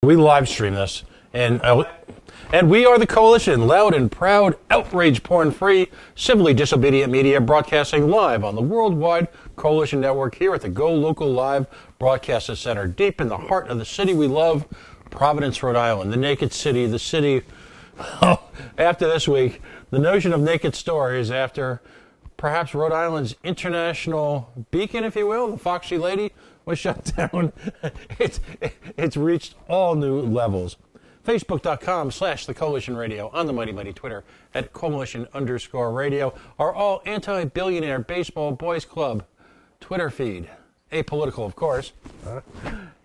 We live stream this, and we are the Coalition, loud and proud, outrage porn-free, civilly disobedient media broadcasting live on the worldwide Coalition Network here at the GoLocal Live Broadcasting Center, deep in the heart of the city we love, Providence, Rhode Island, the naked city, the city. Oh, after this week, the notion of naked stories after perhaps Rhode Island's international beacon, if you will, the Foxy Lady, was shut down. It's reached all new levels. Facebook.com/The Coalition Radio, on the Mighty Mighty Twitter at Coalition_Radio, our all anti-billionaire baseball boys club Twitter feed, apolitical of course,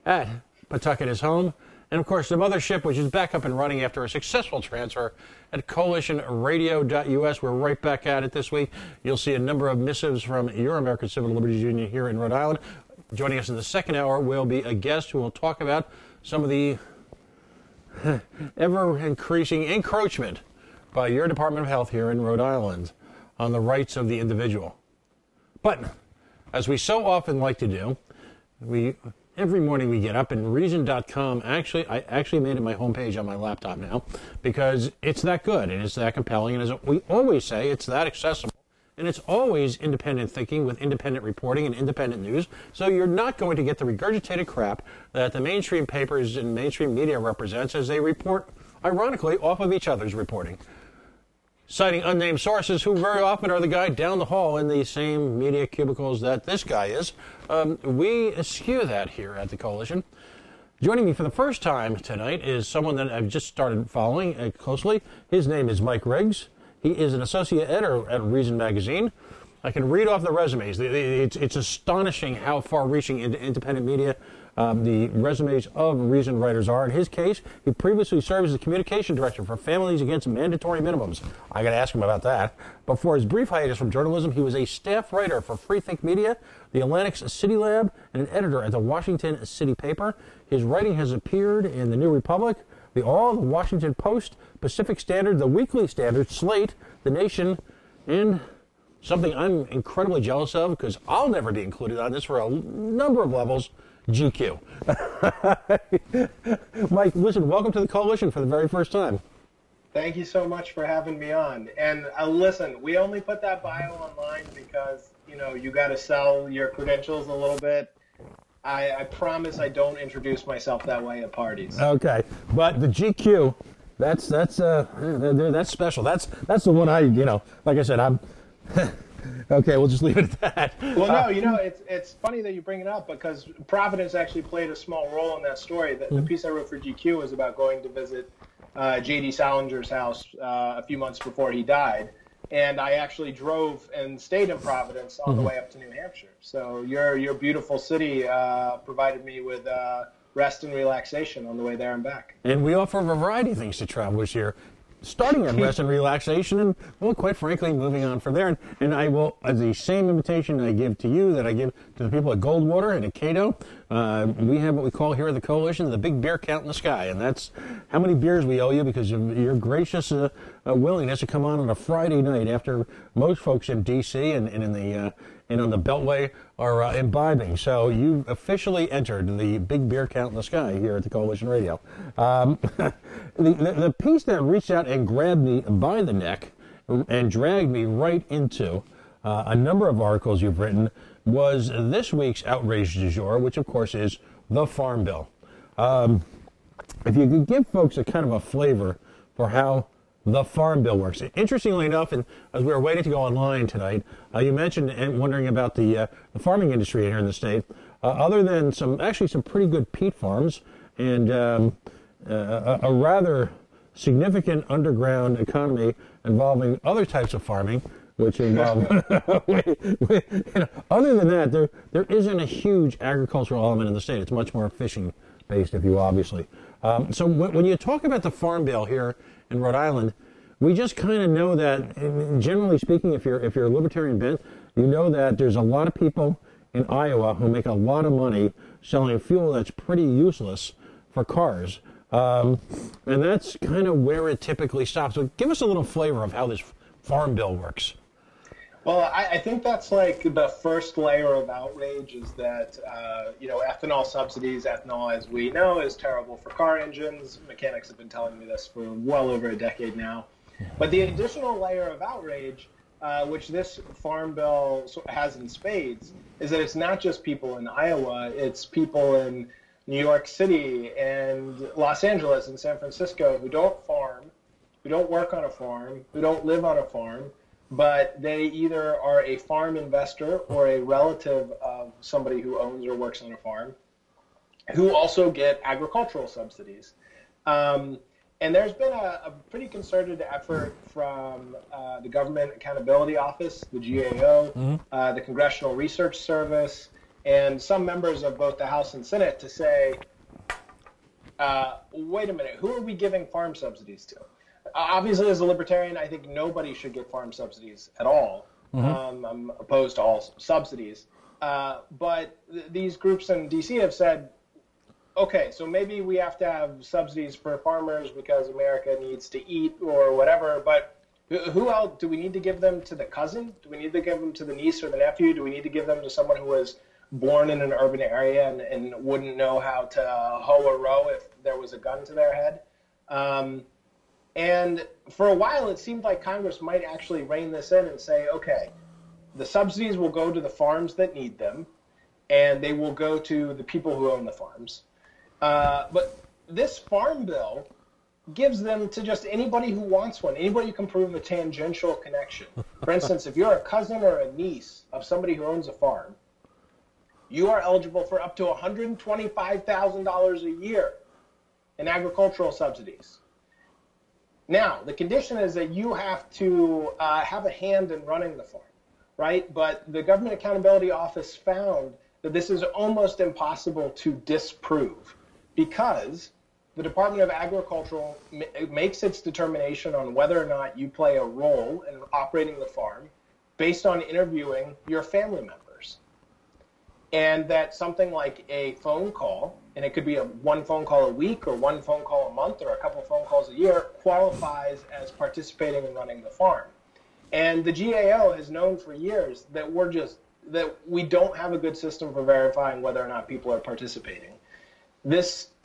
at Pawtucket is Home, and of course the mothership, which is back up and running after a successful transfer at coalitionradio.us. We're right back at it this week. You'll see a number of missives from your American Civil Liberties Union here in Rhode Island. Joining us in the second hour will be a guest who will talk about some of the ever-increasing encroachment by your Department of Health here in Rhode Island on the rights of the individual. But, as we so often like to do, every morning we get up, and Reason.com, I actually made it my homepage on my laptop now, because it's that good, and it's that compelling, and as we always say, it's that accessible. And it's always independent thinking with independent reporting and independent news, so you're not going to get the regurgitated crap that the mainstream papers and mainstream media represents as they report, ironically, off of each other's reporting. Citing unnamed sources who very often are the guy down the hall in the same media cubicles that this guy is. We eschew that here at the Coalition. Joining me for the first time tonight is someone that I've just started following closely. His name is Mike Riggs. He is an associate editor at Reason Magazine. I can read off the resumes. It's astonishing how far-reaching independent media the resumes of Reason writers are. In his case, he previously served as the communication director for Families Against Mandatory Minimums. I got to ask him about that. Before his brief hiatus from journalism, he was a staff writer for Freethink Media, the Atlantic's City Lab, and an editor at the Washington City Paper. His writing has appeared in the New Republic, the Washington Post, Pacific Standard, the Weekly Standard, Slate, The Nation, and something I'm incredibly jealous of because I'll never be included on this for a number of levels, GQ. Mike, listen, welcome to the Coalition for the very first time. Thank you so much for having me on. And listen, we only put that bio online because, you got to sell your credentials a little bit. I promise I don't introduce myself that way at parties. Okay, but the GQ, that's special. That's the one like I said, I'm okay. We'll just leave it at that. Well, no, it's funny that you bring it up because Providence actually played a small role in that story. The piece I wrote for GQ was about going to visit J.D. Salinger's house a few months before he died. And I actually drove and stayed in Providence on the way up to New Hampshire. So your beautiful city provided me with rest and relaxation on the way there and back. And we offer a variety of things to travelers here, starting at rest and relaxation, and, well, quite frankly, moving on from there. And I will, as the same invitation I give to you that I give to the people at Goldwater and at Cato, we have what we call here at the Coalition the big beer count in the sky. And that's how many beers we owe you because of your gracious willingness to come on a Friday night after most folks in D.C. and on the Beltway are imbibing. So you've officially entered the big beer count in the sky here at the Coalition Radio. The piece that reached out and grabbed me by the neck and dragged me right into a number of articles you've written was this week's outrage du jour, which of course is the Farm Bill. If you could give folks a kind of a flavor for how the Farm Bill works. Interestingly enough, and as we were waiting to go online tonight, you mentioned and wondering about the farming industry here in the state. Other than some pretty good peat farms and a rather significant underground economy involving other types of farming, which involve. Other than that, there isn't a huge agricultural element in the state. It's much more fishing based, if you will, obviously. So when you talk about the Farm Bill here in Rhode Island, we just kind of know that, generally speaking, if you're a libertarian bent, you know that there's a lot of people in Iowa who make a lot of money selling fuel that's pretty useless for cars. And that's kind of where it typically stops. So give us a little flavor of how this Farm Bill works. Well, I think that's like the first layer of outrage is that, ethanol subsidies, ethanol, as we know, is terrible for car engines. Mechanics have been telling me this for well over a decade now. But the additional layer of outrage, which this farm bill has in spades, is that it's not just people in Iowa, it's people in New York City and Los Angeles and San Francisco who don't farm, who don't work on a farm, who don't live on a farm, but they either are a farm investor or a relative of somebody who owns or works on a farm, who also get agricultural subsidies. And there's been a pretty concerted effort from the Government Accountability Office, the GAO, the Congressional Research Service, and some members of both the House and Senate to say, wait a minute, who are we giving farm subsidies to? Obviously, as a libertarian, I think nobody should get farm subsidies at all. I'm opposed to all subsidies. But these groups in D.C. have said, okay, so maybe we have to have subsidies for farmers because America needs to eat or whatever, but who else? Do we need to give them to the cousin? Do we need to give them to the niece or the nephew? Do we need to give them to someone who was born in an urban area and wouldn't know how to hoe or row if there was a gun to their head? And for a while, it seemed like Congress might actually rein this in and say, okay, the subsidies will go to the farms that need them, and they will go to the people who own the farms. But this farm bill gives them to just anybody who wants one, anybody who can prove a tangential connection. For instance, if you're a cousin or a niece of somebody who owns a farm, you are eligible for up to $125,000 a year in agricultural subsidies. Now, the condition is that you have to have a hand in running the farm, right? But the Government Accountability Office found that this is almost impossible to disprove because the Department of Agriculture makes its determination on whether or not you play a role in operating the farm based on interviewing your family members. And that something like a phone call, and it could be one phone call a week or one phone call a month or a couple phone calls a year, qualifies as participating in running the farm. And the GAO has known for years that we don't have a good system for verifying whether or not people are participating.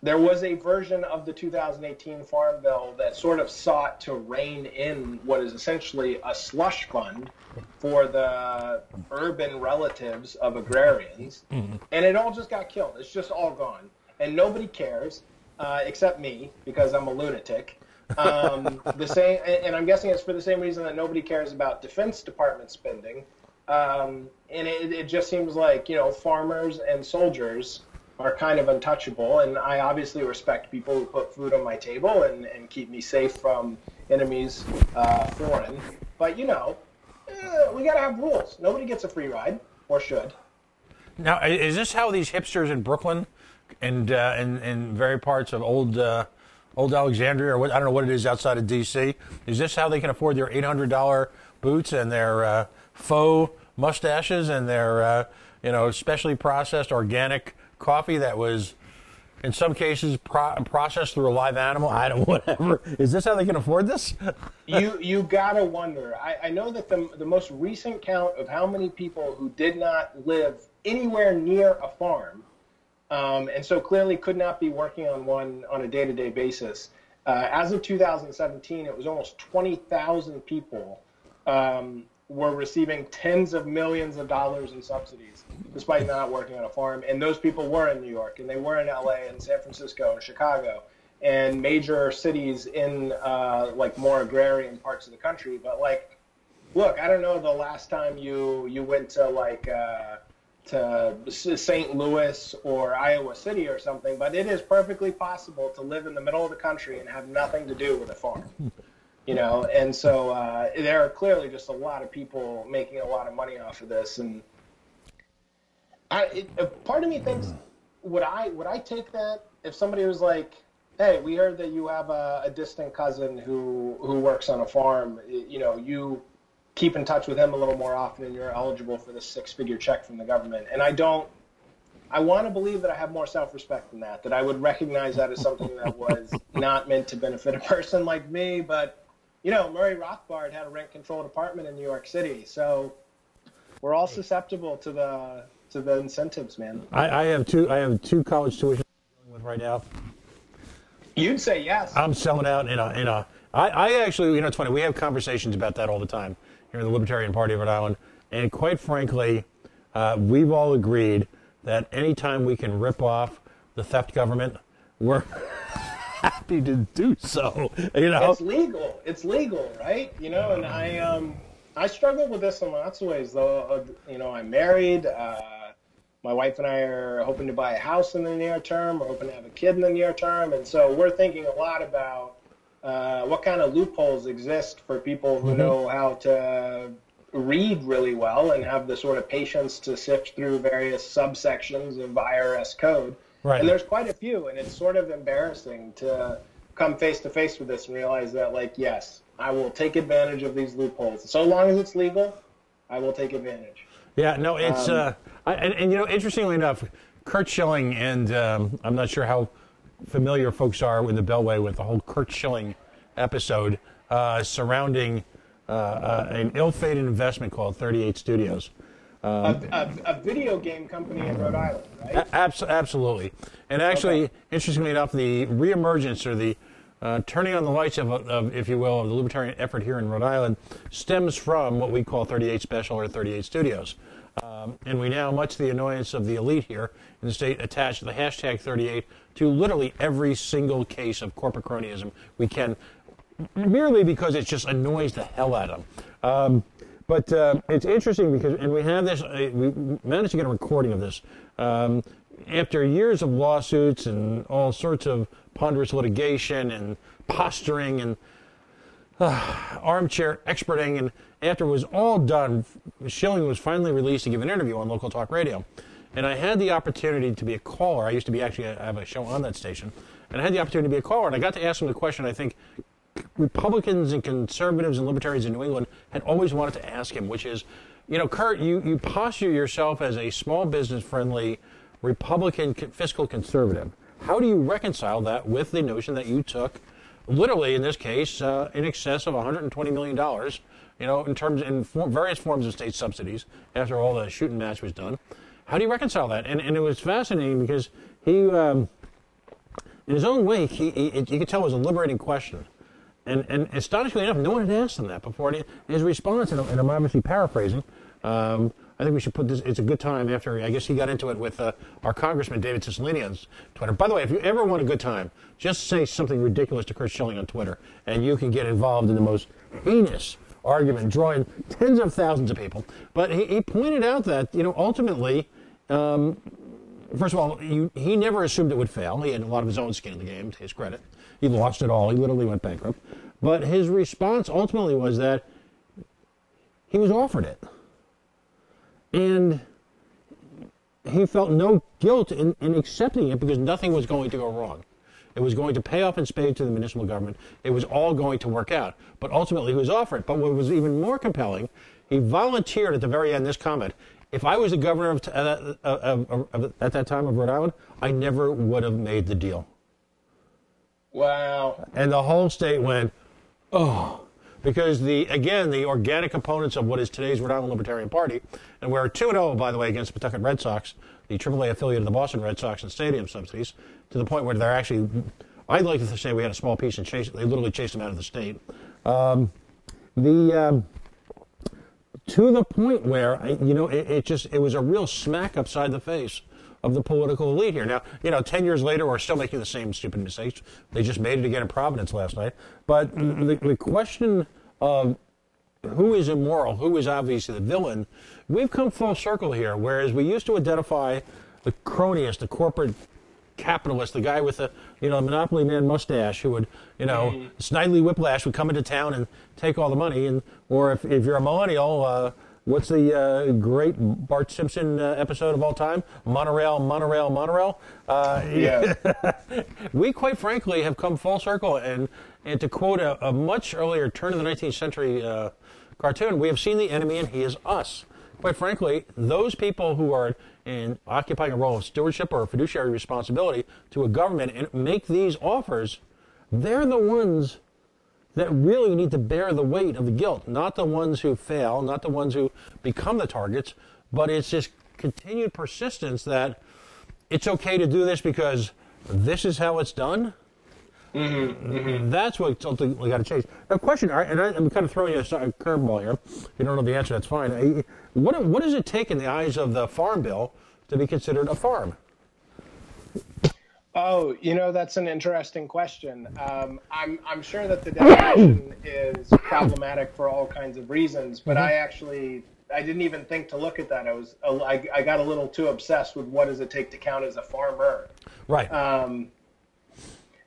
There was a version of the 2018 Farm Bill that sort of sought to rein in what is essentially a slush fund for the urban relatives of agrarians, and it all just got killed. It's just all gone, and nobody cares except me because I'm a lunatic. And I'm guessing it's for the same reason that nobody cares about Defense Department spending. And it just seems like, farmers and soldiers are kind of untouchable. And I obviously respect people who put food on my table and keep me safe from enemies foreign. But, we got to have rules. Nobody gets a free ride, or should. Now, is this how these hipsters in Brooklyn and in various parts of old Alexandria, or I don't know what it is outside of D.C., is this how they can afford their $800 boots and their faux mustaches and their, specially processed organic coffee that was, in some cases, processed through a live animal? I don't know, whatever. Is this how they can afford this? You gotta wonder. I know that the most recent count of how many people who did not live anywhere near a farm, and so clearly could not be working on one on a day-to-day basis, as of 2017, it was almost 20,000 people were receiving tens of millions of dollars in subsidies despite not working on a farm. And those people were in New York, and they were in LA and San Francisco and Chicago and major cities in more agrarian parts of the country. But look, I don't know the last time you went to to St. Louis or Iowa City or something, but it is perfectly possible to live in the middle of the country and have nothing to do with a farm. And so there are clearly just a lot of people making a lot of money off of this, and part of me thinks, would I take that if somebody was like, "Hey, we heard that you have a distant cousin who works on a farm. You keep in touch with him a little more often, and you're eligible for this 6-figure check from the government." And I want to believe that I have more self-respect than that I would recognize that as something that was not meant to benefit a person like me, but. Murray Rothbard had a rent-controlled apartment in New York City, so we're all susceptible to the incentives, man. I have two college tuitions I'm dealing with right now. You'd say yes. I'm selling out I actually, it's funny, we have conversations about that all the time here in the Libertarian Party of Rhode Island, and quite frankly, we've all agreed that anytime we can rip off the theft government, we're happy to do so. It's legal, right? And I struggle with this in lots of ways, though. I'm married. My wife and I are hoping to buy a house in the near term. We're hoping to have a kid in the near term, and so we're thinking a lot about what kind of loopholes exist for people who know how to read really well and have the sort of patience to sift through various subsections of IRS code. Right. And there's quite a few, and it's sort of embarrassing to come face to face with this and realize that, yes, I will take advantage of these loopholes. So long as it's legal, I will take advantage. Yeah, no, it's interestingly enough, Kurt Schilling, and I'm not sure how familiar folks are in the Beltway with the whole Kurt Schilling episode surrounding an ill-fated investment called 38 Studios. A video game company in Rhode Island, right? Absolutely. And actually, interestingly enough, the reemergence or the turning on the lights of, if you will, of the libertarian effort here in Rhode Island stems from what we call 38 Special or 38 Studios. And we now, much to the annoyance of the elite here in the state, attach the hashtag 38 to literally every single case of corporate cronyism we can, merely because it just annoys the hell out of them. But it's interesting because, and we have this, we managed to get a recording of this. After years of lawsuits and all sorts of ponderous litigation and posturing and armchair experting, and after it was all done, Schilling was finally released to give an interview on local talk radio. And I had the opportunity to be a caller. I used to be I have a show on that station. And I had the opportunity to be a caller, and I got to ask him the question I think Republicans and conservatives and libertarians in New England had always wanted to ask him, which is, Kurt, you posture yourself as a small business-friendly Republican fiscal conservative. How do you reconcile that with the notion that you took, literally in this case, in excess of $120 million, in various forms of state subsidies after all the shooting match was done? How do you reconcile that? And it was fascinating because he, in his own way, you could tell it was a liberating question. And astonishingly enough, no one had asked him that before. And his response, and I'm obviously paraphrasing, I think we should put this, it's a good time after, I guess he got into it with our Congressman David Cicilline on Twitter. By the way, if you ever want a good time, just say something ridiculous to Kurt Schilling on Twitter, and you can get involved in the most heinous argument, drawing tens of thousands of people. But he pointed out that, ultimately, first of all, he never assumed it would fail. He had a lot of his own skin in the game, to his credit. He lost it all. He literally went bankrupt. But his response ultimately was that he was offered it. And he felt no guilt in accepting it because nothing was going to go wrong. It was going to pay off in spades to the municipal government. It was all going to work out. But ultimately he was offered it. But what was even more compelling, he volunteered at the very end this comment. If I was the governor at that time of Rhode Island, I never would have made the deal. Wow. And the whole state went, oh, because the organic components of what is today's Rhode Island Libertarian Party, and we're 2-0, by the way, against the Pawtucket Red Sox, the AAA affiliate of the Boston Red Sox in stadium subsidies, to the point where they're actually, I'd like to say we had a small piece and they literally chased them out of the state. To the point where, it was a real smack upside the face of the political elite here. Now, 10 years later, we're still making the same stupid mistakes. They just made it again in Providence last night. But the question of who is immoral, who is obviously the villain, we've come full circle here, whereas we used to identify the cronyist, the corporate capitalist, the guy with the, Monopoly Man mustache who would, Snidely Whiplash would come into town and take all the money. Or if you're a millennial, what's the great Bart Simpson episode of all time? Monorail, monorail, monorail. Yeah. We, quite frankly, have come full circle. And to quote a much earlier turn of the 19th century cartoon, we have seen the enemy and he is us. Quite frankly, those people who are in occupying a role of stewardship or fiduciary responsibility to a government and make these offers, they're the ones that really need to bear the weight of the guilt, not the ones who fail, not the ones who become the targets, but it's this continued persistence that it's okay to do this because this is how it's done. That's what something we got to change. Now, question, and I'm kind of throwing you a curveball here. If you don't know the answer, that's fine. What does it take in the eyes of the Farm Bill to be considered a farm? Oh, that's an interesting question. I'm sure that the definition is problematic for all kinds of reasons, but I didn't even think to look at that. I got a little too obsessed with what does it take to count as a farmer. Right.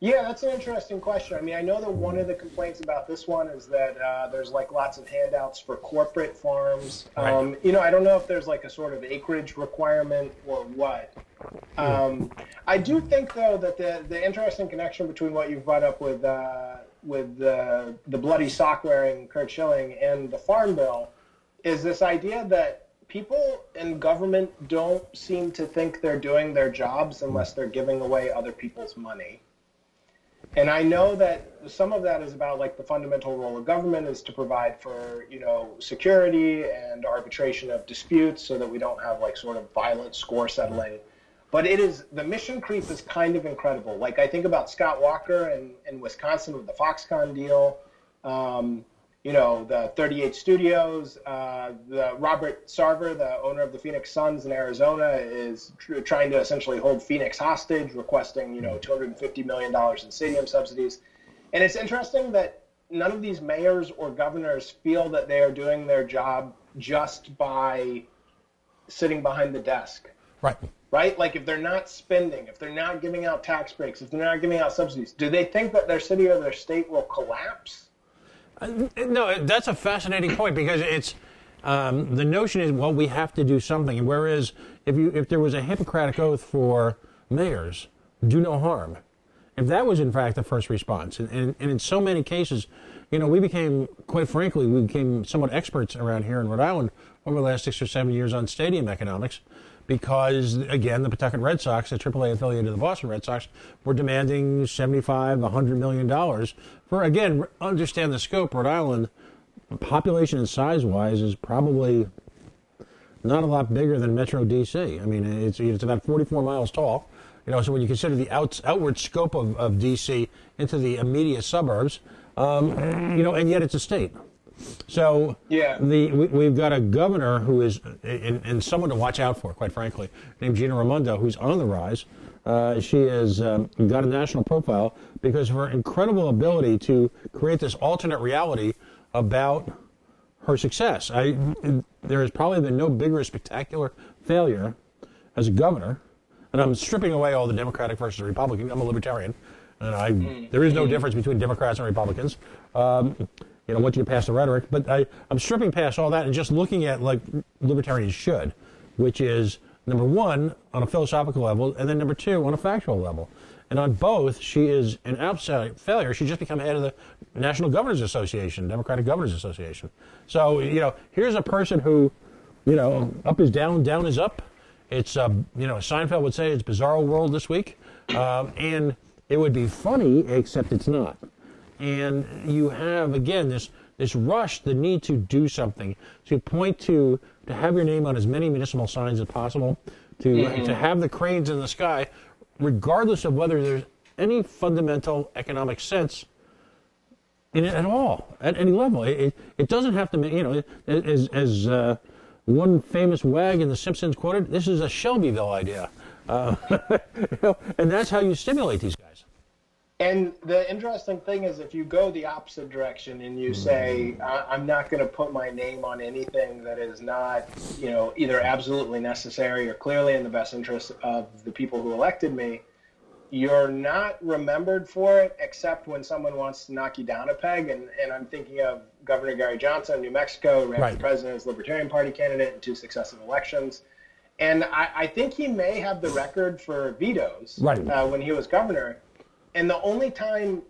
Yeah, that's an interesting question. I mean, I know that one of the complaints about this one is that there's like lots of handouts for corporate farms. Right. I don't know if there's like a sort of acreage requirement or what. I do think, though, that the interesting connection between what you've brought up with the bloody sock wearing Kurt Schilling and the Farm Bill is this idea that people in government don't seem to think they're doing their jobs unless they're giving away other people's money. And I know that some of that is about like the fundamental role of government is to provide for, security and arbitration of disputes so that we don't have like sort of violent score settling. But the mission creep is kind of incredible. Like I think about Scott Walker in Wisconsin with the Foxconn deal, the 38 Studios, the Robert Sarver, the owner of the Phoenix Suns in Arizona, is trying to essentially hold Phoenix hostage, requesting, $250 million in stadium subsidies. And it's interesting that none of these mayors or governors feel that they are doing their job just by sitting behind the desk. Right. Right? Like if they're not spending, if they're not giving out tax breaks, if they're not giving out subsidies, do they think that their city or their state will collapse? No, that's a fascinating point because it's the notion is, well, we have to do something. Whereas if there was a Hippocratic oath for mayors, do no harm, if that was in fact the first response, and in so many cases, we became somewhat experts around here in Rhode Island over the last 6 or 7 years on stadium economics. Because, again, the Pawtucket Red Sox, the AAA affiliate of the Boston Red Sox, were demanding $75, $100 million for, again, understand the scope. Rhode Island, population and size-wise, is probably not a lot bigger than Metro D.C. I mean, it's about 44 miles tall. So when you consider the outward scope of D.C. into the immediate suburbs, and yet it's a state. So yeah. We've got a governor who is, and someone to watch out for, quite frankly, named Gina Raimondo, who's on the rise. She has got a national profile because of her incredible ability to create this alternate reality about her success. There has probably been no bigger or spectacular failure as a governor, and I'm stripping away all the Democratic versus Republican. I'm a libertarian, and there is no difference between Democrats and Republicans. Once you get past the rhetoric, but I'm stripping past all that and just looking at like libertarians should, which is number one on a philosophical level, and then number two on a factual level. And on both, she is an outside failure. She's just become head of the National Governors Association, Democratic Governors Association. So here's a person who, up is down, down is up. It's Seinfeld would say it's bizarro world this week, and it would be funny except it's not. And you have, again, this rush, the need to do something, to point to have your name on as many municipal signs as possible, to have the cranes in the sky, regardless of whether there's any fundamental economic sense in it at all, at any level. It doesn't have to, as one famous wag in The Simpsons quoted, this is a Shelbyville idea. And that's how you stimulate these guys. And the interesting thing is if you go the opposite direction and you say, I'm not going to put my name on anything that is not, either absolutely necessary or clearly in the best interest of the people who elected me, you're not remembered for it except when someone wants to knock you down a peg. And I'm thinking of Governor Gary Johnson of New Mexico, who ran for president as Libertarian Party candidate in 2 successive elections. And I think he may have the record for vetoes when he was governor. And the only time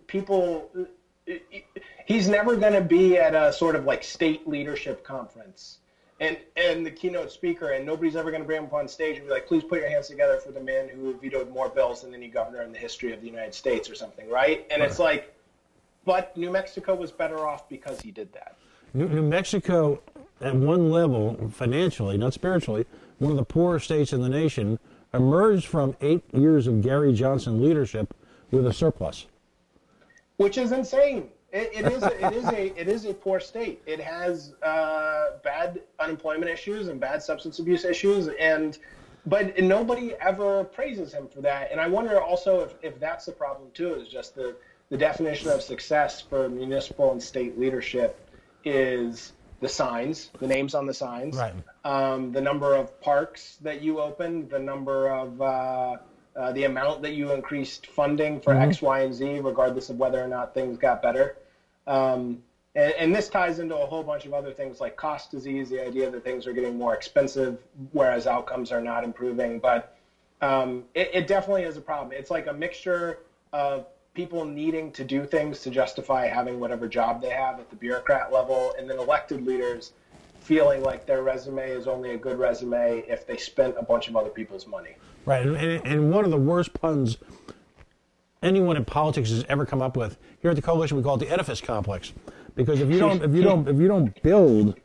he's never going to be at a sort of like state leadership conference and the keynote speaker, and nobody's ever going to bring him up on stage and be like, please put your hands together for the man who vetoed more bills than any governor in the history of the United States or something, right? And it's like, but New Mexico was better off because he did that. New Mexico, at one level, financially, not spiritually, one of the poorest states in the nation, emerged from 8 years of Gary Johnson leadership with a surplus. Which is insane. It is a poor state. It has bad unemployment issues and bad substance abuse issues, but nobody ever praises him for that. And I wonder also if that's the problem too, is just the definition of success for municipal and state leadership is the signs, the names on the signs, right. The number of parks that you opened, the number of the amount that you increased funding for X, Y, and Z, regardless of whether or not things got better. And this ties into a whole bunch of other things like cost disease, the idea that things are getting more expensive, whereas outcomes are not improving. But it definitely is a problem. It's like a mixture of people needing to do things to justify having whatever job they have at the bureaucrat level, and then elected leaders feeling like their resume is only a good resume if they spent a bunch of other people's money. Right, and one of the worst puns anyone in politics has ever come up with. Here at the coalition, we call it the edifice complex, because if you don't build,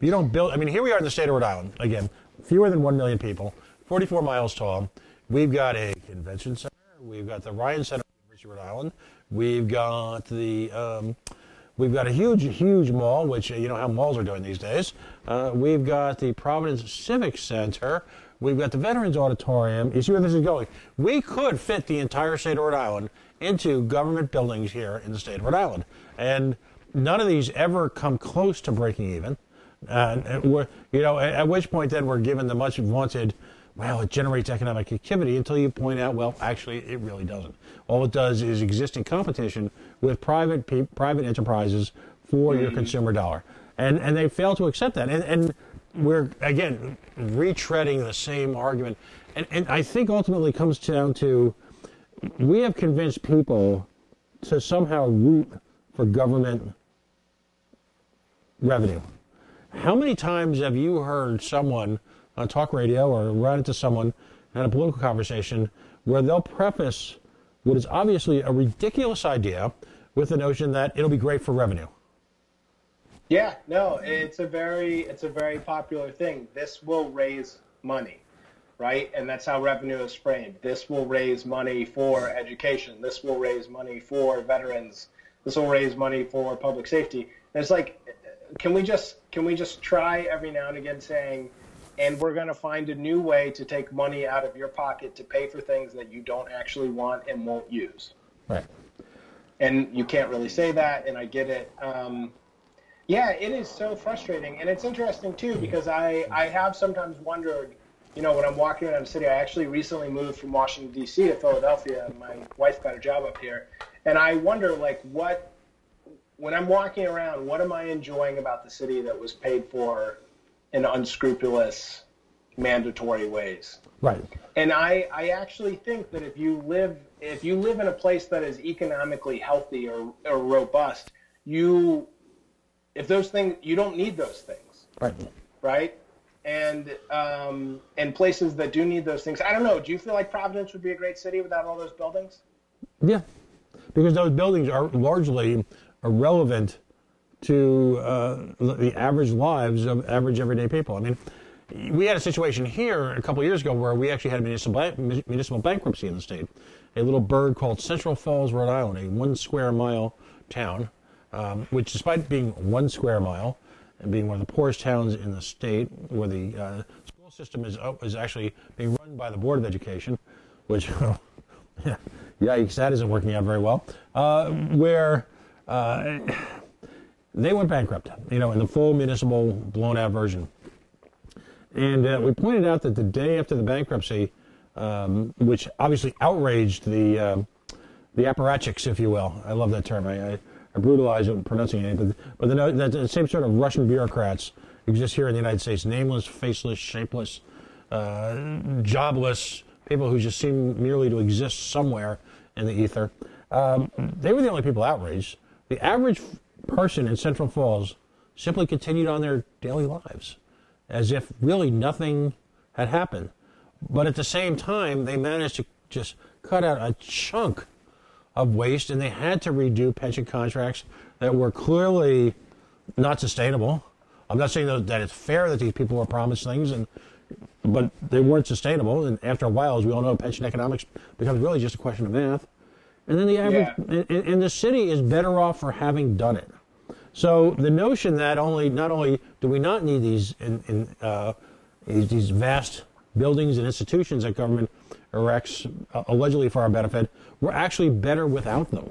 I mean, here we are in the state of Rhode Island again, fewer than 1 million people, 44 miles tall. We've got a convention center. We've got the Ryan Center, University of Rhode Island. We've got a huge mall, which you know how malls are doing these days. We've got the Providence Civic Center. We've got the Veterans Auditorium. You see where this is going? We could fit the entire state of Rhode Island into government buildings here in the state of Rhode Island. And none of these ever come close to breaking even. At which point then we're given the much vaunted, well, it generates economic activity, until you point out, well, actually, it really doesn't. All it does is exist in competition with private enterprises for your consumer dollar. And they fail to accept that. And we're, again, retreading the same argument. And I think ultimately it comes down to, we have convinced people to somehow root for government revenue. How many times have you heard someone on talk radio or run into someone in a political conversation where they'll preface what is obviously a ridiculous idea with the notion that it'll be great for revenue? Yeah, no, it's a very popular thing. This will raise money, right? And that's how revenue is framed. This will raise money for education. This will raise money for veterans. This will raise money for public safety. And it's like, can we just try every now and again saying, and we're going to find a new way to take money out of your pocket to pay for things that you don't actually want and won't use. Right. And you can't really say that, and I get it. Yeah, it is so frustrating. And it's interesting, too, because I have sometimes wondered, when I'm walking around the city, I actually recently moved from Washington, D.C. to Philadelphia. My wife got a job up here. And I wonder, when I'm walking around, what am I enjoying about the city that was paid for in unscrupulous, mandatory ways? Right. And I actually think that if you live in a place that is economically healthy or robust, you don't need those things. Right. Right? And places that do need those things, I don't know, do you feel like Providence would be a great city without all those buildings? Yeah. Because those buildings are largely irrelevant to the average lives of average everyday people. I mean, we had a situation here a couple of years ago where we actually had a municipal bankruptcy in the state. A little burg called Central Falls, Rhode Island, a 1 square mile town, which, despite being 1 square mile and being one of the poorest towns in the state, where the school system is actually being run by the Board of Education, which, yikes, that isn't working out very well, where they went bankrupt, in the full municipal blown-out version. And we pointed out that the day after the bankruptcy, which obviously outraged the apparatchiks, if you will. I love that term. I brutalize it pronouncing it. But the same sort of Russian bureaucrats exist here in the United States. Nameless, faceless, shapeless, jobless, people who just seem merely to exist somewhere in the ether. They were the only people outraged. The average person in Central Falls simply continued on their daily lives as if really nothing had happened. But at the same time, they managed to just cut out a chunk of waste, and they had to redo pension contracts that were clearly not sustainable. I'm not saying that it's fair that these people were promised things, but they weren't sustainable. And after a while, as we all know, pension economics becomes really just a question of math. And then the average, and the city is better off for having done it. So the notion that not only do we not need these vast buildings and institutions that government erects allegedly for our benefit, we're actually better without them.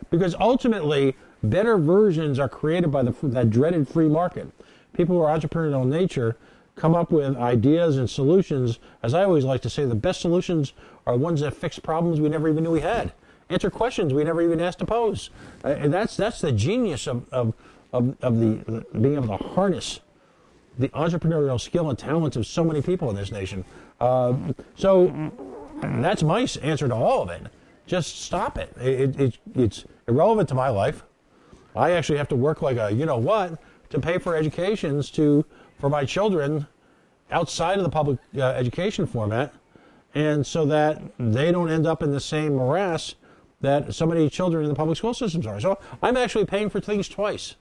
because ultimately, better versions are created by that dreaded free market. People who are entrepreneurial in nature come up with ideas and solutions. As I always like to say, the best solutions are ones that fix problems we never even knew we had, answer questions we never even asked to pose. And that's the genius of the being able to harness the entrepreneurial skill and talents of so many people in this nation. So that's my answer to all of it. Just stop it. It's irrelevant to my life. I actually have to work like a you-know-what to pay for educations for my children outside of the public education format, and so that they don't end up in the same morass that so many children in the public school systems are. So I'm actually paying for things twice.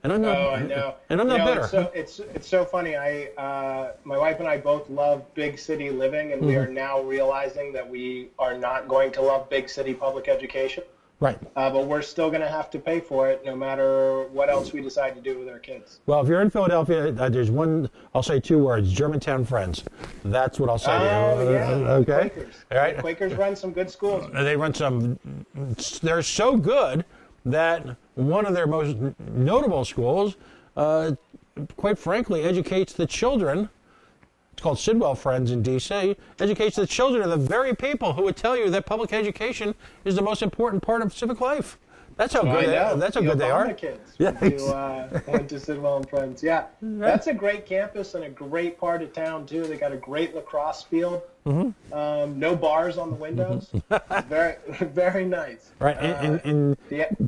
And I'm not, I know. And I'm not bitter. It's so funny. My wife and I both love big city living, and we are now realizing that we are not going to love big city public education. Right. But we're still going to have to pay for it no matter what else we decide to do with our kids. Well, if you're in Philadelphia, there's I'll say 2 words, Germantown Friends. That's what I'll say to you. Yeah. Okay. Quakers. All right. The Quakers run some good schools. They run some, they're so good that one of their most notable schools, quite frankly, educates the children. It's called Sidwell Friends in D.C., educates the children of the very people who would tell you that public education is the most important part of civic life. That's how good they are. That's how good they are. Kids went to Sidwell and Friends. Yeah, that's a great campus and a great part of town too. They got a great lacrosse field. No bars on the windows. Very, very nice. Right, and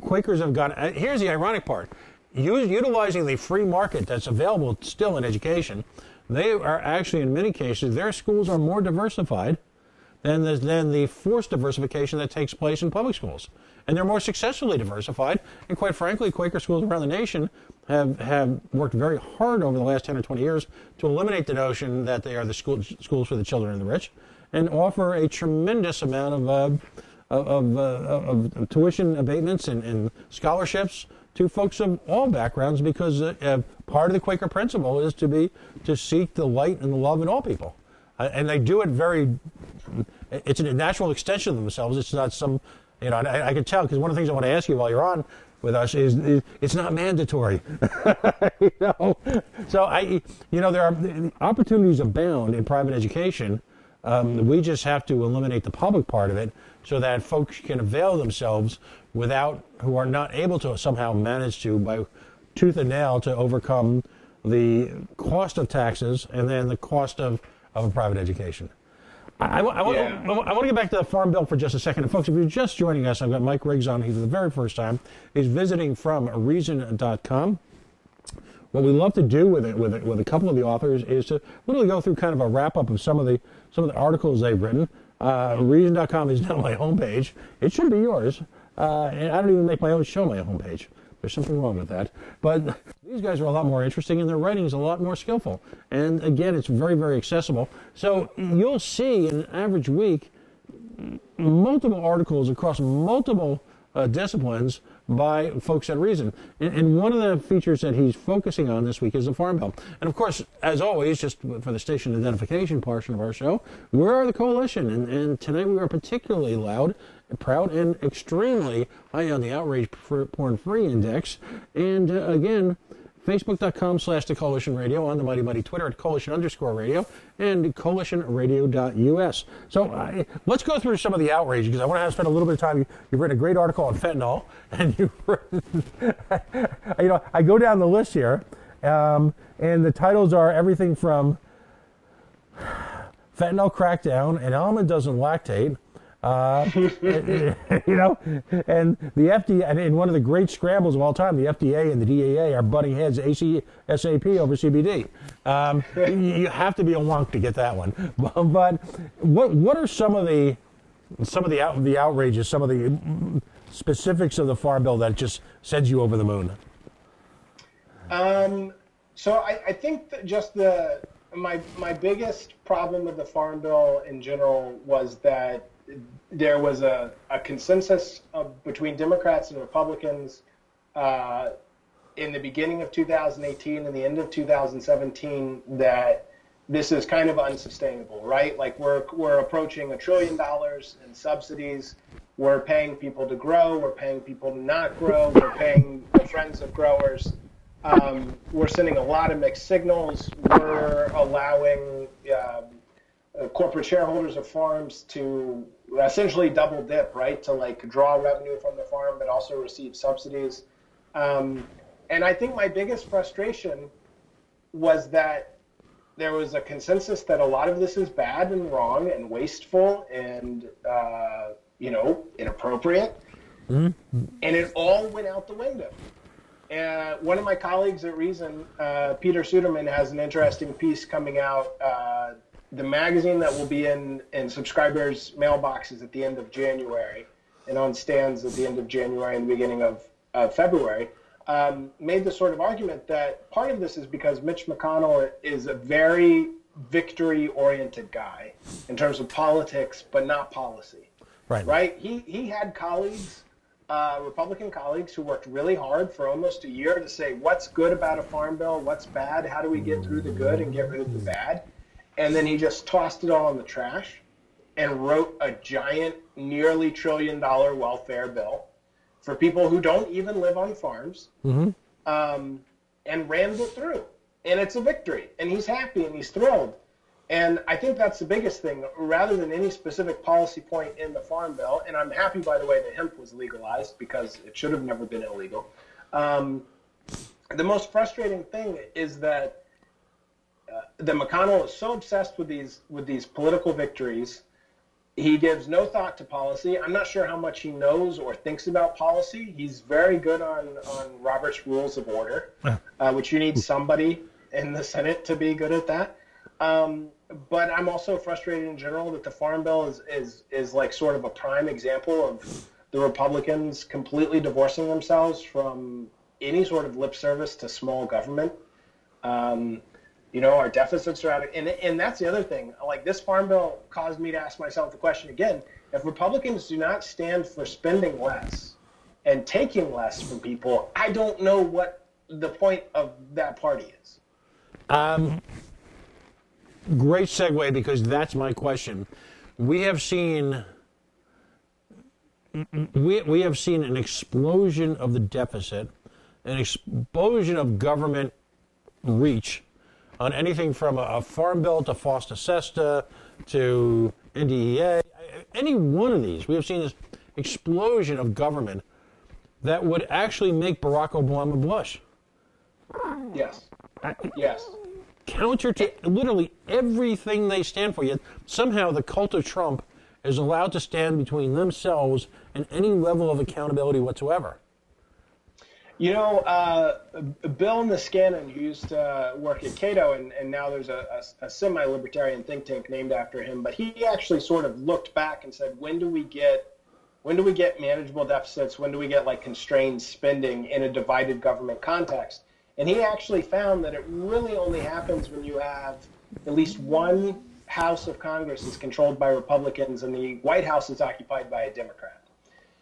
Quakers have got. Here's the ironic part: utilizing the free market that's available still in education. They are actually, in many cases, their schools are more diversified than the forced diversification that takes place in public schools. And they're more successfully diversified. And quite frankly, Quaker schools around the nation have worked very hard over the last 10 or 20 years to eliminate the notion that they are the schools for the children of the rich, and offer a tremendous amount of tuition abatements and scholarships to folks of all backgrounds, because part of the Quaker principle is to seek the light and the love in all people, and they do it it's a natural extension of themselves. It's not some, I can tell, because one of the things I want to ask you while you're on with us is it's not mandatory. So there are opportunities abound in private education. We just have to eliminate the public part of it so that folks can avail themselves who are not able to somehow manage to, by tooth and nail, to overcome the cost of taxes and then the cost of a private education. I want to get back to the Farm Bill for just a second. And folks, if you're just joining us, I've got Mike Riggs on here for the very first time. He's visiting from Reason.com. What we love to do with a couple of the authors is to literally go through kind of a wrap-up of some of the articles they've written. Reason.com is now my homepage. It should be yours. And I don't even make my own show my homepage. There's something wrong with that. But these guys are a lot more interesting, and their writing is a lot more skillful. And again, it's very, very accessible. So you'll see in an average week multiple articles across multiple disciplines by folks at Reason. And one of the features that he's focusing on this week is the Farm Bill. And of course, as always, just for the station identification portion of our show, we are the Coalition. And tonight we are particularly loud, proud, and extremely high on the outrage porn free index. And again, Facebook.com/The Coalition Radio, on the mighty, mighty Twitter at Coalition_radio, and CoalitionRadio.us. So let's go through some of the outrage, because I want to spend a little bit of time. You've written a great article on fentanyl, and you've written, I go down the list here, and the titles are everything from fentanyl crackdown, and almond doesn't lactate. And the FDA, and in one of the great scrambles of all time, the FDA and the DEA are butting heads ASAP over CBD. You have to be a wonk to get that one. But what are some of the some of the outrages, some of the specifics of the Farm Bill that just sends you over the moon? So I think that just my biggest problem with the Farm Bill in general was that there was a consensus between Democrats and Republicans in the beginning of 2018 and the end of 2017 that this is kind of unsustainable, right? Like we're approaching $1 trillion in subsidies. We're paying people to grow. We're paying people to not grow. We're paying the friends of growers. We're sending a lot of mixed signals. We're allowing corporate shareholders of farms to essentially double dip, right? To like draw revenue from the farm, but also receive subsidies. And I think my biggest frustration was that there was a consensus that a lot of this is bad and wrong and wasteful and, inappropriate. Mm-hmm. And it all went out the window. One of my colleagues at Reason, Peter Suderman, has an interesting piece coming out, the magazine that will be in subscribers' mailboxes at the end of January and on stands at the end of January and the beginning of February, made the sort of argument that part of this is because Mitch McConnell is a very victory-oriented guy in terms of politics, but not policy. Right? He had colleagues, Republican colleagues, who worked really hard for almost a year to say what's good about a farm bill, what's bad, how do we get through the good and get rid of the bad. And then he just tossed it all in the trash and wrote a giant, nearly $1 trillion welfare bill for people who don't even live on farms, and rammed it through. And it's a victory. And he's happy and he's thrilled. And I think that's the biggest thing, rather than any specific policy point in the Farm Bill. And I'm happy, by the way, that hemp was legalized because it should have never been illegal. The most frustrating thing is that McConnell is so obsessed with these political victories. He gives no thought to policy. I'm not sure how much he knows or thinks about policy. He's very good on Robert's Rules of Order, which you need somebody in the Senate to be good at that. But I'm also frustrated in general that the Farm Bill is like sort of a prime example of the Republicans completely divorcing themselves from any sort of lip service to small government. Our deficits are out of, and that's the other thing. Like, this Farm Bill caused me to ask myself the question again: if Republicans do not stand for spending less and taking less from people, I don't know what the point of that party is. Great segue, because that's my question. We have seen an explosion of the deficit, an explosion of government reach on anything from a farm bill to FOSTA-SESTA to NDEA. Any one of these, we have seen this explosion of government that would actually make Barack Obama blush. Yes. Yes. Counter to literally everything they stand for, yet somehow the cult of Trump is allowed to stand between themselves and any level of accountability whatsoever. Bill Niskanen, who used to work at Cato, and now there's a semi-libertarian think tank named after him, but he actually sort of looked back and said, when do we get manageable deficits? When do we get like constrained spending in a divided government context? And he actually found that it really only happens when you have at least one house of Congress is controlled by Republicans and the White House is occupied by a Democrat.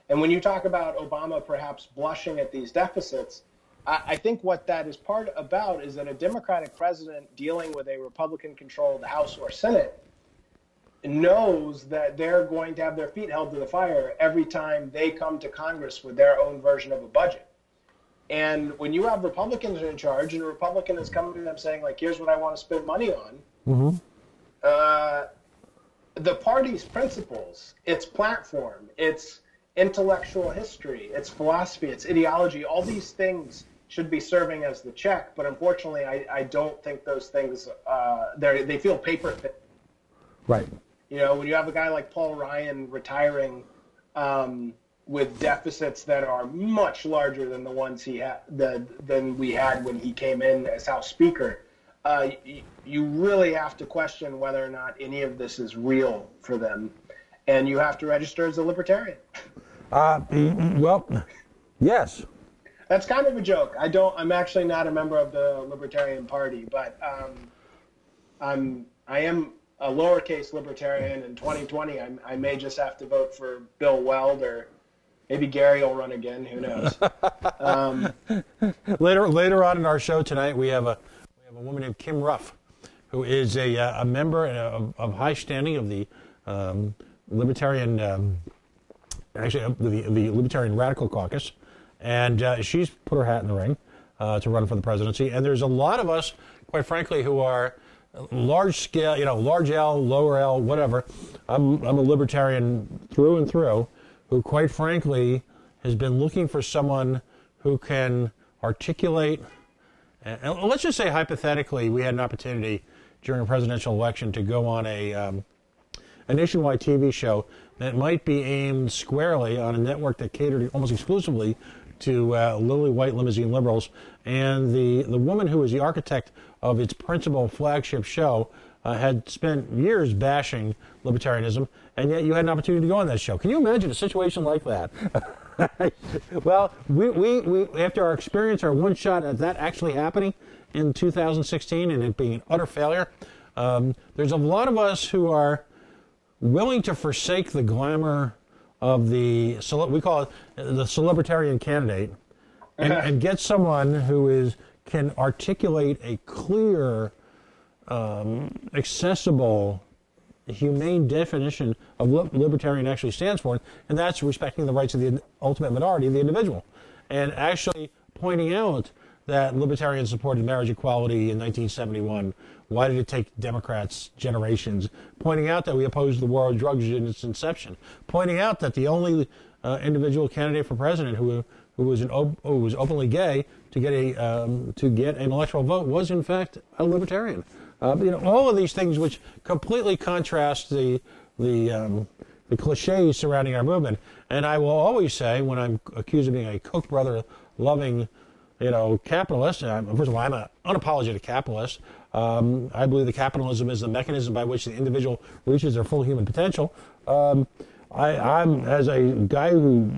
And when you talk about Obama perhaps blushing at these deficits, I think what that is part about is that a Democratic president dealing with a Republican-controlled House or Senate knows that they're going to have their feet held to the fire every time they come to Congress with their own version of a budget. And when you have Republicans in charge and a Republican is coming to them saying, like, here's what I want to spend money on, the party's principles, its platform, its intellectual history, its philosophy, its ideology, all these things should be serving as the check. But unfortunately, I don't think those things, they feel paper thin. Right. When you have a guy like Paul Ryan retiring with deficits that are much larger than the ones than we had when he came in as House Speaker, you really have to question whether or not any of this is real for them. and you have to register as a libertarian. Well, yes. That's kind of a joke. I'm actually not a member of the Libertarian Party, but I am a lowercase libertarian. In 2020, I may just have to vote for Bill Weld, or maybe Gary will run again. Who knows? Later on in our show tonight, we have a woman named Kim Ruff, who is a member of high standing of the Libertarian, the Libertarian Radical Caucus, and she's put her hat in the ring to run for the presidency. And there's a lot of us, quite frankly, who are large scale, large L, lower L, whatever. I'm a libertarian through and through, who, quite frankly, has been looking for someone who can articulate. And let's just say, hypothetically, we had an opportunity during a presidential election to go on a nationwide TV show that might be aimed squarely on a network that catered almost exclusively to lily white limousine liberals. And the woman who was the architect of its principal flagship show had spent years bashing libertarianism, and yet you had an opportunity to go on that show. Can you imagine a situation like that? Well, we after our experience, our one shot at that actually happening in 2016 and it being an utter failure, there's a lot of us who are willing to forsake the glamour of we call it the celebritarian candidate, and get someone who can articulate a clear, accessible, humane definition of what libertarian actually stands for, and that's respecting the rights of the ultimate minority of the individual, and actually pointing out that libertarians supported marriage equality in 1971. Why did it take Democrats generations? Pointing out that we opposed the war on drugs in its inception. Pointing out that the only individual candidate for president who was openly gay to get an electoral vote was in fact a libertarian. All of these things which completely contrast the cliches surrounding our movement. And I will always say, when I'm accused of being a Koch brother loving, capitalist, first of all, I'm an unapologetic capitalist. I believe that capitalism is the mechanism by which the individual reaches their full human potential. I'm, as a guy who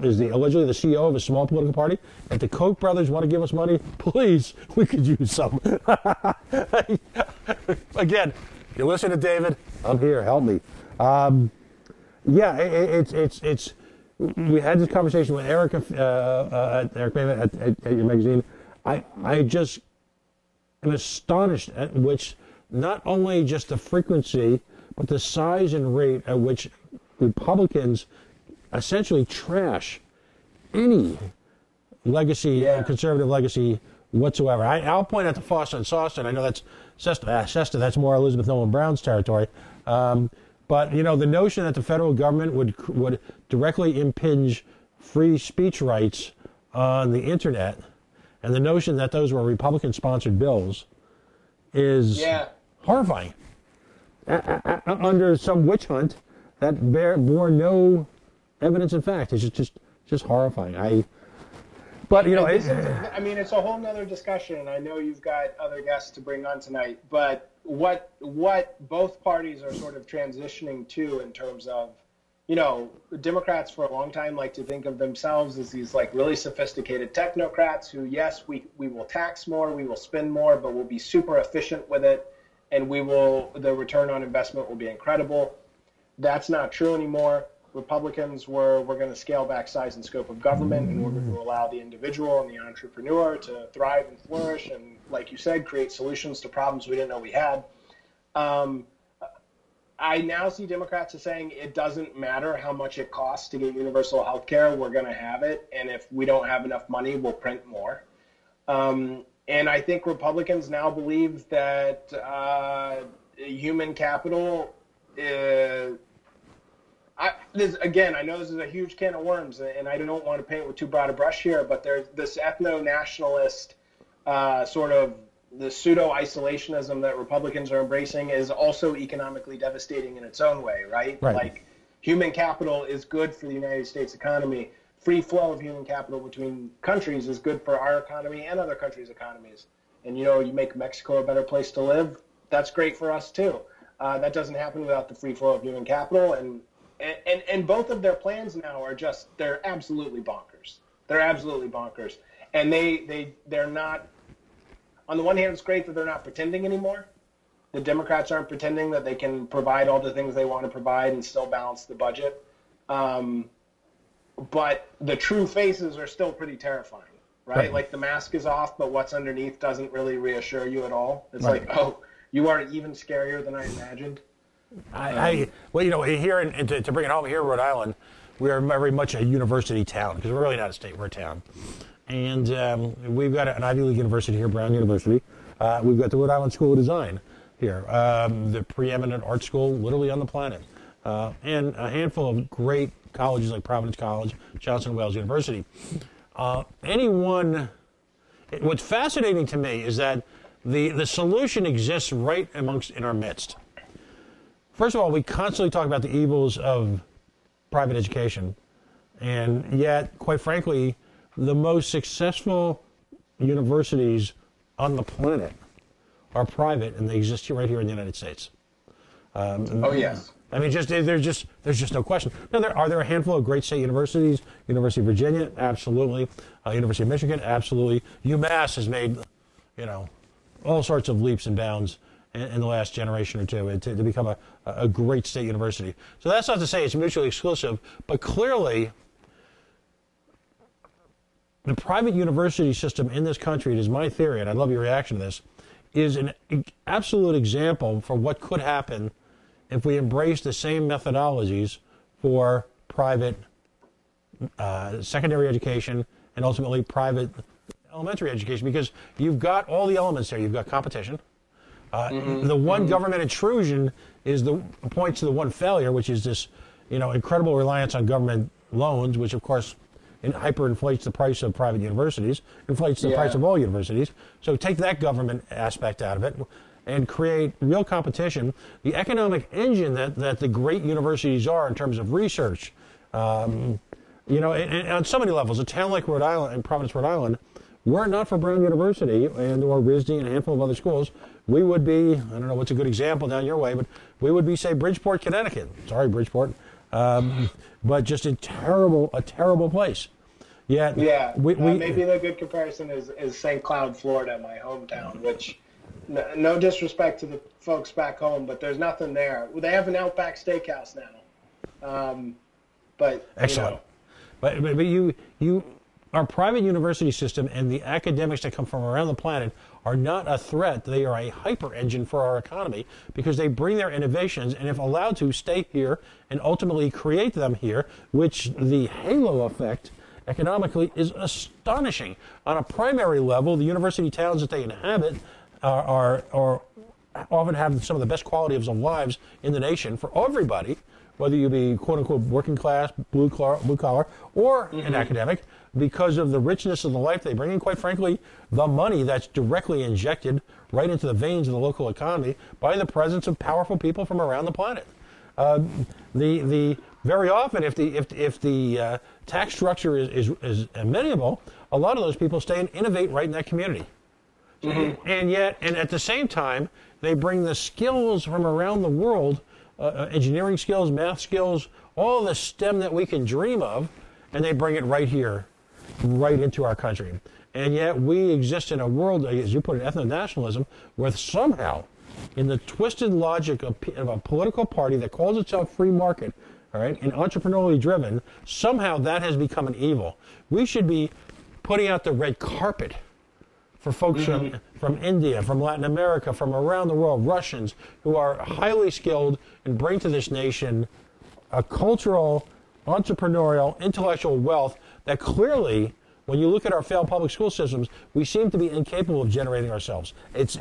is allegedly the CEO of a small political party, if the Koch brothers want to give us money, please, we could use some. Again, you listen to David, I'm here, help me. It's we had this conversation with Eric Eric at your magazine. I just am astonished at which, not only just the frequency, but the size and rate at which Republicans essentially trash any legacy, conservative legacy whatsoever. I'll point out to Foster and Sawston. I know that's Shasta, that's more Elizabeth Nolan Brown's territory. But the notion that the federal government would directly impinge free speech rights on the internet, and the notion that those were Republican-sponsored bills, is horrifying. Under some witch hunt that bore no evidence in fact, it's just horrifying. It's a whole nother discussion. I know you've got other guests to bring on tonight, but what both parties are sort of transitioning to in terms of, Democrats for a long time like to think of themselves as these like really sophisticated technocrats who, yes, we will tax more, we will spend more, but we'll be super efficient with it, and the return on investment will be incredible. That's not true anymore. Republicans we're going to scale back size and scope of government in order to allow the individual and the entrepreneur to thrive and flourish and, like you said, create solutions to problems we didn't know we had. I now see Democrats as saying it doesn't matter how much it costs to get universal health care, we're going to have it, and if we don't have enough money, we'll print more. And I think Republicans now believe that human capital is... I know this is a huge can of worms, and I don't want to paint with too broad a brush here, but there's this ethno-nationalist sort of the pseudo-isolationism that Republicans are embracing is also economically devastating in its own way, right? Like, human capital is good for the United States economy. Free flow of human capital between countries is good for our economy and other countries' economies. And, you make Mexico a better place to live, that's great for us, too. That doesn't happen without the free flow of human capital, and both of their plans now are they're absolutely bonkers. They're absolutely bonkers, and they're not. On the one hand, it's great that they're not pretending anymore. The Democrats aren't pretending that they can provide all the things they want to provide and still balance the budget. But the true faces are still pretty terrifying, right? Like the mask is off, but what's underneath doesn't really reassure you at all. It's like, oh, you are even scarier than I imagined. Well, you know, here to bring it home, here in Rhode Island, we are very much a university town because we're really not a state, we're a town. And we've got an Ivy League university here, Brown University. We've got the Rhode Island School of Design here, the preeminent art school literally on the planet. And a handful of great colleges like Providence College, Johnson & Wales University. What's fascinating to me is that the solution exists right in our midst. First of all, we constantly talk about the evils of private education, and yet, quite frankly, the most successful universities on the planet are private, and they exist right here in the United States. Oh yes. I mean, there's just no question. Now, are there a handful of great state universities? University of Virginia, absolutely. University of Michigan, absolutely. UMass has made, all sorts of leaps and bounds in the last generation or two to become a great state university. So that's not to say it's mutually exclusive, but clearly the private university system in this country, it is my theory, and I'd love your reaction to this, is an absolute example for what could happen if we embrace the same methodologies for private secondary education and ultimately private elementary education, because you've got all the elements there. You've got competition. The one government intrusion points to the one failure, which is this, incredible reliance on government loans, which of course hyperinflates the price of private universities, inflates the price of all universities. So take that government aspect out of it and create real competition. The economic engine that the great universities are in terms of research, and on so many levels, a town like Rhode Island and Providence, Rhode Island, were it not for Brown University and or RISD and a handful of other schools, we would be, I don't know what's a good example down your way, but we would be, say, Bridgeport, Connecticut. Sorry, Bridgeport. But just a terrible place. Yet, maybe the good comparison is St. Cloud, Florida, my hometown, which, no disrespect to the folks back home, but there's nothing there. They have an Outback Steakhouse now. But excellent. But our private university system and the academics that come from around the planet are not a threat. They are a hyper engine for our economy because they bring their innovations and, if allowed to, stay here and ultimately create them here, which the halo effect economically is astonishing. On a primary level, the university towns that they inhabit are often have some of the best qualities of lives in the nation for everybody, whether you be quote-unquote working class, blue collar, or an academic, because of the richness of the life they bring, and quite frankly, the money that's directly injected right into the veins of the local economy by the presence of powerful people from around the planet. Very often, if the tax structure is amenable, a lot of those people stay and innovate right in that community. And at the same time, they bring the skills from around the world, engineering skills, math skills, all the STEM that we can dream of, and they bring it right here, right into our country. And yet we exist in a world, as you put it, ethno-nationalism, where somehow, in the twisted logic of a political party that calls itself free market, all right, and entrepreneurially driven, somehow that has become an evil. We should be putting out the red carpet for folks from India, from Latin America, from around the world, Russians, who are highly skilled and bring to this nation a cultural, entrepreneurial, intellectual wealth that clearly, when you look at our failed public school systems, we seem to be incapable of generating ourselves. It's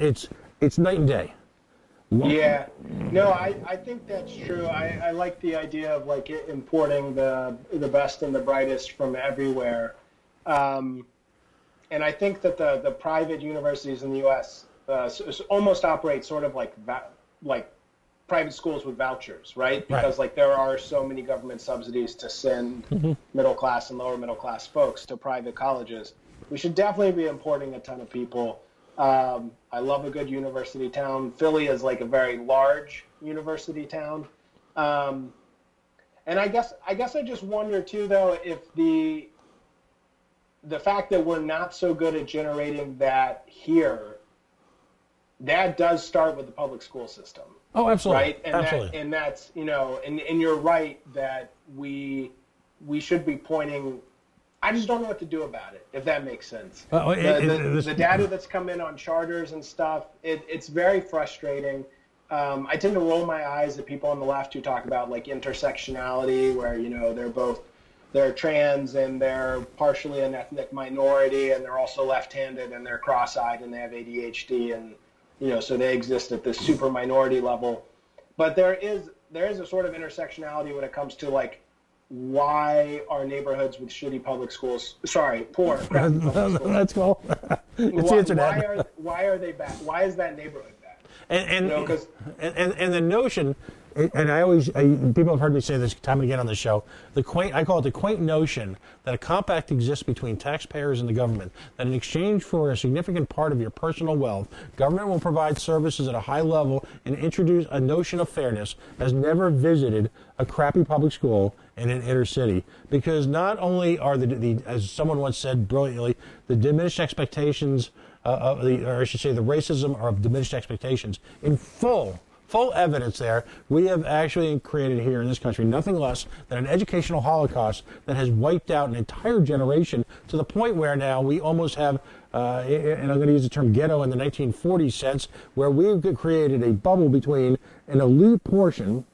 night and day. Yeah, no, I think that's true. I like the idea of like importing the best and the brightest from everywhere. And I think that the private universities in the U.S. Almost operate sort of like private schools with vouchers, right? Because like there are so many government subsidies to send middle class and lower middle class folks to private colleges. We should definitely be importing a ton of people. I love a good university town. Philly is like a very large university town. And I guess I just wonder too, though, if the fact that we're not so good at generating that here, that does start with the public school system. Oh, absolutely. Right? And absolutely. That's, and you're right that we should be pointing. I just don't know what to do about it, if that makes sense. The data that's come in on charters and stuff, it's very frustrating. I tend to roll my eyes at people on the left who talk about like intersectionality, where, they're trans and they're partially an ethnic minority and they're also left-handed and they're cross-eyed and they have ADHD and, so they exist at this super minority level. But there is a sort of intersectionality when it comes to like, why are neighborhoods with shitty public schools, poor crappy public schools? Let's go. It's the internet. Why are they bad? Why is that neighborhood bad? And the notion, and people have heard me say this time and again on the show, I call it the quaint notion that a compact exists between taxpayers and the government, that in exchange for a significant part of your personal wealth, government will provide services at a high level and introduce a notion of fairness, has never visited a crappy public school in an inner city. Because not only are the as someone once said brilliantly, the diminished expectations or I should say the racism of diminished expectations in full evidence there, we have actually created here in this country nothing less than an educational holocaust that has wiped out an entire generation to the point where now we almost have, and I'm going to use the term ghetto in the 1940s sense, where we've created a bubble between an elite portion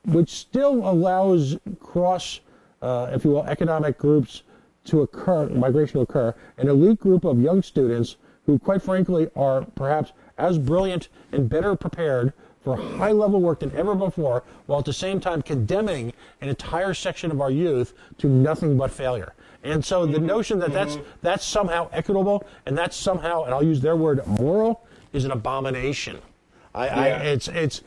which still allows cross, if you will, economic groups to occur, migration to occur, an elite group of young students who, quite frankly, are perhaps as brilliant and better prepared for high-level work than ever before, while at the same time condemning an entire section of our youth to nothing but failure. And so the notion that that's somehow equitable and that's somehow, and I'll use their word, moral, is an abomination. It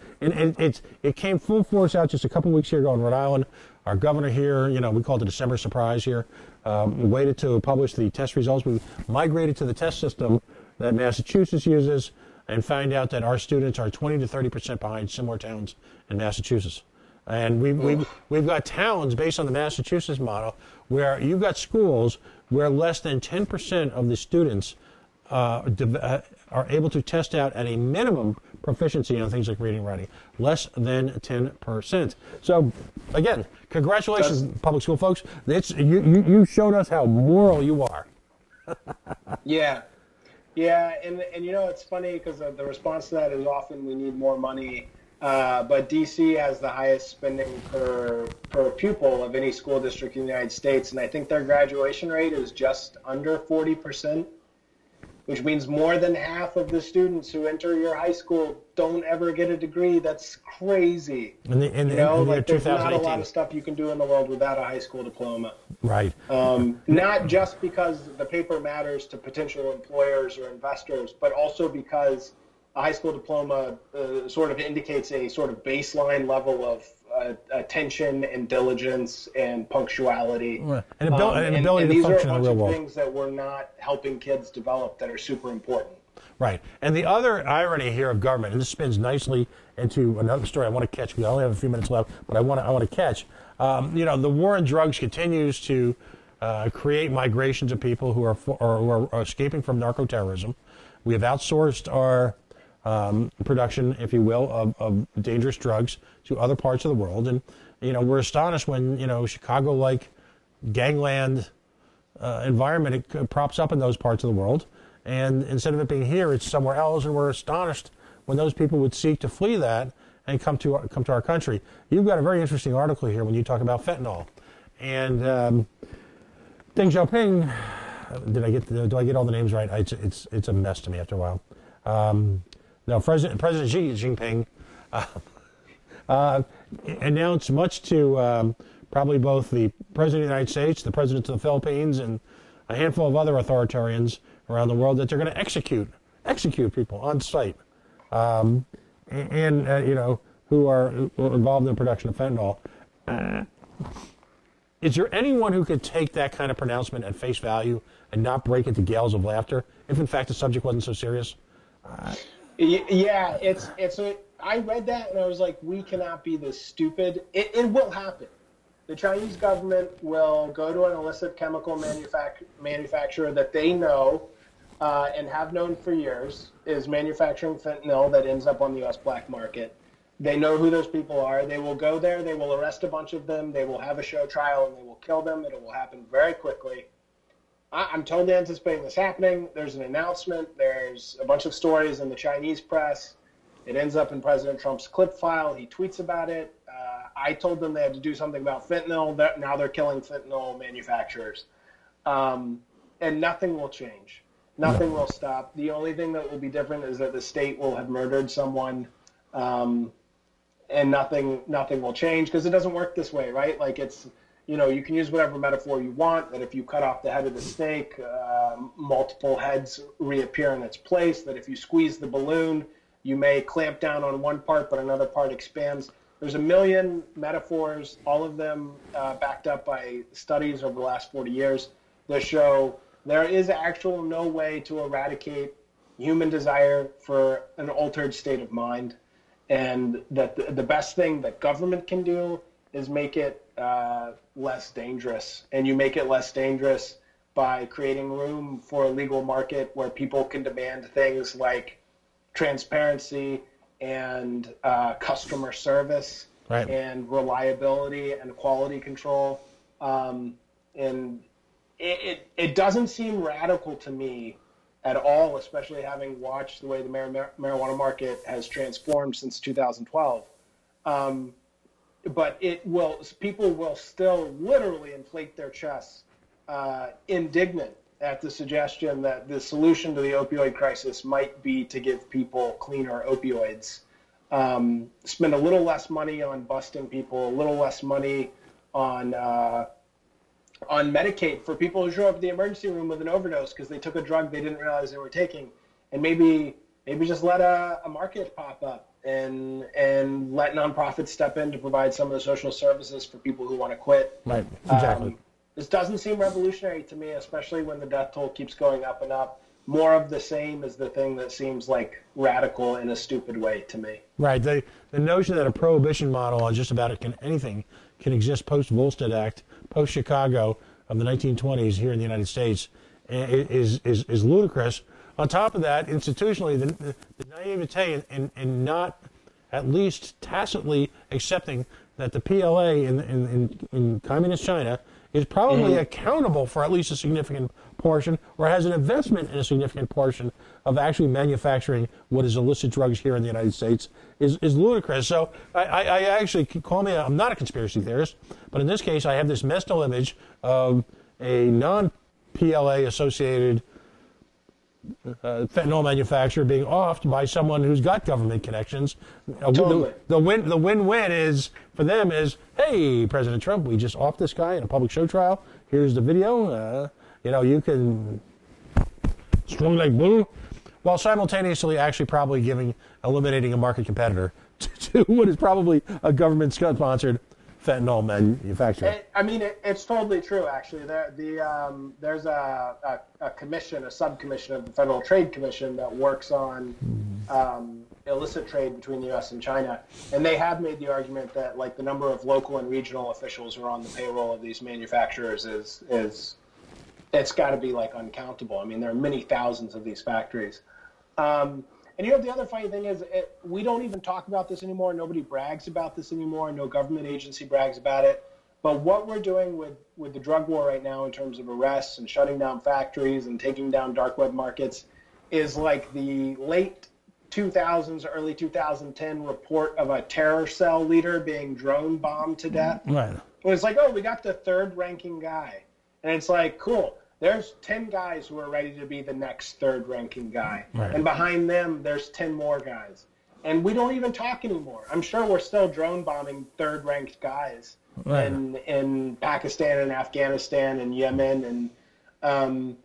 came full force out just a couple weeks ago in Rhode Island. Our governor here, we called it a December surprise here, waited to publish the test results. We migrated to the test system that Massachusetts uses and find out that our students are 20 to 30% behind similar towns in Massachusetts. And we've got towns based on the Massachusetts model where you've got schools where less than 10% of the students are able to test out at a minimum proficiency on things like reading and writing. Less than 10%. So, again, congratulations, public school folks. You showed us how moral you are. Yeah, and it's funny because the response to that is often we need more money. But DC has the highest spending per pupil of any school district in the United States, and I think their graduation rate is just under 40%. Which means more than half of the students who enter your high school don't ever get a degree. That's crazy. There's not a lot of stuff you can do in the world without a high school diploma. Right. Not just because the paper matters to potential employers or investors, but also because a high school diploma sort of indicates a sort of baseline level of attention and diligence and punctuality. And ability to function in the real world. These are a bunch of things that we're not helping kids develop that are super important. Right. And the other irony here of government, and this spins nicely into another story I want to catch, because I only have a few minutes left, but I want to catch. The war on drugs continues to create migrations of people who are escaping from narco-terrorism. We have outsourced our production, if you will, of dangerous drugs to other parts of the world. And, we're astonished when, Chicago-like gangland environment it props up in those parts of the world. And instead of it being here, it's somewhere else. And we're astonished when those people would seek to flee that and come to our country. You've got a very interesting article here when you talk about fentanyl. And Deng Xiaoping, do I get all the names right? It's a mess to me after a while. No, President Xi Jinping announced, much to probably both the President of the United States, the President of the Philippines, and a handful of other authoritarians around the world, that they're going to execute people on site, who are involved in the production of fentanyl. Is there anyone who could take that kind of pronouncement at face value and not break into gales of laughter if, in fact, the subject wasn't so serious? Yeah, I read that and I was like, we cannot be this stupid. It will happen. The Chinese government will go to an illicit chemical manufacturer that they know and have known for years is manufacturing fentanyl that ends up on the U.S. black market. They know who those people are. They will go there. They will arrest a bunch of them. They will have a show trial, and they will kill them. And it will happen very quickly. I'm totally anticipating this happening. There's an announcement. There's a bunch of stories in the Chinese press. It ends up in President Trump's clip file. He tweets about it. I told them they had to do something about fentanyl. Now they're killing fentanyl manufacturers. And nothing will change. Nothing will stop. The only thing that will be different is that the state will have murdered someone, and nothing will change because it doesn't work this way, right? Like it's, you can use whatever metaphor you want, that if you cut off the head of the snake, multiple heads reappear in its place, that if you squeeze the balloon, you may clamp down on one part, but another part expands. There's a million metaphors, all of them backed up by studies over the last 40 years that show there is actual no way to eradicate human desire for an altered state of mind, and that the best thing that government can do is make it less dangerous. And you make it less dangerous by creating room for a legal market where people can demand things like transparency and customer service, right, and reliability and quality control. And it doesn't seem radical to me at all, especially having watched the way the marijuana market has transformed since 2012. But people will still literally inflate their chests, indignant at the suggestion that the solution to the opioid crisis might be to give people cleaner opioids. Spend a little less money on busting people, a little less money on Medicaid for people who show up at the emergency room with an overdose because they took a drug they didn't realize they were taking, and maybe just let a market pop up and let nonprofits step in to provide some of the social services for people who want to quit. Right, exactly. This doesn't seem revolutionary to me, especially when the death toll keeps going up and up. More of the same is the thing that seems like radical in a stupid way to me. Right. The notion that a prohibition model on just about anything can exist post-Volstead Act, post-Chicago of the 1920s here in the United States is ludicrous. On top of that, institutionally, the naivete in not at least tacitly accepting that the PLA in communist China is probably accountable for at least a significant portion, or has an investment in a significant portion of actually manufacturing what is illicit drugs here in the United States is ludicrous. So I actually, I'm not a conspiracy theorist, but in this case I have this mental image of a non-PLA associated fentanyl manufacturer being offed by someone who's got government connections. Totally. The win-win is for them is, hey, President Trump, we just offed this guy in a public show trial. Here's the video. You can strong like blue, while simultaneously actually probably eliminating a market competitor to what is probably a government-sponsored fentanyl manufacturer. It's totally true, actually. There's a commission, a subcommission of the Federal Trade Commission that works on illicit trade between the U.S. and China, and they have made the argument that the number of local and regional officials who are on the payroll of these manufacturers is it's got to be uncountable. There are many thousands of these factories. And the other funny thing is we don't even talk about this anymore. Nobody brags about this anymore. No government agency brags about it. But what we're doing with the drug war right now in terms of arrests and shutting down factories and taking down dark web markets is like the late 2000s, early 2010 report of a terror cell leader being drone bombed to death. Right. It was like, oh, we got the third ranking guy. And it's like, cool. There's 10 guys who are ready to be the next third-ranking guy. Right. And behind them, there's 10 more guys. And we don't even talk anymore. I'm sure we're still drone bombing third-ranked guys in Pakistan and Afghanistan and Yemen and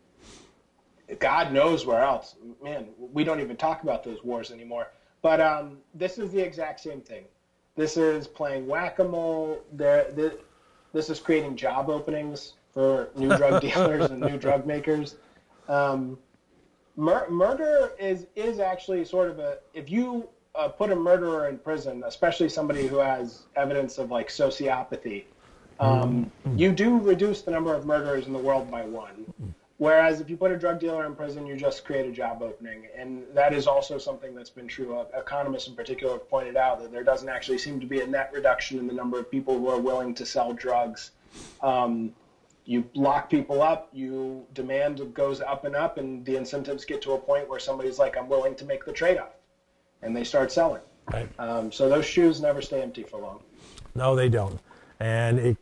God knows where else. Man, we don't even talk about those wars anymore. But this is the exact same thing. This is playing whack-a-mole. This is creating job openings for new drug dealers and new drug makers. Um, Murder is actually sort of if you put a murderer in prison, especially somebody who has evidence of like sociopathy, you do reduce the number of murderers in the world by one. Whereas if you put a drug dealer in prison, you just create a job opening. And that is also something that's been true of economists in particular have pointed out that there doesn't actually seem to be a net reduction in the number of people who are willing to sell drugs. You lock people up, you demand goes up, and the incentives get to a point where somebody's like, I'm willing to make the trade-off, and they start selling. Right. So those shoes never stay empty for long. No, they don't. And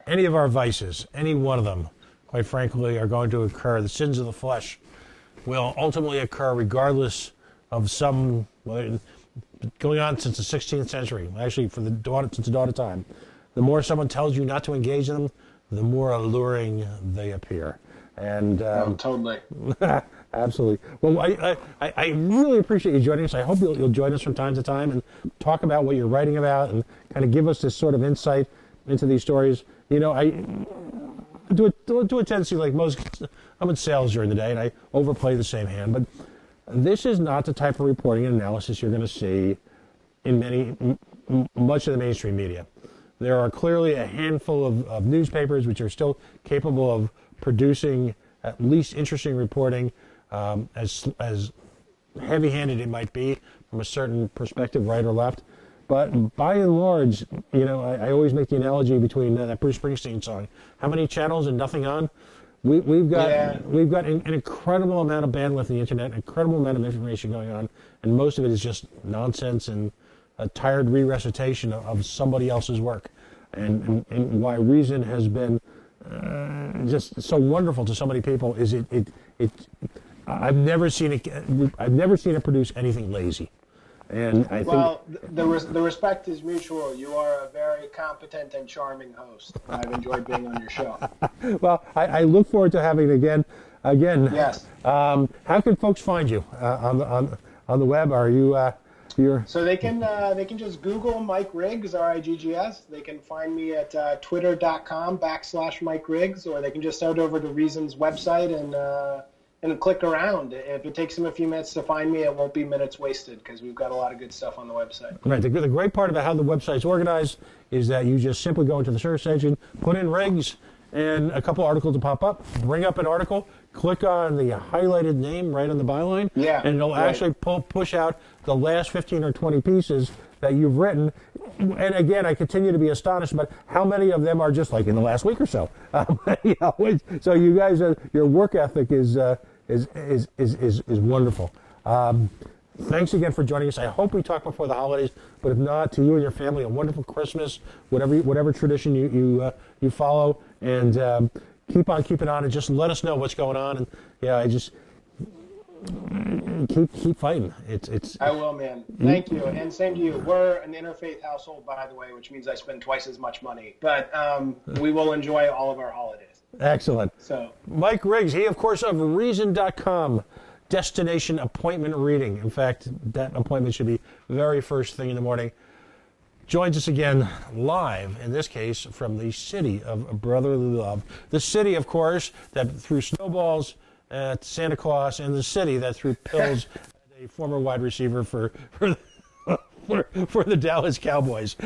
any of our vices, any one of them, quite frankly, are going to occur. The sins of the flesh will ultimately occur regardless of some, going on since the 16th century, actually since the dawn of time. The more someone tells you not to engage in them, the more alluring they appear. And totally. Absolutely. Well, I really appreciate you joining us. I hope you'll join us from time to time and talk about what you're writing about and kind of give us this sort of insight into these stories. You know, I do a tendency like most. I'm in sales during the day, and I overplay the same hand. But this is not the type of reporting and analysis you're going to see in much of the mainstream media. There are clearly a handful of newspapers which are still capable of producing at least interesting reporting, as heavy-handed it might be from a certain perspective, right or left. But by and large, you know, I always make the analogy between that Bruce Springsteen song, "How many channels and nothing on?" We've got an incredible amount of bandwidth on the internet, an incredible amount of information going on, and most of it is just nonsense and a tired re-recitation of somebody else's work, and why Reason has been just so wonderful to so many people is I've never seen it produce anything lazy, and I think the respect is mutual. You are a very competent and charming host. I've enjoyed being on your show. Well, I look forward to having it again. Yes. How can folks find you on the web? Are you? So they can just Google Mike Riggs, RIGGS. They can find me at twitter.com/Mike Riggs, or they can just head over to Reason's website and click around. If it takes them a few minutes to find me, it won't be minutes wasted because we've got a lot of good stuff on the website. Right. The great part about how the website's organized is that you just simply go into the search engine, put in Riggs, and a couple articles will pop up. Bring up an article, click on the highlighted name right on the byline, and it'll actually push out the last 15 or 20 pieces that you've written. And again, I continue to be astonished about how many of them are just like in the last week or so. You know, so you guys, your work ethic is wonderful. Thanks again for joining us. I hope we talk before the holidays, but if not, to you and your family, a wonderful Christmas, whatever tradition you follow, and keep on keeping on, and just let us know what's going on. And I just keep fighting. I will, man. Thank you, and same to you. We're an interfaith household, by the way, which means I spend twice as much money, but we will enjoy all of our holidays. Excellent. So, Mike Riggs, he of course of Reason.com. Destination appointment reading. In fact, that appointment should be very first thing in the morning. Joins us again live, in this case, from the city of brotherly love. The city, of course, that threw snowballs at Santa Claus, and the city that threw pills at a former wide receiver for the Dallas Cowboys.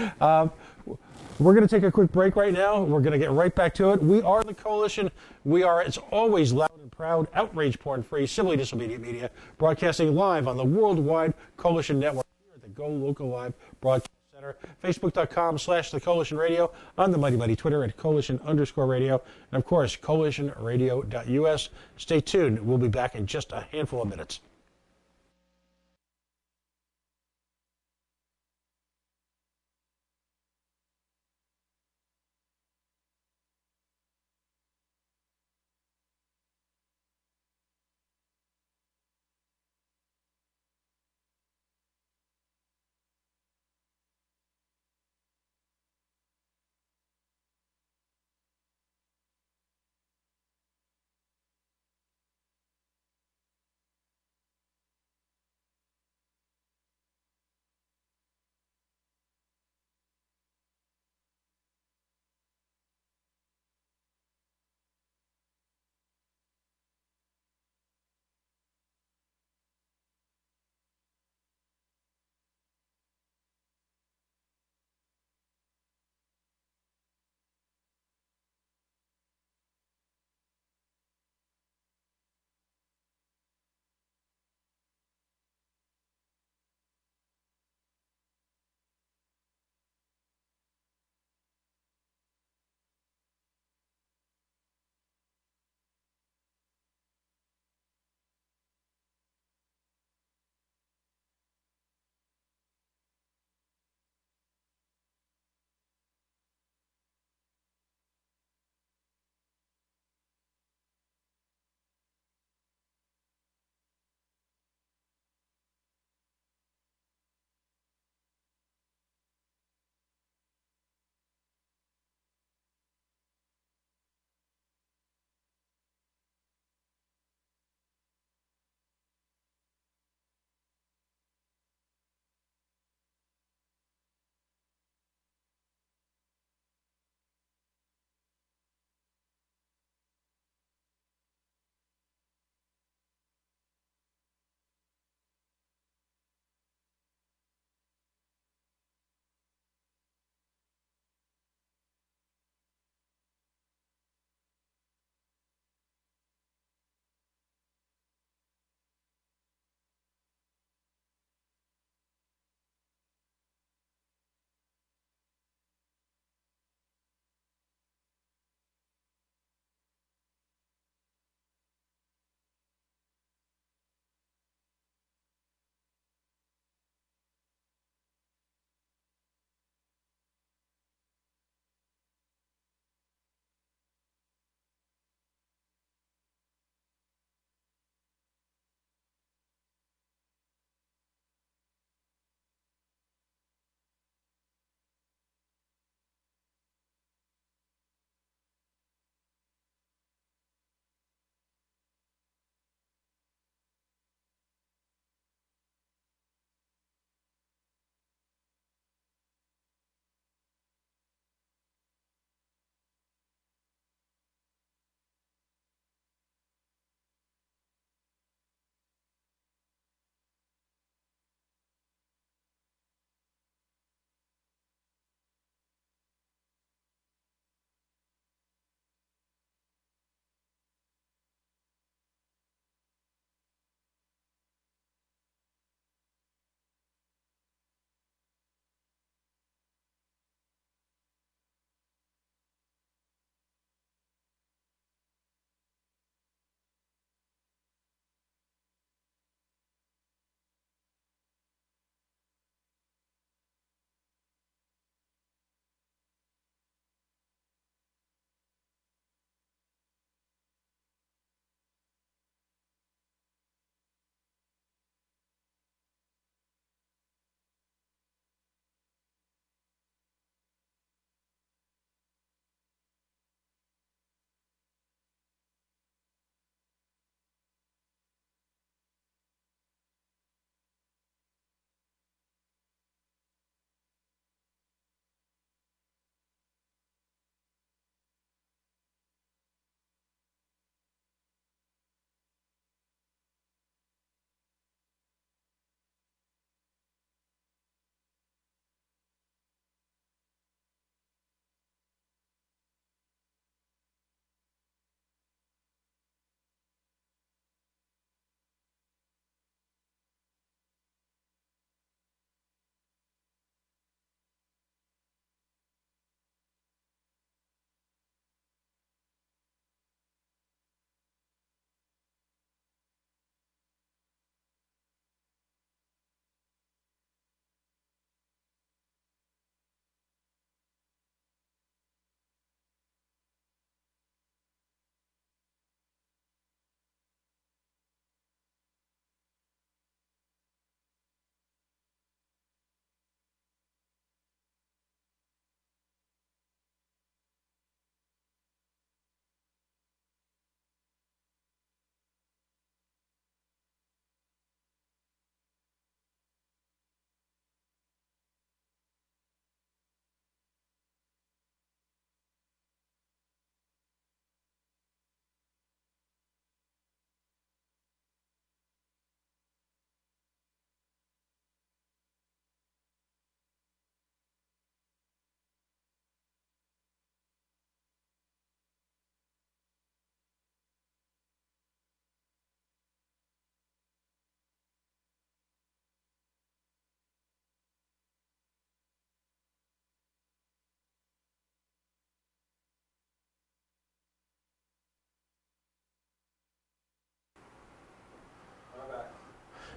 We're going to take a quick break right now. We're going to get right back to it. We are the Coalition. We are, as always, loud and proud, outrage porn-free, civilly disobedient media, broadcasting live on the worldwide Coalition Network here at the GoLocal Live Broadcast Center, Facebook.com/The Coalition Radio, on the mighty Twitter at Coalition_radio, and of course, CoalitionRadio.us. Stay tuned. We'll be back in just a handful of minutes.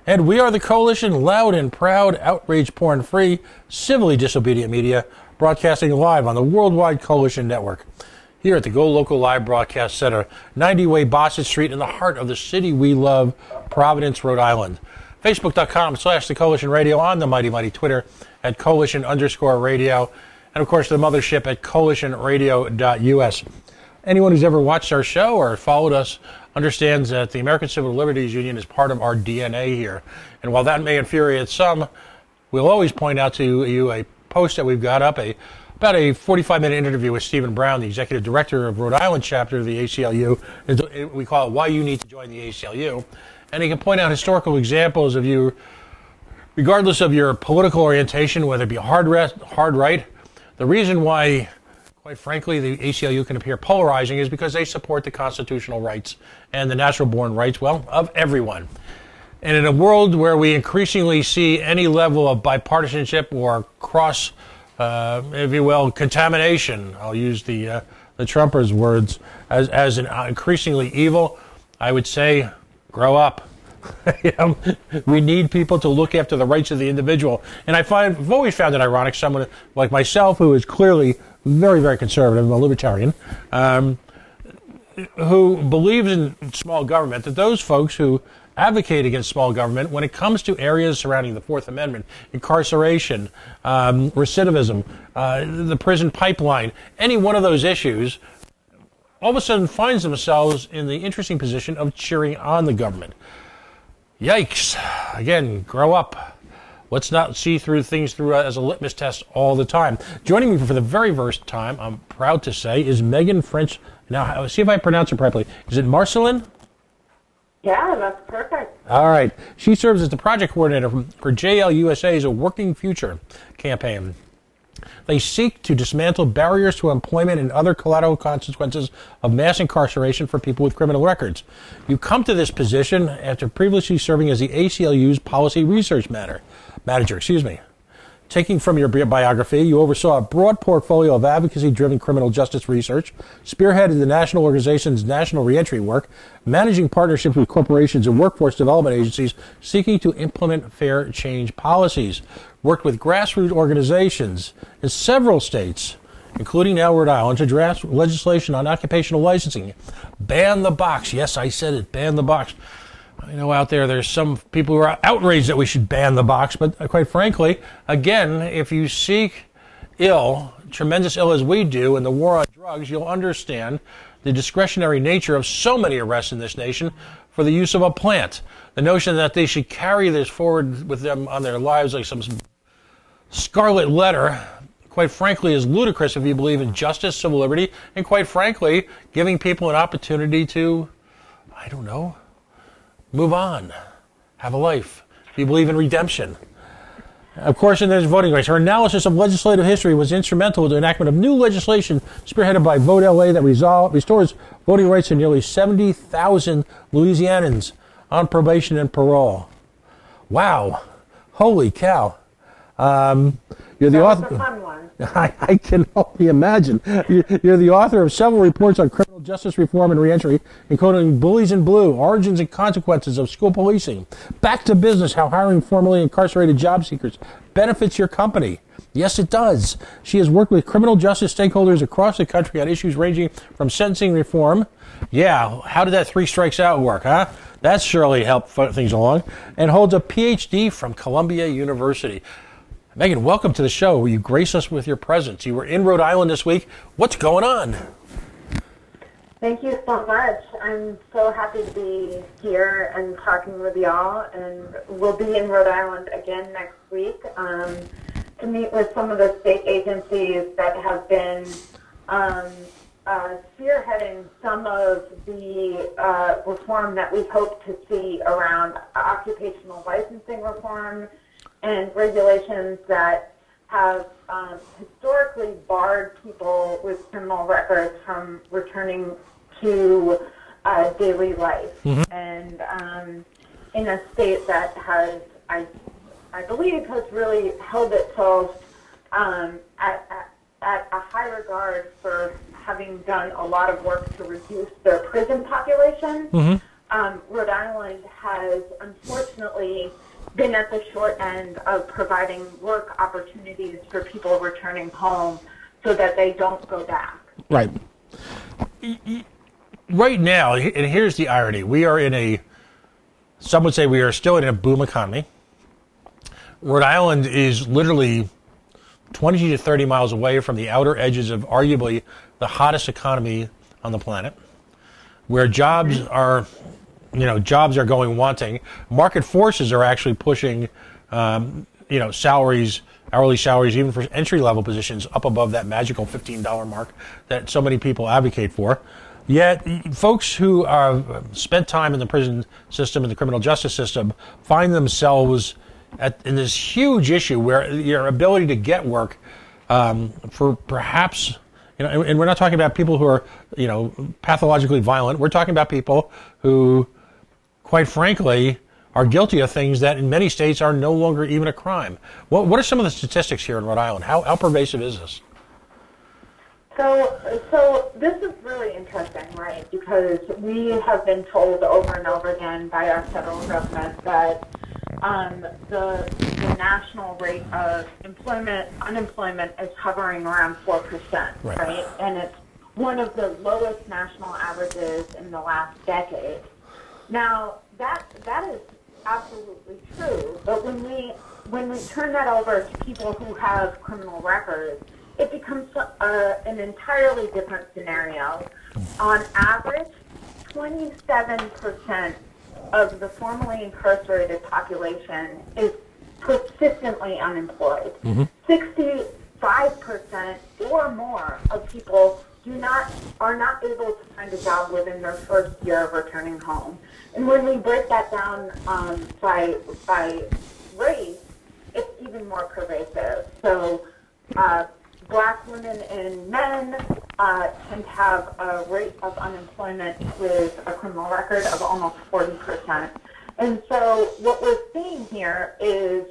And we are the Coalition, loud and proud, outrage porn-free, civilly disobedient media, broadcasting live on the Worldwide Coalition Network. Here at the GoLocal Live Broadcast Center, 90 Way Bossett Street, in the heart of the city we love, Providence, Rhode Island. Facebook.com/The Coalition Radio, on the mighty Twitter at Coalition_radio, and of course the mothership at coalitionradio.us. Anyone who's ever watched our show or followed us understands that the American Civil Liberties Union is part of our DNA here. And while that may infuriate some, we'll always point out to you a post that we've got up, about a 45-minute interview with Stephen Brown, the executive director of Rhode Island chapter of the ACLU. We call it Why You Need to Join the ACLU. And he can point out historical examples of you, regardless of your political orientation, whether it be hard right. The reason why, quite frankly, the ACLU can appear polarizing is because they support the constitutional rights and the natural-born rights, well, of everyone. And in a world where we increasingly see any level of bipartisanship or cross, if you will, contamination, I'll use the Trumpers' words, as an increasingly evil, I would say, grow up. We need people to look after the rights of the individual. And I've always found it ironic, someone like myself, who is clearly very, very conservative, I'm a libertarian, who believes in small government, that those folks who advocate against small government, when it comes to areas surrounding the Fourth Amendment, incarceration, recidivism, the prison pipeline, any one of those issues, all of a sudden finds themselves in the interesting position of cheering on the government. Yikes. Again, grow up. Let's not see through things as a litmus test all the time. Joining me for the very first time, I'm proud to say, is Megan French. Now, see if I pronounce it properly. Is it Marcelin? Yeah, that's perfect. All right. She serves as the project coordinator for JLUSA's A Working Future campaign. They seek to dismantle barriers to employment and other collateral consequences of mass incarceration for people with criminal records. You come to this position after previously serving as the ACLU's policy research manager. Taking from your biography, you oversaw a broad portfolio of advocacy-driven criminal justice research, spearheaded the national organization's national reentry work, managing partnerships with corporations and workforce development agencies seeking to implement fair change policies, worked with grassroots organizations in several states, including now Rhode Island, to draft legislation on occupational licensing. Ban the box. Yes, I said it. Ban the box. I know out there's some people who are outraged that we should ban the box, but quite frankly, again, if you seek tremendous ill as we do in the war on drugs, you'll understand the discretionary nature of so many arrests in this nation for the use of a plant. The notion that they should carry this forward with them on their lives like some scarlet letter, quite frankly, is ludicrous if you believe in justice, civil liberty, and quite frankly, giving people an opportunity to, I don't know, move on, have a life. If you believe in redemption. Of course, and there's voting rights. Her analysis of legislative history was instrumental in the enactment of new legislation spearheaded by Vote LA that restores voting rights to nearly 70,000 Louisianans on probation and parole. Wow. Holy cow. You're the author. A fun one. I can only imagine. You're the author of several reports on criminal justice reform and reentry, including Bullies in Blue, Origins and Consequences of School Policing, Back to Business, How Hiring Formerly Incarcerated Job Seekers Benefits Your Company. Yes, it does. She has worked with criminal justice stakeholders across the country on issues ranging from sentencing reform. Yeah, how did that 3 strikes out work, huh? That surely helped things along. And holds a PhD from Columbia University. Megan, welcome to the show. Will you grace us with your presence? You were in Rhode Island this week. What's going on? Thank you so much. I'm so happy to be here and talking with y'all, and we'll be in Rhode Island again next week to meet with some of the state agencies that have been spearheading some of the reform that we hope to see around occupational licensing reform and regulations that have historically barred people with criminal records from returning to daily life. Mm-hmm. And in a state that has, I believe, has really held itself at a high regard for having done a lot of work to reduce their prison population. Mm-hmm. Rhode Island has, unfortunately, short end of providing work opportunities for people returning home so that they don't go back. Right. Right now, and here's the irony, some would say we are still in a boom economy. Rhode Island is literally 20 to 30 miles away from the outer edges of arguably the hottest economy on the planet, where jobs are going wanting. Market forces are actually pushing, salaries, hourly salaries, even for entry-level positions, up above that magical $15 mark that so many people advocate for. Yet, folks who spent time in the prison system and the criminal justice system find themselves in this huge issue where your ability to get work for perhaps, and we're not talking about people who are, pathologically violent. We're talking about people who, quite frankly, are guilty of things that in many states are no longer even a crime. What are some of the statistics here in Rhode Island? How pervasive is this? So this is really interesting, right? Because we have been told over and over again by our federal government that the national rate of unemployment is hovering around 4%, right? And it's one of the lowest national averages in the last decade. Now, that is absolutely true, but when we turn that over to people who have criminal records, it becomes an entirely different scenario. On average, 27% of the formerly incarcerated population is persistently unemployed. 65% or more of people are not able to find a job within their first year of returning home. And when we break that down by race, it's even more pervasive. So Black women and men tend to have a rate of unemployment with a criminal record of almost 40%. And so what we're seeing here is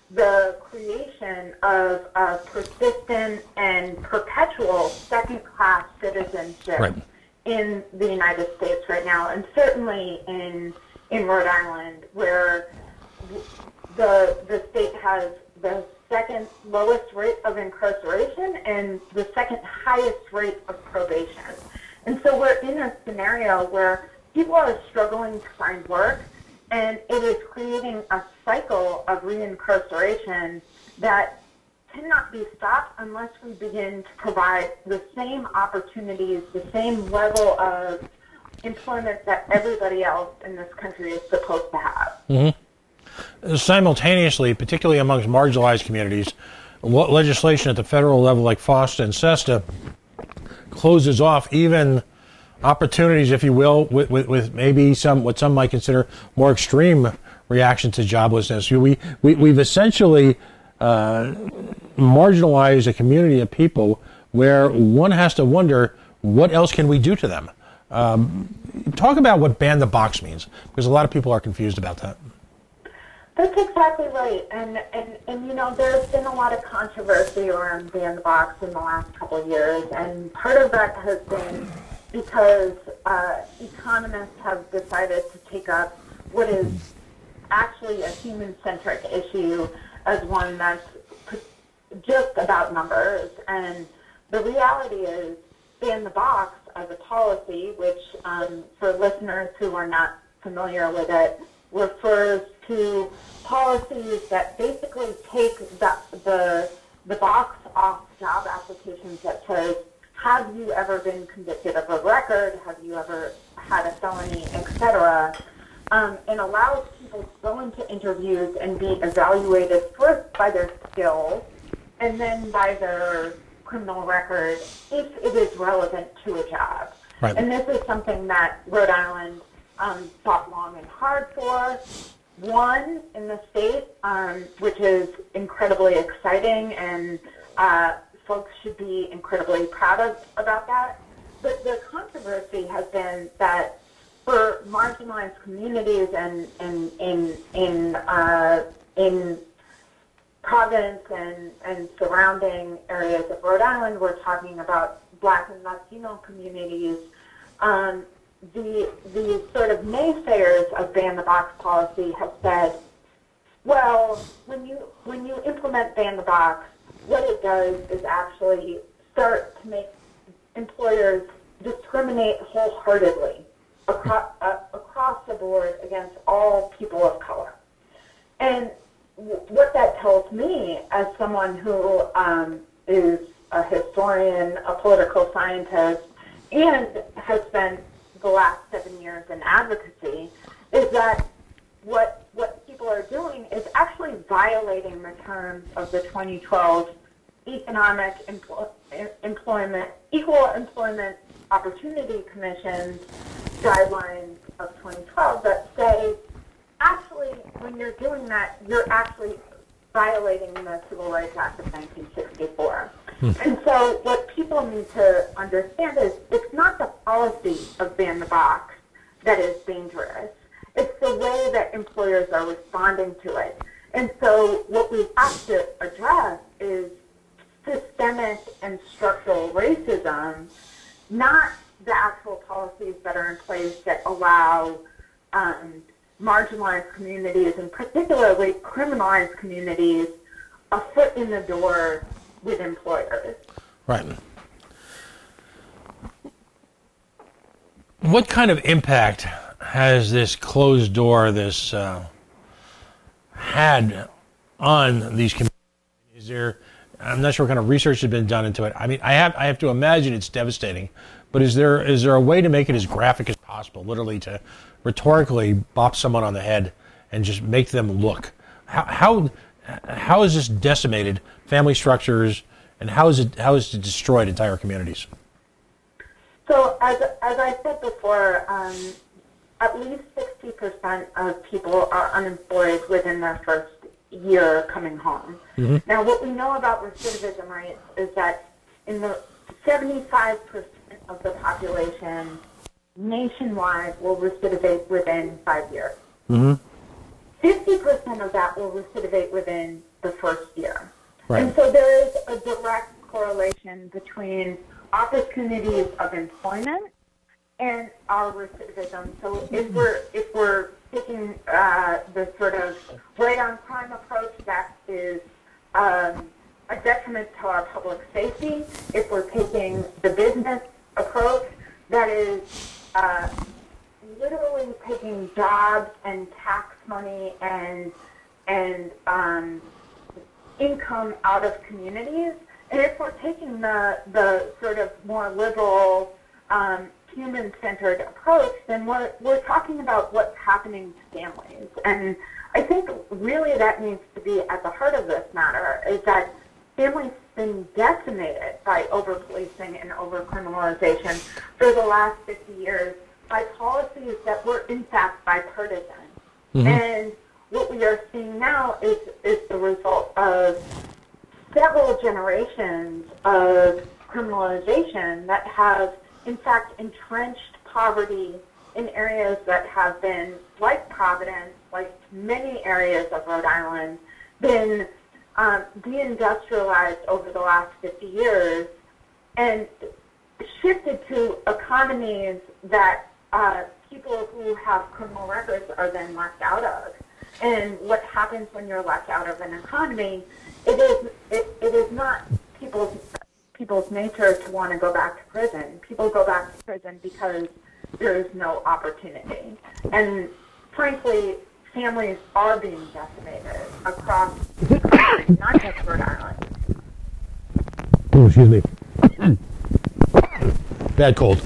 the creation of a persistent and perpetual second-class citizenship in the United States right now, and certainly in Rhode Island, where the state has the second lowest rate of incarceration and the second highest rate of probation. And so we're in a scenario where people are struggling to find work, and it is creating a cycle of reincarceration that cannot be stopped unless we begin to provide the same opportunities, the same level of employment that everybody else in this country is supposed to have. Simultaneously, particularly amongst marginalized communities, legislation at the federal level like FOSTA and SESTA closes off even opportunities, if you will, with maybe what some might consider more extreme reaction to joblessness. We've essentially marginalized a community of people where one has to wonder, what else can we do to them? Talk about what ban the box means, because a lot of people are confused about that. That's exactly right. And there's been a lot of controversy around ban the box in the last couple of years, and part of that has been because economists have decided to take up what is actually a human-centric issue as one that's just about numbers. And the reality is, ban the box as a policy, which for listeners who are not familiar with it, refers to policies that basically take the box off job applications that says, have you ever been convicted of a record, have you ever had a felony, etc., and allows people to go into interviews and be evaluated first by their skills and then by their criminal record if it is relevant to a job. Right. And this is something that Rhode Island fought long and hard for, won in the state, which is incredibly exciting, and folks should be incredibly proud about that. But the controversy has been that for marginalized communities and in Providence and surrounding areas of Rhode Island, we're talking about Black and Latino communities. The sort of naysayers of ban the box policy have said, Well, when you implement ban the box, what it does is actually start to make employers discriminate wholeheartedly across the board against all people of color. And what that tells me, as someone who is a historian, a political scientist, and has spent the last 7 years in advocacy, is that what people are doing is actually violating the terms of the 2012 Economic Employment Equal Employment Opportunity Commission's guidelines of 2012 that say, actually, when you're doing that, you're actually violating the Civil Rights Act of 1964. And so what people need to understand is it's not the policy of ban the box that is dangerous. It's the way that employers are responding to it. And so what we have to address is systemic and structural racism, not the actual policies that are in place that allow marginalized communities, and particularly criminalized communities, a foot in the door with employers. Right. What kind of impact has this closed door, this had on these communities? Is there, I'm not sure what kind of research has been done into it. I mean, I have to imagine it's devastating, but is there a way to make it as graphic as possible, literally to rhetorically bop someone on the head and just make them look? How has this decimated family structures, and how has it destroyed entire communities? So as I said before, at least 60% of people are unemployed within their first year coming home. Mm-hmm. Now, what we know about recidivism rates is that in the 75% of the population nationwide will recidivate within 5 years. Mm-hmm. 50% of that will recidivate within the first year. Right. And so there is a direct correlation between opportunities of employment and our recidivism. So if we're taking the sort of right on crime approach, that is a detriment to our public safety. If we're taking the business approach, that is literally taking jobs and tax money and income out of communities. And if we're taking the sort of more liberal, human-centered approach, then we're talking about what's happening to families. And I think really that needs to be at the heart of this matter, is that families have been decimated by over-policing and over-criminalization for the last 50 years by policies that were, in fact, bipartisan. Mm-hmm. And what we are seeing now is the result of several generations of criminalization that have, in fact, entrenched poverty in areas that have been, like Providence, like many areas of Rhode Island, been deindustrialized over the last 50 years and shifted to economies that people who have criminal records are then left out of. And what happens when you're left out of an economy, it is not people's nature to want to go back to prison. People go back to prison because there is no opportunity. And frankly, families are being decimated across the country, not just Rhode Island. Oh, excuse me. Bad cold.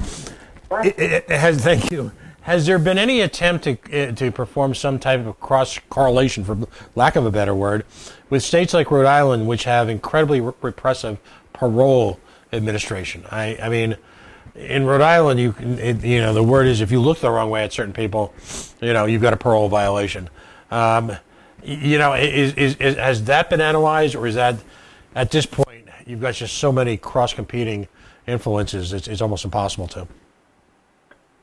Thank you. Has there been any attempt to perform some type of cross correlation, for lack of a better word, with states like Rhode Island, which have incredibly repressive parole administration? I mean, in Rhode Island, the word is, if you look the wrong way at certain people, you've got a parole violation. Has that been analyzed, or is that at this point you've got just so many cross competing influences, it's almost impossible to?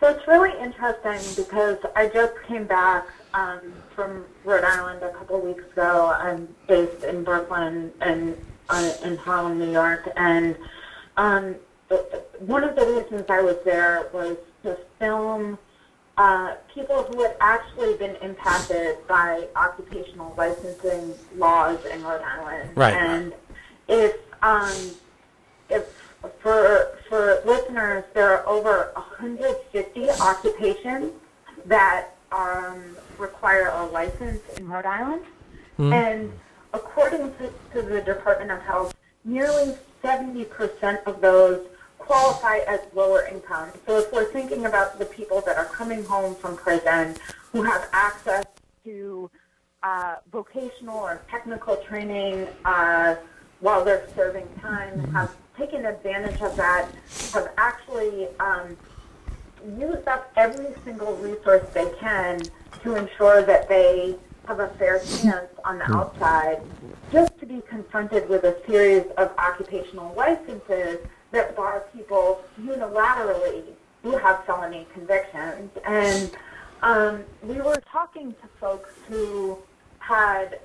So it's really interesting because I just came back from Rhode Island a couple of weeks ago. I'm based in Brooklyn and in Harlem, New York, and one of the reasons I was there was to film people who had actually been impacted by occupational licensing laws in Rhode Island. Right. And if for listeners, there are over 150 occupations that require a license in Rhode Island. Mm-hmm. And according to the Department of Health, nearly 70% of those qualify as lower income. So if we're thinking about the people that are coming home from prison who have access to vocational or technical training while they're serving time, have taken advantage of that, have actually used up every single resource they can to ensure that they have a fair chance on the outside, just to be confronted with a series of occupational licenses that bar people unilaterally who have felony convictions. And we were talking to folks who had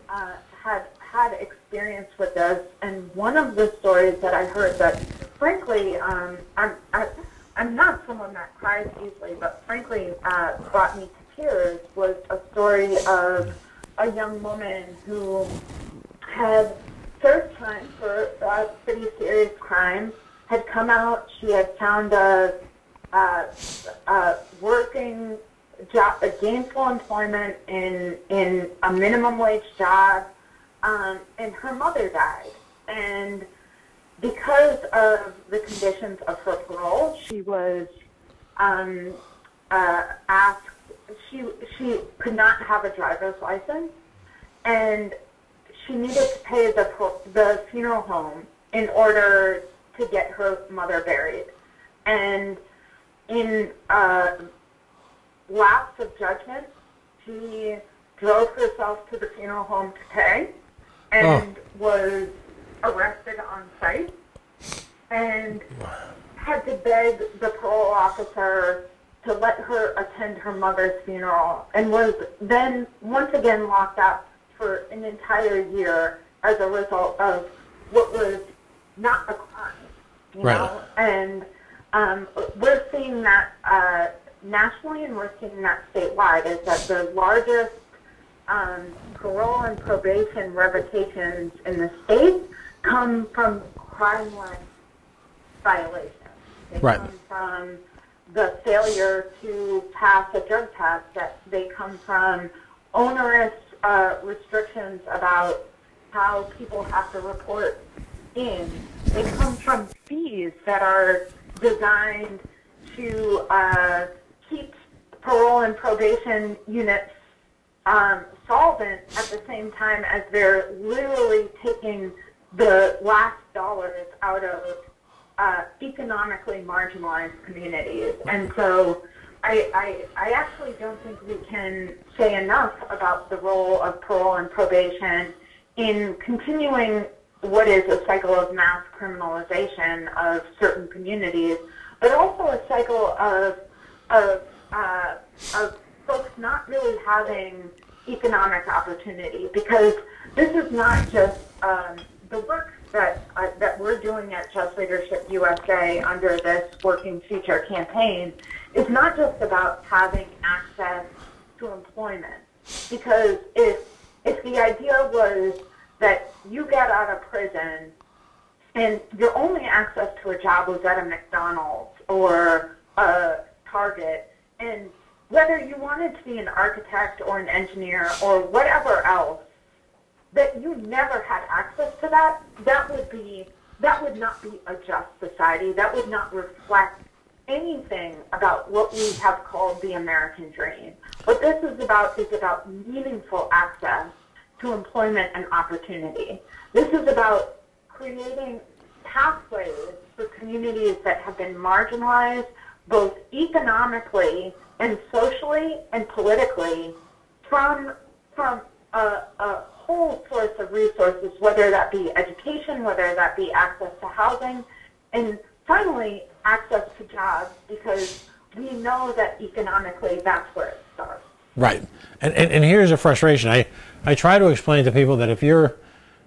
experience with this, and one of the stories that I heard that, frankly, I'm not someone that cries easily, but frankly brought me to tears, was a story of a young woman who had served time for a pretty serious crime, had come out. She had found a working job, a gainful employment in a minimum wage job, and her mother died. And because of the conditions of her parole, she was asked. She could not have a driver's license, and she needed to pay the funeral home in order to get her mother buried. And in lapse of judgment, she drove herself to the funeral home to pay and was arrested on site and had to beg the parole officer to let her attend her mother's funeral, and was then once again locked up for an entire year as a result of what was not a crime, you know? And we're seeing that nationally, and we're seeing that statewide, is that the largest parole and probation revocations in the state come from crime-like violations. They come from the failure to pass a drug test, that they come from onerous restrictions about how people have to report in. They come from fees that are designed to keep parole and probation units solvent at the same time as they're literally taking the last dollars out of economically marginalized communities. And so I actually don't think we can say enough about the role of parole and probation in continuing what is a cycle of mass criminalization of certain communities, but also a cycle of folks not really having economic opportunity, because this is not just the work that we're doing at Just Leadership USA under this Working Future campaign is not just about having access to employment. Because if the idea was that you get out of prison and your only access to a job was at a McDonald's or a Target, and whether you wanted to be an architect or an engineer or whatever else, that you never had access to that, that would not be a just society. That would not reflect anything about what we have called the American dream. What this is about meaningful access to employment and opportunity. This is about creating pathways for communities that have been marginalized both economically and socially and politically from a whole source of resources, whether that be education, whether that be access to housing, and finally access to jobs, because we know that economically that's where it starts. Right. And here's a frustration. I try to explain to people that if you're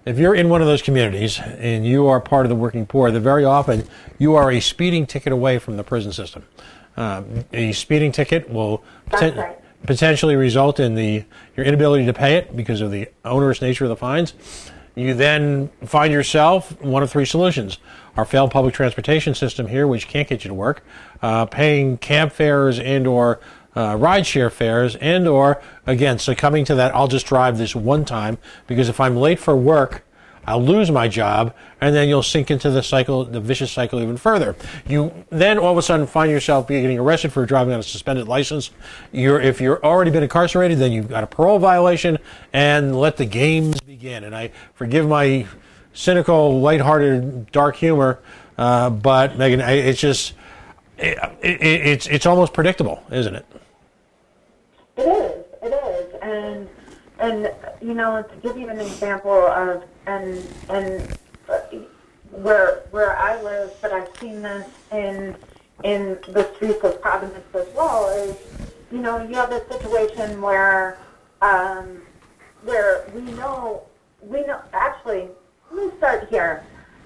in one of those communities and you are part of the working poor, that very often you are a speeding ticket away from the prison system. A speeding ticket will That's right. potentially result in your inability to pay it because of the onerous nature of the fines. You then find yourself one of three solutions. Our failed public transportation system here, which can't get you to work, paying cab fares and or rideshare fares, and or, again, succumbing to that, I'll just drive this one time, because if I'm late for work, I'll lose my job, and then you'll sink into the cycle, the vicious cycle, even further. You then all of a sudden find yourself getting arrested for driving on a suspended license. If you're already been incarcerated, then you've got a parole violation, and let the games begin. And I forgive my cynical, lighthearted, dark humor, but Megan, it's just it's almost predictable, isn't it? It is, and you know, to give you an example of and where I live, but I've seen this in the streets of Providence as well, is, you know, you have a situation where we know. Actually, let me start here.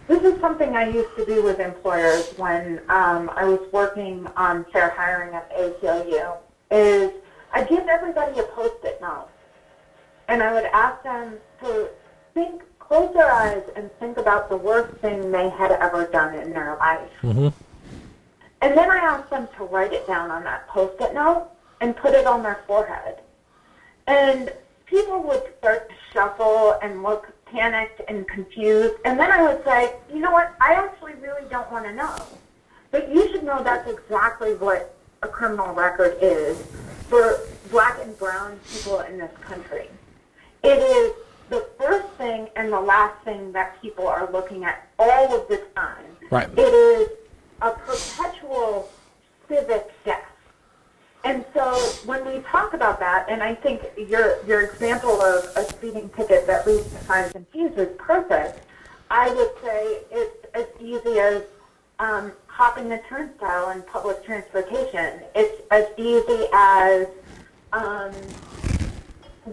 This is something I used to do with employers when I was working on fair hiring at ACLU. Is I'd give everybody a Post-it note, and I would ask them to close their eyes and think about the worst thing they had ever done in their life. Mm-hmm. And then I asked them to write it down on that Post-it note and put it on their forehead. And people would start to shuffle and look panicked and confused. And then I would say, you know what, I actually really don't want to know. But you should know that's exactly what a criminal record is for black and brown people in this country. It is the first thing and the last thing that people are looking at all of the time. Right. It is a perpetual civic debt. And so when we talk about that, and I think your example of a speeding ticket that leads to fines and fees is perfect, I would say it's as easy as hopping a turnstile in public transportation. It's as easy as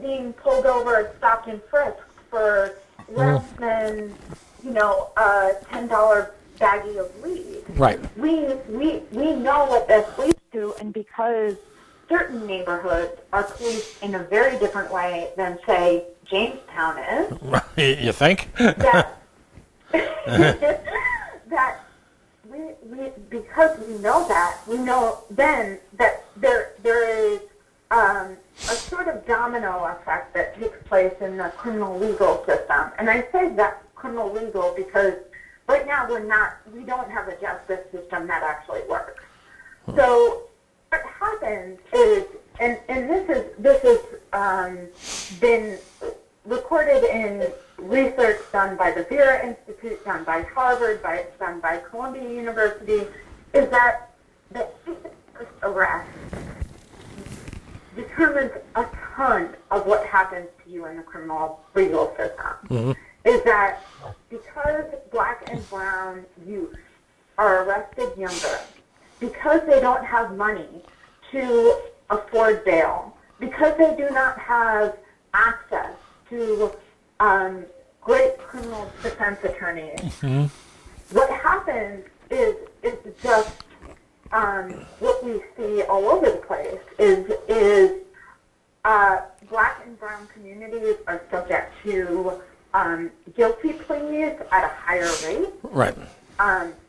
being pulled over and stopped and frisked for less than, you know, a $10 baggie of weed. Right. We know what this leads to, and because certain neighborhoods are policed in a very different way than, say, Jamestown is. You think? That because we know that, we know then that there is a sort of domino effect that takes place in the criminal legal system. And I say that criminal legal because right now we don't have a justice system that actually works. So what happens is, and this has been recorded in research done by the Vera Institute, done by Harvard, done by Columbia University, is that the first arrest determines a ton of what happens to you in the criminal legal system. Mm-hmm. Is that because black and brown youth are arrested younger, because they don't have money to afford bail, because they do not have access to great criminal defense attorneys, mm-hmm. what happens is just what we see all over the place is black and brown communities are subject to guilty pleas at a higher rate, right?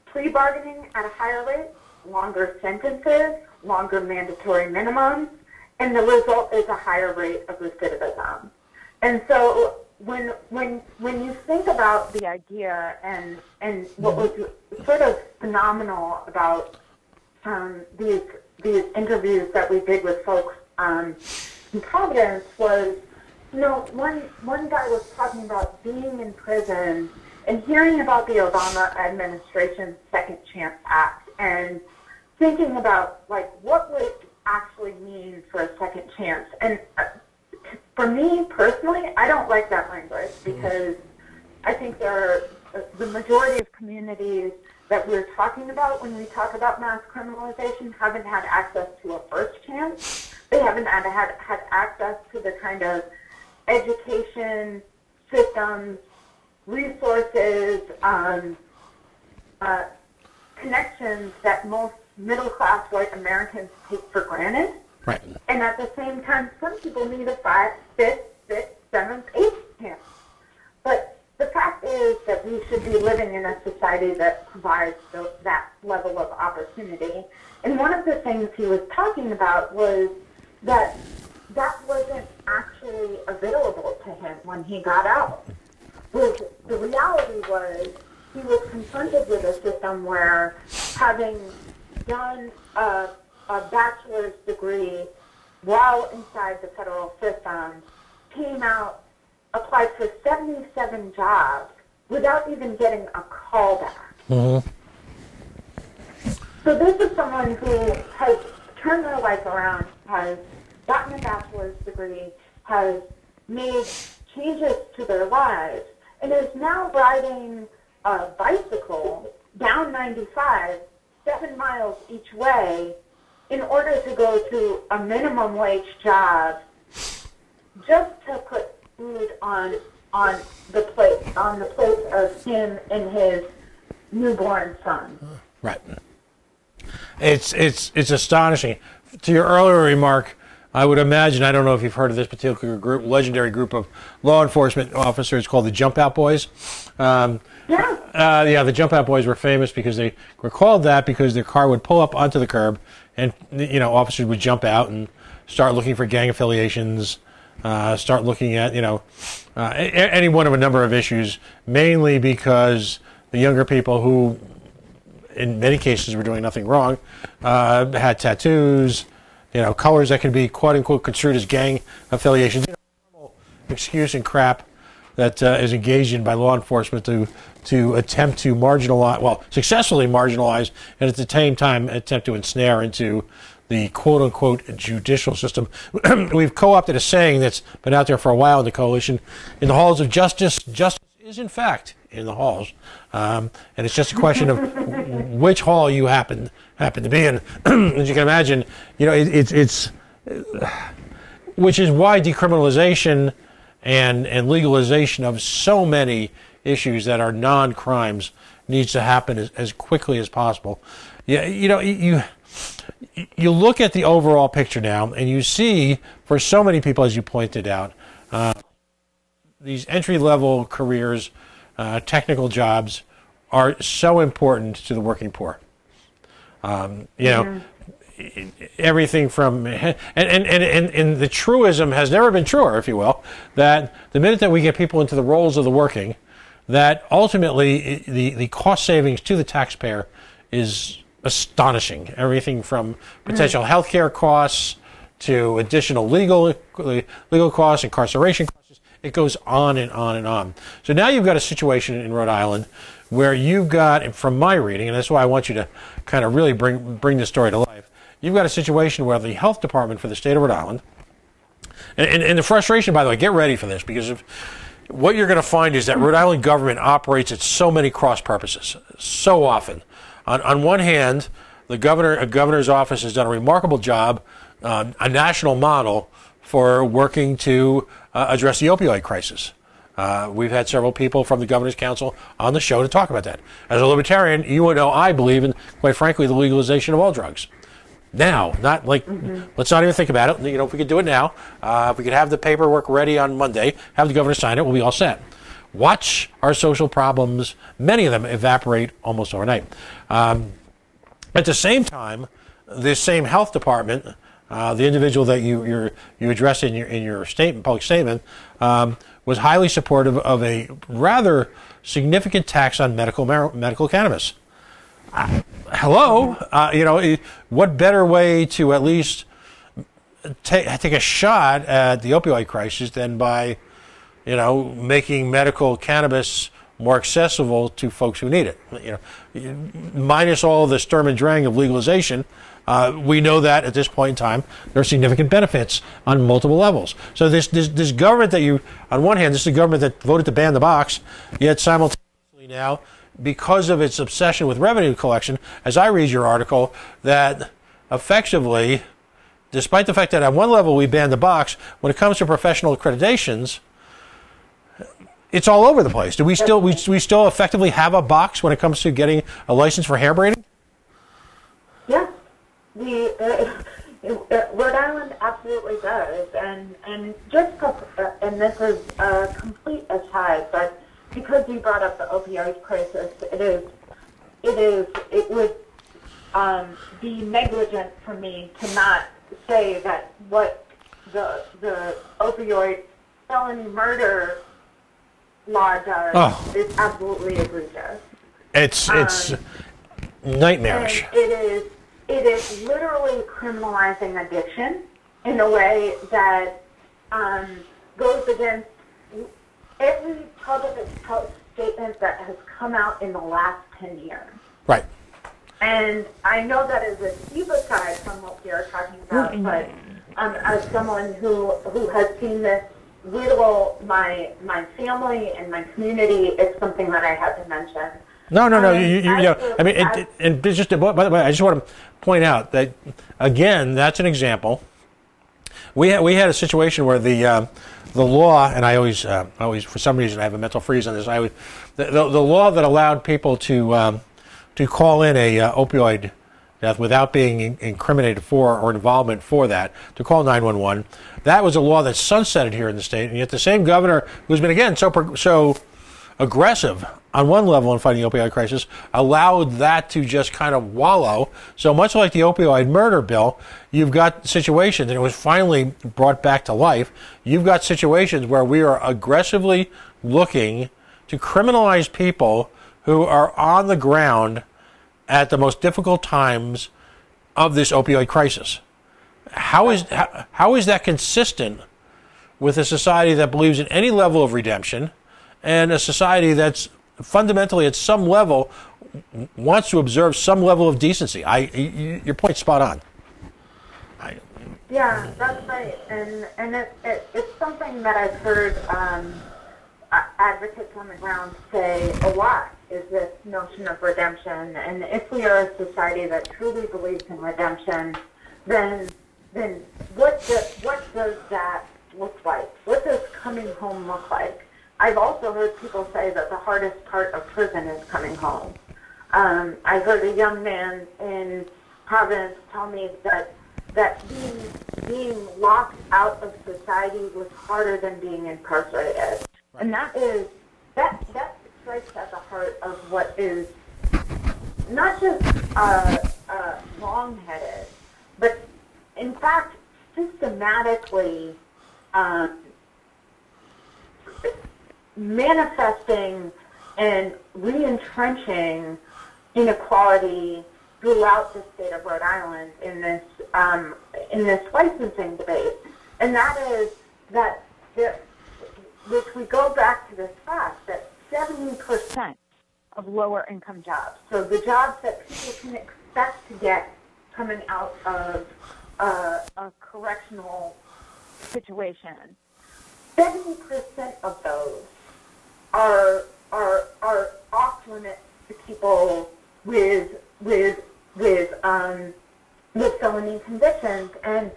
Plea bargaining at a higher rate, longer sentences, longer mandatory minimums, and the result is a higher rate of recidivism. And so when you think about the idea and what was sort of phenomenal about these interviews that we did with folks in Providence was, you know, one guy was talking about being in prison and hearing about the Obama administration's Second Chance Act and thinking about, like, what would it actually mean for a second chance. And for me personally, I don't like that language because I think there are the majority of communities that we're talking about when we talk about mass criminalization haven't had access to a first chance. They haven't had access to the kind of education systems, resources, connections that most middle-class white Americans take for granted. Right. And at the same time, some people need a 5th, 5th, 6th, 7th, 8th chance. But the fact is that we should be living in a society that provides that level of opportunity. And one of the things he was talking about was that wasn't actually available to him when he got out. The reality was he was confronted with a system where, having done a bachelor's degree while inside the federal system, came out, applied for 77 jobs without even getting a call back. Mm-hmm. So this is someone who has turned their life around, has gotten a bachelor's degree, has made changes to their lives, and is now riding a bicycle down 95, 7 miles each way, in order to go to a minimum wage job, just to put food on the plate of him and his newborn son. Right. It's astonishing. To your earlier remark, I would imagine, I don't know if you've heard of this particular group, legendary group of law enforcement officers called the Jump Out Boys. The Jump Out Boys were famous because they were called that because their car would pull up onto the curb, and officers would jump out and start looking for gang affiliations, start looking at any one of a number of issues, mainly because the younger people who, in many cases, were doing nothing wrong, had tattoos, colors that can be quote unquote construed as gang affiliations. Normal excuse and crap that is engaged in by law enforcement to attempt to successfully marginalize, and at the same time attempt to ensnare into the quote unquote judicial system. We've co-opted a saying that's been out there for a while in the coalition: in the halls of justice, justice is in fact in the halls, and it's just a question of which hall you happen to be in. As you can imagine, it's which is why decriminalization and legalization of so many issues that are non-crimes needs to happen as quickly as possible. You look at the overall picture now, and you see, for so many people, as you pointed out, these entry-level careers, technical jobs, are so important to the working poor. Everything from and the truism has never been truer, if you will, that the minute that we get people into the roles of the working, that ultimately the cost savings to the taxpayer is astonishing. Everything from potential healthcare costs to additional legal costs, incarceration costs. It goes on and on and on. So now you've got a situation in Rhode Island where you've got, from my reading, and that's why I want you to kind of really bring this story to life, you've got a situation where the health department for the state of Rhode Island, and the frustration, by the way, get ready for this, because what you're going to find is that Rhode Island government operates at so many cross purposes, so often. On one hand, the governor's office has done a remarkable job, a national model for working to address the opioid crisis. We've had several people from the Governor's Council on the show to talk about that. As a libertarian, you would know I believe in, quite frankly, the legalization of all drugs. Now, not like, let's not even think about it. If we could do it now, if we could have the paperwork ready on Monday, have the governor sign it, we'll be all set. Watch our social problems, many of them, evaporate almost overnight. At the same time, this same health department, the individual that you addressed in your public statement, was highly supportive of a rather significant tax on medical cannabis. Hello, what better way to at least take a shot at the opioid crisis than by, making medical cannabis more accessible to folks who need it. Minus all the Sturm and Drang of legalization, we know that at this point in time there are significant benefits on multiple levels. So this government that on one hand, this is a government that voted to ban the box, yet simultaneously now, because of its obsession with revenue collection, as I read your article, that effectively, despite the fact that at one level we banned the box, when it comes to professional accreditations, it's all over the place. Do we still effectively have a box when it comes to getting a license for hair braiding? Yeah. Rhode Island absolutely does, and just and this is a complete aside, but because you brought up the opioid crisis, it would be negligent for me to not say that what the opioid felony murder law does is absolutely egregious. It's nightmarish. And it is literally criminalizing addiction in a way that goes against every public health statement that has come out in the last 10 years. Right. And I know that is a steep aside from what we are talking about, but as someone who has seen this riddle my family and my community, it's something that I had to mention. No. I mean, and just by the way, I just want to point out that again, that's an example. We had a situation where the law, and I always for some reason I have a mental freeze on this. The law that allowed people to call in a opioid death without being incriminated for or involvement for that, to call 911. That was a law that's sunsetted here in the state, and yet the same governor who's been again so aggressive on one level in fighting the opioid crisis allowed that to just kind of wallow. So much like the opioid murder bill, you've got situations, and it was finally brought back to life, you've got situations where we are aggressively looking to criminalize people who are on the ground at the most difficult times of this opioid crisis. How is that consistent with a society that believes in any level of redemption and a society that's fundamentally at some level wants to observe some level of decency? Your point's spot on. Yeah, that's right, and it's something that I've heard advocates on the ground say a lot, is this notion of redemption. And if we are a society that truly believes in redemption, then what does that look like? What does coming home look like? I've also heard people say that the hardest part of prison is coming home. I heard a young man in Providence tell me that being locked out of society was harder than being incarcerated. Right. And that strikes at the heart of what is not just wrong-headed, but in fact systematically manifesting and re-entrenching inequality throughout the state of Rhode Island in this licensing debate, and that is that which we go back to this fact that 70% of lower income jobs, so the jobs that people can expect to get coming out of a correctional situation, 70% of those are off limits to people with felony convictions. And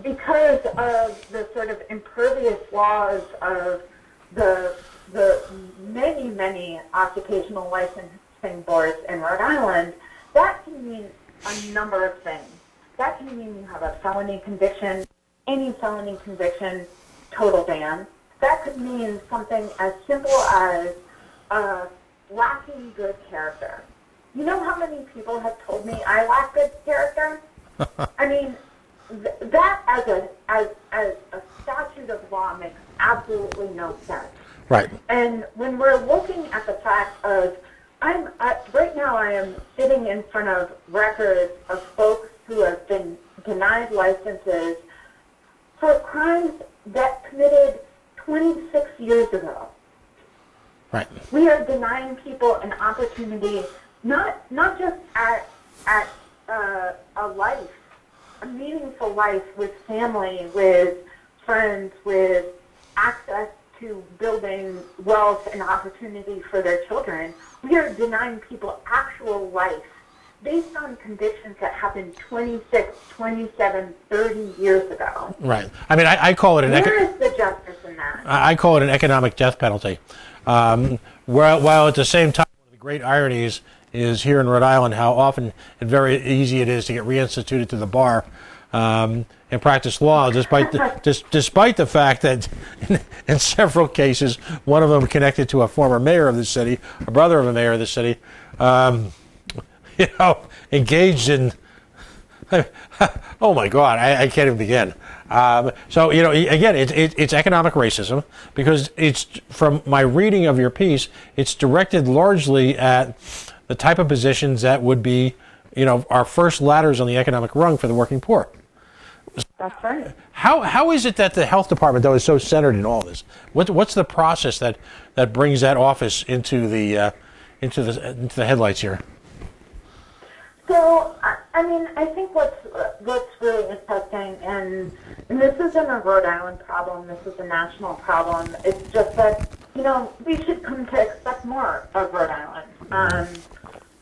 because of the sort of impervious laws of the many occupational licensing boards in Rhode Island, that can mean a number of things. That can mean you have a felony conviction, any felony conviction, total ban. That could mean something as simple as lacking good character. You know how many people have told me I lack good character? I mean, that as a statute of law makes absolutely no sense. Right. And when we're looking at the fact of, right now I am sitting in front of records of folks who have been denied licenses for crimes that committed 26 years ago. Right. We are denying people an opportunity, not just at a life, a meaningful life with family, with friends, with access to building wealth and opportunity for their children. We are denying people actual life based on convictions that happened 26, 27, 30 years ago. Right. I mean, I call it Where is the justice in that? I call it an economic death penalty. While at the same time, one of the great ironies is here in Rhode Island how often and very easy it is to get reinstituted to the bar and practice law, despite the fact that in several cases, one of them connected to a former mayor of the city, a brother of a mayor of the city, engaged in. Oh my God, I can't even begin. So again, it's economic racism because it's, from my reading of your piece, it's directed largely at the type of positions that would be, our first ladders on the economic rung for the working poor. That's right. How is it that the health department, though, is so centered in all this? What's the process that brings that office into the headlights here? So, I think what's really interesting, and this isn't a Rhode Island problem, this is a national problem. It's just that, we should come to expect more of Rhode Island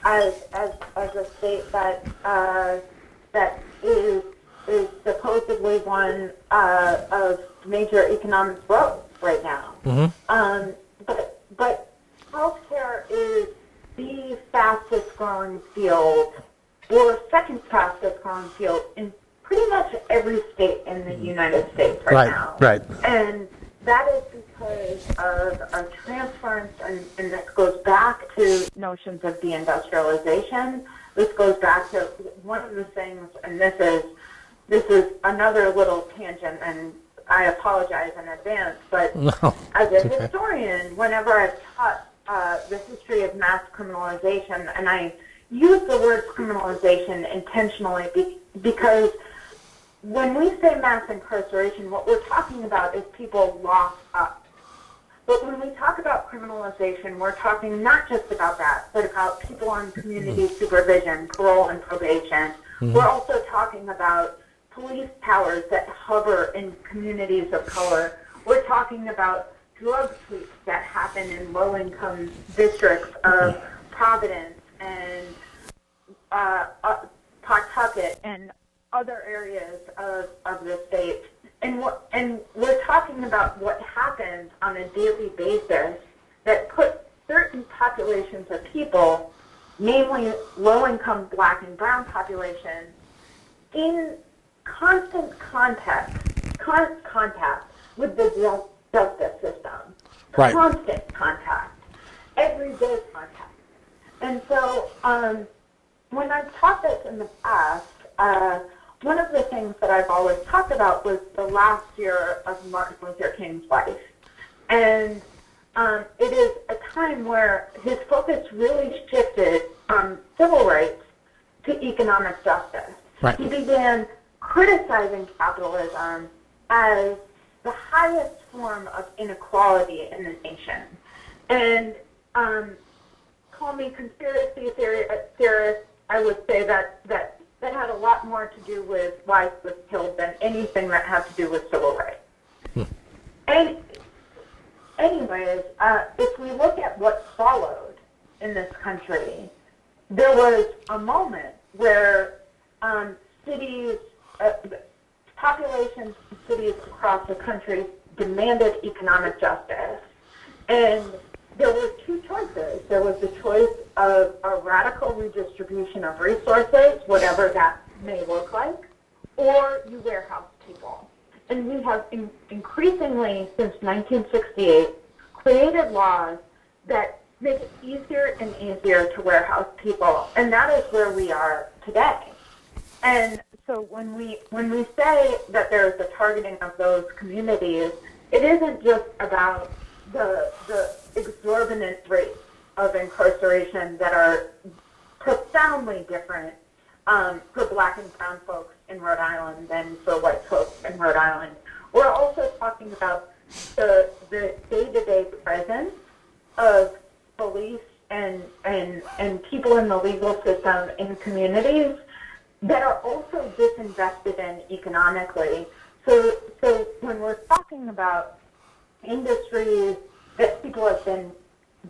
as a state that is supposedly one of major economic growth right now. Mm-hmm. But healthcare is the fastest growing field, or second fastest growing field, in pretty much every state in the United States right now. Right. And that is because of a transference, and this goes back to notions of deindustrialization. This goes back to one of the things, and this is another little tangent, and I apologize in advance, but as a historian, whenever I've taught the history of mass criminalization, and I use the word criminalization intentionally because when we say mass incarceration, what we're talking about is people locked up. But when we talk about criminalization, we're talking not just about that, but about people on community supervision, parole and probation. Mm-hmm. We're also talking about police powers that hover in communities of color. We're talking about drug sweeps that happen in low-income districts of Providence and Pawtucket and other areas of the state. And we're talking about what happens on a daily basis that puts certain populations of people, namely low-income black and brown populations, in constant contact with the justice system. Right. Constant contact. Everyday contact. And so when I've taught this in the past, one of the things that I've always talked about was the last year of Martin Luther King's life. And it is a time where his focus really shifted from civil rights to economic justice. Right. He began criticizing capitalism as the highest form of inequality in the nation. And call me conspiracy theorist, I would say that had a lot more to do with why he was killed than anything that had to do with civil rights. And anyways, if we look at what followed in this country, there was a moment where cities, populations in cities across the country demanded economic justice. And there were two choices. There was the choice of a radical redistribution of resources, whatever that may look like, or you warehouse people. And we have increasingly, since 1968, created laws that make it easier and easier to warehouse people. And that is where we are today. And so when we say that there's a targeting of those communities, it isn't just about the exorbitant rates of incarceration that are profoundly different for black and brown folks in Rhode Island than for white folks in Rhode Island. We're also talking about the day-to-day presence of police and people in the legal system in communities that are also disinvested in economically. So when we're talking about industries that people have been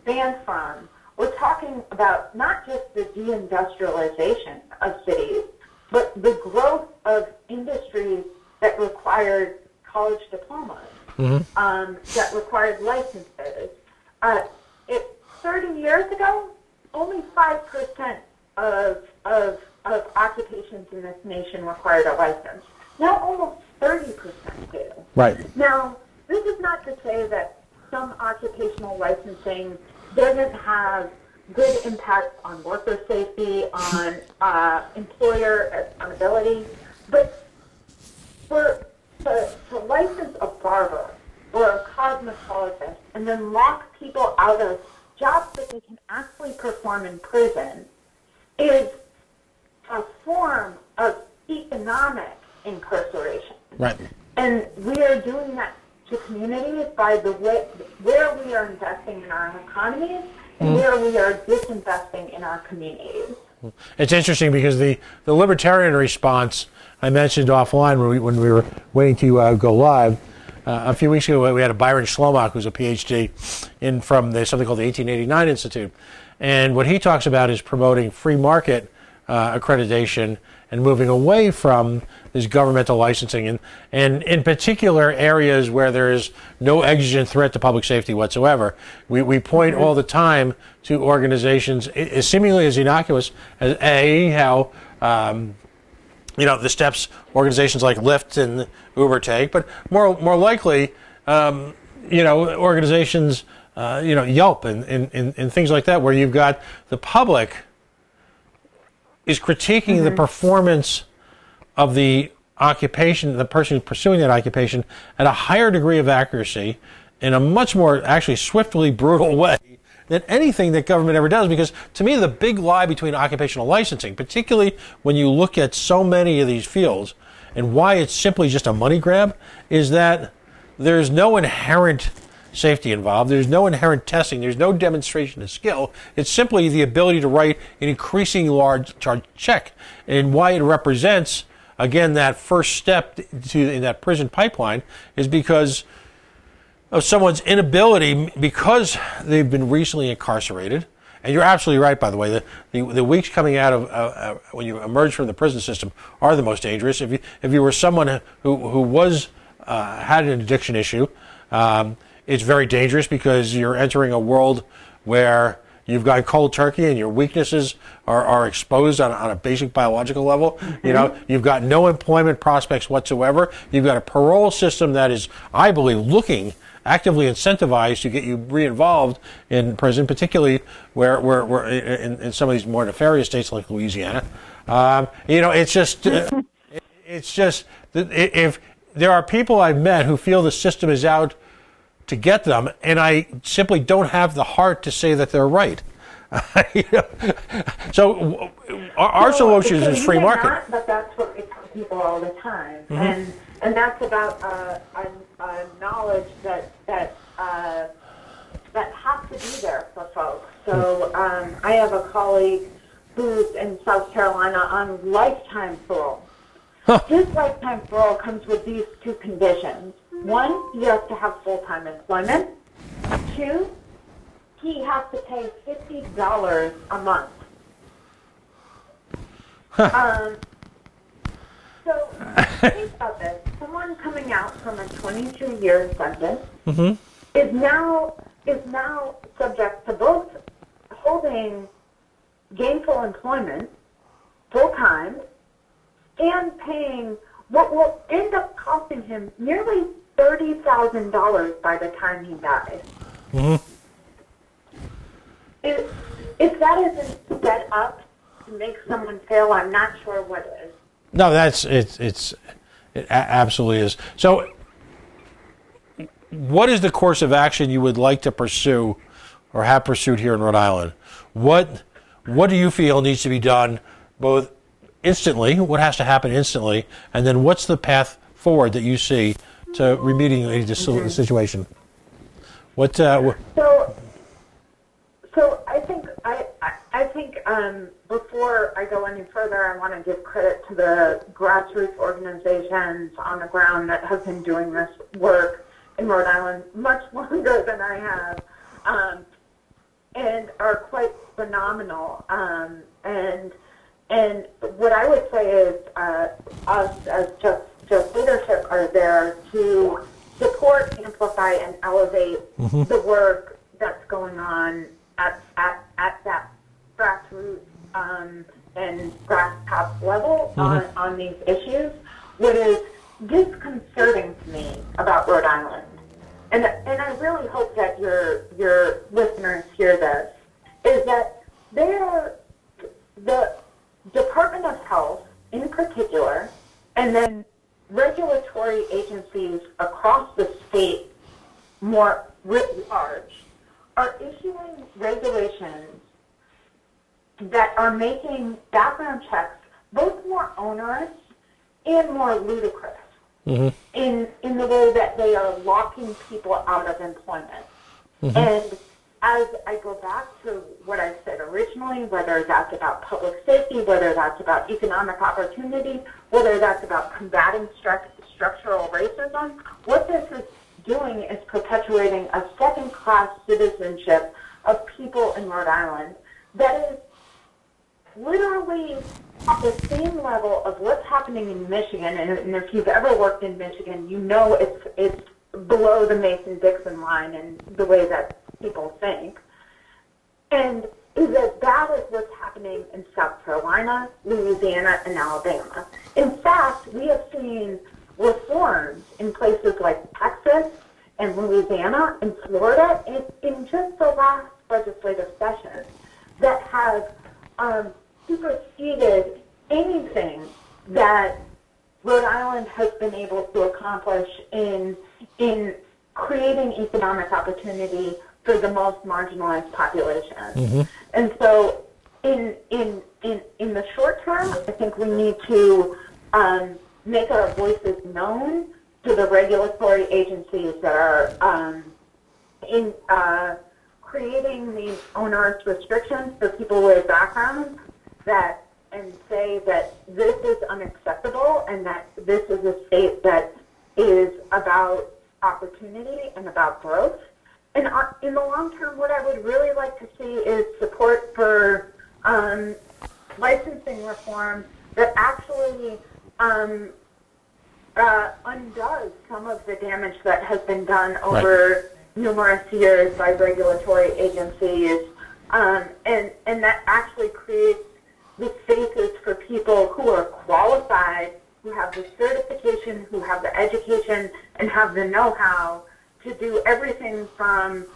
banned from, we're talking about not just the deindustrialization of cities, but the growth of industries that required college diplomas, that required licenses. 30 years ago, only 5% of occupations in this nation required a license. Now almost 30% do. Right. Now, this is not to say that some occupational licensing doesn't have good impacts on worker safety, on employer accountability, but to license a barber or a cosmetologist and then lock people out of jobs that they can actually perform in prison is a form of economic incarceration. Right. And we are doing that to communities by the way where we are investing in our economies and where we are disinvesting in our communities. It's interesting because the libertarian response I mentioned offline when we were waiting to go live, a few weeks ago we had a Byron Schlomock who's a PhD from something called the 1889 Institute. And what he talks about is promoting free market accreditation and moving away from this governmental licensing, and in particular areas where there is no exigent threat to public safety whatsoever. We point all the time to organizations as seemingly as innocuous as how the steps organizations like Lyft and Uber take, but more likely organizations Yelp and things like that, where you've got the public is critiquing the performance of the occupation, the person pursuing that occupation, at a higher degree of accuracy, in a much more actually swiftly brutal way than anything that government ever does. Because to me, the big lie between occupational licensing, particularly when you look at so many of these fields, and why it's simply just a money grab, is that there's no inherent safety involved. There's no inherent testing. There's no demonstration of skill. It's simply the ability to write an increasingly large check. And why it represents, again, that first step in that prison pipeline is because of someone's inability, because they've been recently incarcerated. And you're absolutely right, by the way. The weeks coming out of when you emerge from the prison system are the most dangerous. If you were someone who had an addiction issue, it's very dangerous because you're entering a world where you've got cold turkey and your weaknesses are exposed on a basic biological level. You've got no employment prospects whatsoever. You've got a parole system that is, I believe, actively incentivized to get you re-involved in prison, particularly where in some of these more nefarious states like Louisiana. It's just if there are people I've met who feel the system is out to get them, and I simply don't have the heart to say that they're right. So our solution is free market. Not, but that's what we tell people all the time, and that's about knowledge that has to be there for folks. So I have a colleague who's in South Carolina on lifetime parole. His lifetime parole comes with these two conditions. One, he has to have full-time employment. Two, he has to pay $50 a month. So think about this. Someone coming out from a 22-year sentence is now subject to both holding gainful employment full-time and paying what will end up costing him nearly $30,000 by the time he dies. If that isn't set up to make someone fail, I'm not sure what is. No, it absolutely is. So, what is the course of action you would like to pursue, or have pursued here in Rhode Island? What do you feel needs to be done, both instantly? What has to happen instantly, and then what's the path forward that you see to remediate the situation? So I think before I go any further, I want to give credit to the grassroots organizations on the ground that have been doing this work in Rhode Island much longer than I have, and are quite phenomenal. And what I would say is us as just leadership are there to support, amplify, and elevate the work that's going on at that grassroots and grass top level on these issues. What is disconcerting to me about Rhode Island, and I really hope that your listeners hear this, is that the Department of Health in particular, and then regulatory agencies across the state more writ large, are issuing regulations that are making background checks both more onerous and more ludicrous in the way that they are locking people out of employment. And as I go back to what I said originally, whether that's about public safety, whether that's about economic opportunity, whether that's about combating structural racism, what this is doing is perpetuating a second-class citizenship of people in Rhode Island that is literally at the same level of what's happening in Michigan. And if you've ever worked in Michigan, you know it's below the Mason-Dixon line in the way that people think. And is as bad as what's happening in South Carolina, Louisiana, and Alabama. In fact, we have seen reforms in places like Texas and Louisiana and Florida in just the last legislative session that have superseded anything that Rhode Island has been able to accomplish in creating economic opportunity for the most marginalized population. And so in the short term, I think we need to make our voices known to the regulatory agencies that are creating these onerous restrictions for people with backgrounds and say that this is unacceptable and that this is a state that is about opportunity and about growth. And in the long term, what I would really like to see is support for licensing reform that actually undoes some of the damage that has been done over numerous years by regulatory agencies, and that actually creates the spaces for people who are qualified, who have the certification, who have the education, and have the know-how to do everything from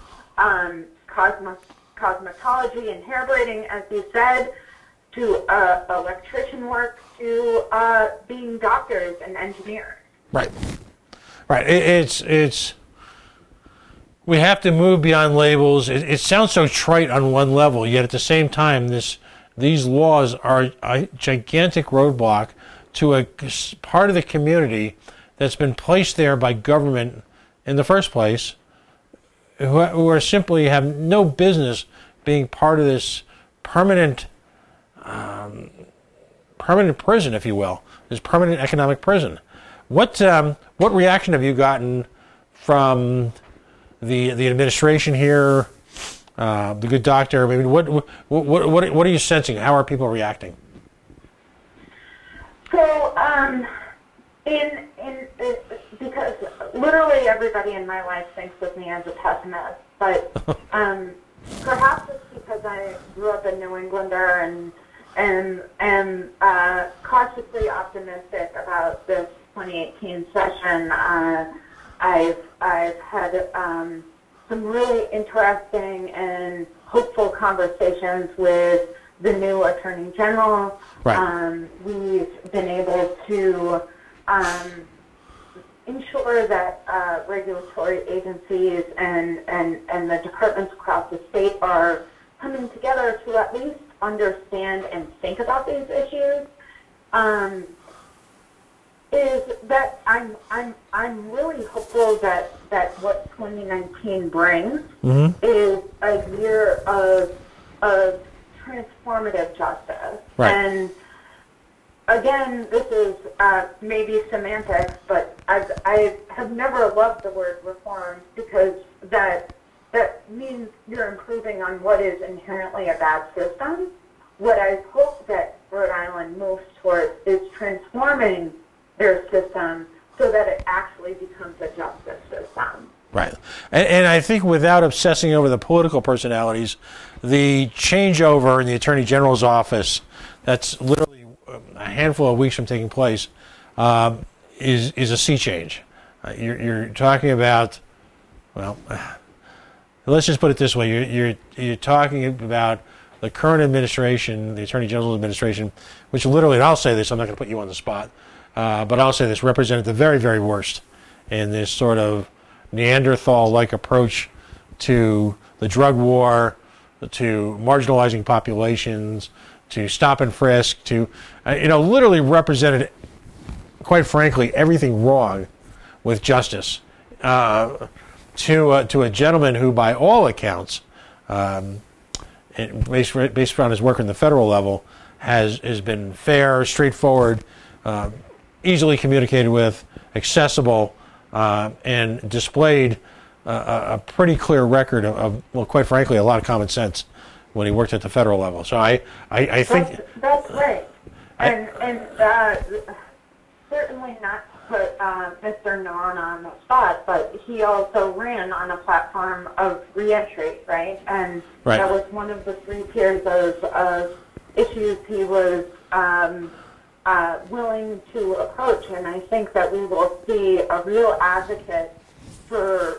cosmetology and hair braiding, as you said, to electrician work, to being doctors and engineers. Right. It's we have to move beyond labels. It sounds so trite on one level, yet at the same time, these laws are a gigantic roadblock to a part of the community that's been placed there by government in the first place, who are simply have no business being part of this permanent prison, if you will, this permanent economic prison. What reaction have you gotten from the administration here, the good doctor? I mean, what are you sensing? How are people reacting? So, because literally everybody in my life thinks of me as a pessimist, but perhaps it's because I grew up a New Englander and am cautiously optimistic about this 2018 session. I've had some really interesting and hopeful conversations with the new Attorney General. Right. We've been able to ensure that regulatory agencies and the departments across the state are coming together to at least understand and think about these issues. Is that I'm really hopeful that what 2019 brings is a year of transformative justice. Right. And again, this is maybe semantics, but I have never loved the word reform because that means you're improving on what is inherently a bad system. What I hope that Rhode Island moves towards is transforming their system so that it actually becomes a justice system. Right. And I think without obsessing over the political personalities, the changeover in the Attorney General's office, that's literally a handful of weeks from taking place, is a sea change. You're talking about, well, let's just put it this way: you're talking about the current administration, the Attorney General's administration, which literally, and I'll say this, I'm not going to put you on the spot, but I'll say this, represented the very, very worst in this sort of Neanderthal-like approach to the drug war, to marginalizing populations, to stop and frisk, to, literally represented, quite frankly, everything wrong with justice. To a gentleman who, by all accounts, based on his work on the federal level, has been fair, straightforward, easily communicated with, accessible, and displayed a pretty clear record of, well, quite frankly, a lot of common sense when he worked at the federal level. So I think that's right, and certainly not to put Mr. Nolan on the spot, but he also ran on a platform of reentry, right? And that was one of the 3 tiers of issues he was willing to approach, and I think that we will see a real advocate for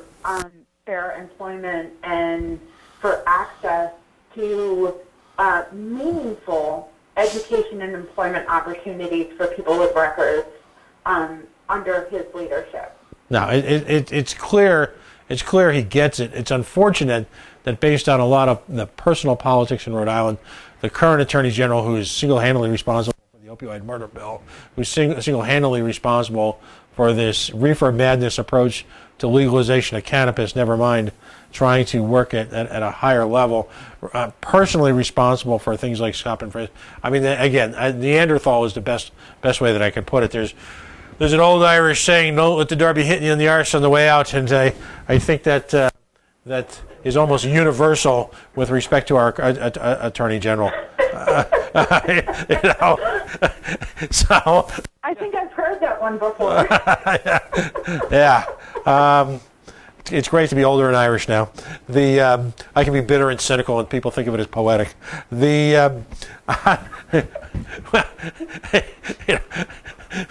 fair employment and for access to meaningful education and employment opportunities for people with records under his leadership. No, it's clear. It's clear he gets it. It's unfortunate that based on a lot of the personal politics in Rhode Island, the current Attorney General, who is single-handedly responsible for the opioid murder bill, who's single-handedly responsible for this reefer madness approach to legalization of cannabis, never mind trying to work at a higher level, personally responsible for things like stop and frisk. I mean, again, Neanderthal is the best way that I could put it. There's an old Irish saying, "Don't let the door be hitting you in the arse on the way out," and I think that that is almost universal with respect to our Attorney General. So I think I've heard that one before. Yeah. It's great to be older and Irish now. I can be bitter and cynical, and people think of it as poetic.